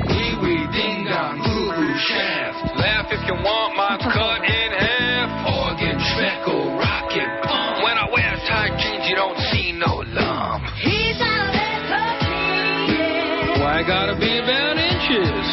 Wee-wee, ding-dong, ooh-ooh, shaft. Laugh if you want my cut in half. Organ, schmeckle, rocket, bump. When I wear tight jeans, you don't see no lump. He's out there touching, yeah. Why gotta be about inches?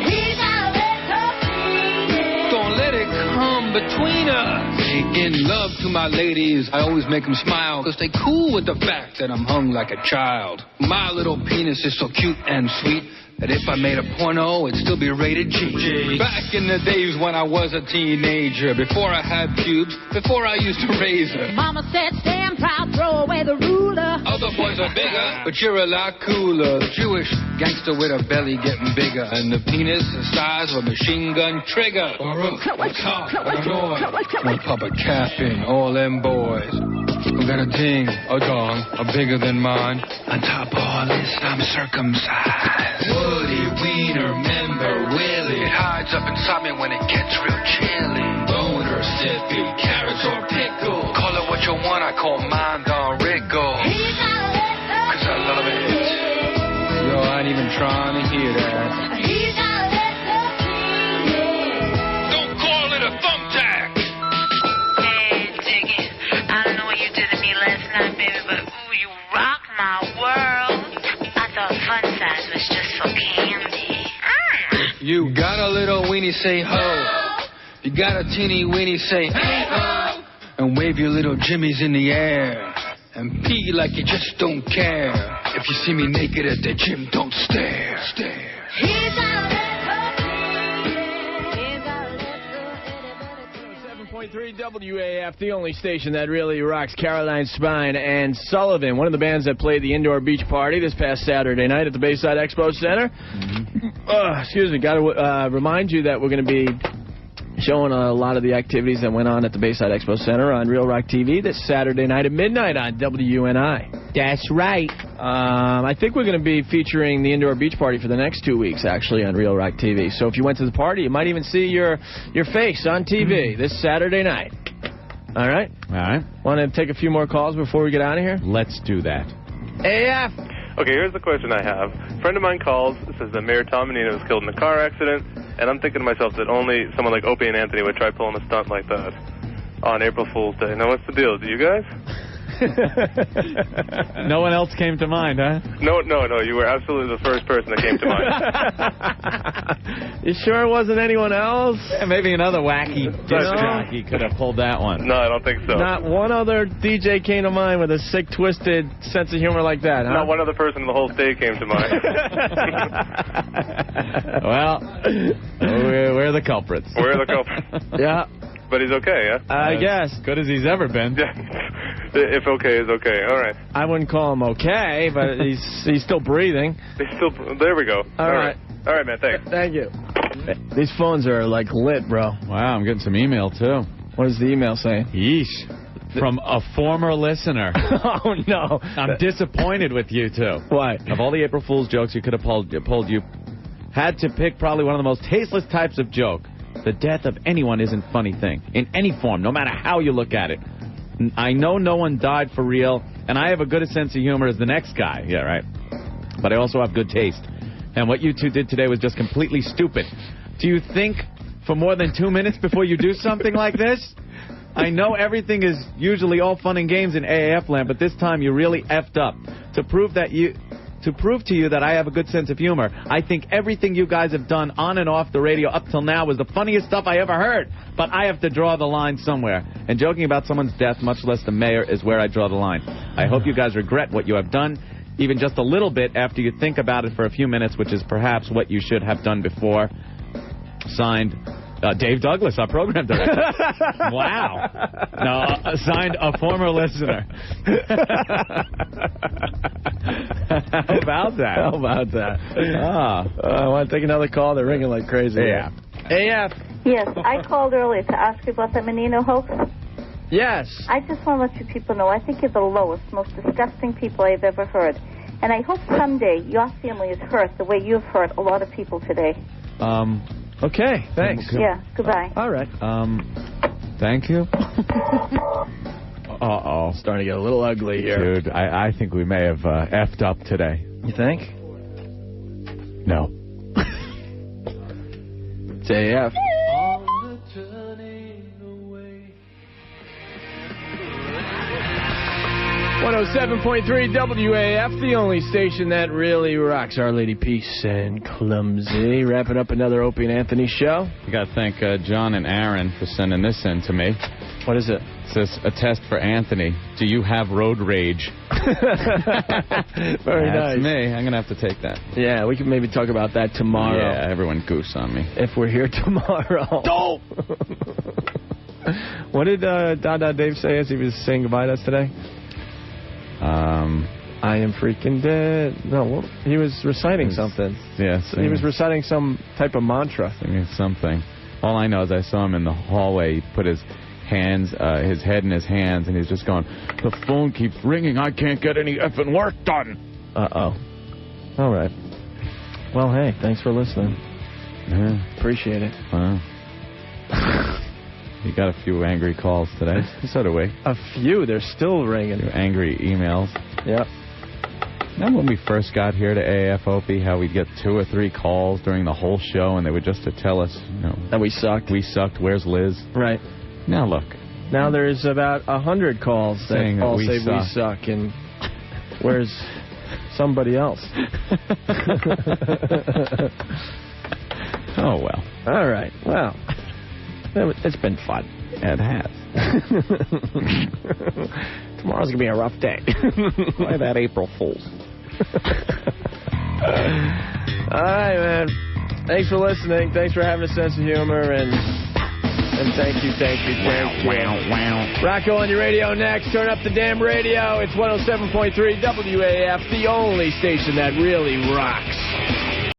He's out there touching, yeah. Don't let it come between us. In love to my ladies, I always make them smile, cause they cool with the fact that I'm hung like a child. My little penis is so cute and sweet that if I made a porno, it'd still be rated G. Back in the days when I was a teenager, before I had pubes, before I used a razor. Mama said, stand proud, throw away the ruler. Other boys are bigger, but you're a lot cooler. The Jewish gangster with a belly getting bigger, and the penis the size of a machine gun trigger. Baruch, what's up? Wanna pop a cap in all them boys. I got a ding, a dong, bigger than mine. On top of all this, I'm circumcised. Woody, wiener, member, Willie. It hides up inside me when it gets real chilly. Boner, sippy, carrots or pickle. Call it what Which one I call mine, Don Rico. Cause I love it. Yo, I ain't even trying to hear that. Don't call it a thumbtack. Hey, Jiggy, I don't know what you did to me last night, baby, but ooh, you rock my world. I thought fun size was just for candy. You got a little weenie, say ho. You got a teeny weenie, say hey ho. And wave your little jimmies in the air. And pee like you just don't care. If you see me naked at the gym, don't stare. Stare. 7.3 WAF, the only station that really rocks. Caroline Spine and Sullivan, one of the bands that played the indoor beach party this past Saturday night at the Bayside Expo Center. Excuse me, got to remind you that we're going to be showing a lot of the activities that went on at the Bayside Expo Center on Real Rock TV this Saturday night at midnight on WNI. That's right. I think we're going to be featuring the indoor beach party for the next 2 weeks, actually, on Real Rock TV. So if you went to the party, you might even see your face on TV this Saturday night. All right? All right. Want to take a few more calls before we get out of here? Let's do that. AF! Okay, here's the question I have. A friend of mine calls, says that Mayor Tom Menino was killed in a car accident, and I'm thinking to myself that only someone like Opie and Anthony would try pulling a stunt like that on April Fool's Day. Now, what's the deal? Do you guys? No one else came to mind, huh? No, you were absolutely the first person that came to mind. You sure it wasn't anyone else? Yeah, maybe another wacky disc jockey could have pulled that one. No, I don't think so. Not one other DJ came to mind with a sick, twisted sense of humor like that, huh? Not one other person in the whole state came to mind. Well, we're the culprits. We're the culprits. Yeah. But he's okay, yeah? I guess. Good as he's ever been. Yeah. If okay is okay. All right. I wouldn't call him okay, but he's still breathing. There we go. All right. All right, man. Thanks. Thank you. These phones are, like, lit, bro. Wow, I'm getting some email, too. What does the email say? Yeesh. From a former listener. Oh, no. I'm disappointed with you, too. Why? Of all the April Fool's jokes you could have pulled, you had to pick probably one of the most tasteless types of joke. The death of anyone isn't a funny thing, in any form, no matter how you look at it. I know no one died for real, and I have a good a sense of humor as the next guy. Yeah, right. But I also have good taste. And what you two did today was just completely stupid. Do you think for more than 2 minutes before you do something like this? I know everything is usually all fun and games in AAF land, but this time you really effed up. To prove to you that I have a good sense of humor, I think everything you guys have done on and off the radio up till now was the funniest stuff I ever heard. But I have to draw the line somewhere. And joking about someone's death, much less the mayor, is where I draw the line. I hope you guys regret what you have done, even just a little bit after you think about it for a few minutes, which is perhaps what you should have done before. Signed, Dave Douglas, our program director. Wow. No, signed a former listener. How about that? How about that? I want to take another call. They're ringing like crazy. Yeah. AF. Yes, I called earlier to ask you about the Menino hoax. Yes. I just want to let you people know I think you're the lowest, most disgusting people I've ever heard. And I hope someday your family is hurt the way you've hurt a lot of people today. Okay, thanks. Yeah, goodbye. All right. Thank you. Uh-oh. Starting to get a little ugly here. Dude, I think we may have effed up today. You think? No. It's AF. 107.3 WAF, the only station that really rocks. Our Lady Peace and Clumsy. Wrapping up another Opie and Anthony show. You got to thank John and Aaron for sending this in to me. What is it? It says, a test for Anthony. Do you have road rage? Very nice. That's me. I'm going to have to take that. Yeah, we can maybe talk about that tomorrow. Yeah, everyone goose on me. If we're here tomorrow. Don't! What did Dada Dave say as he was saying goodbye to us today? I am freaking dead. No, he was reciting something. Yeah, he was reciting some type of mantra. Singing something. All I know is I saw him in the hallway. He put his hands, his head in his hands, and he's just going, the phone keeps ringing. I can't get any effing work done. Uh-oh. All right. Well, hey, thanks for listening. Yeah. Appreciate it. Wow. You got a few angry calls today. So do we. A few. They're still ringing. Angry emails. Yep. Remember when we first got here to AAF Opie, how we'd get 2 or 3 calls during the whole show, and they would just to tell us, that we sucked. We sucked. Where's Liz? Right. Now look. Now there's about 100 calls saying that all we say suck. we suck, and where's somebody else? Oh, well. All right. Well, it's been fun. It has. Tomorrow's going to be a rough day. Why that April Fool's? All right, man. Thanks for listening. Thanks for having a sense of humor, and thank you. Wow. Rocco on your radio next. Turn up the damn radio. It's 107.3 WAF, the only station that really rocks.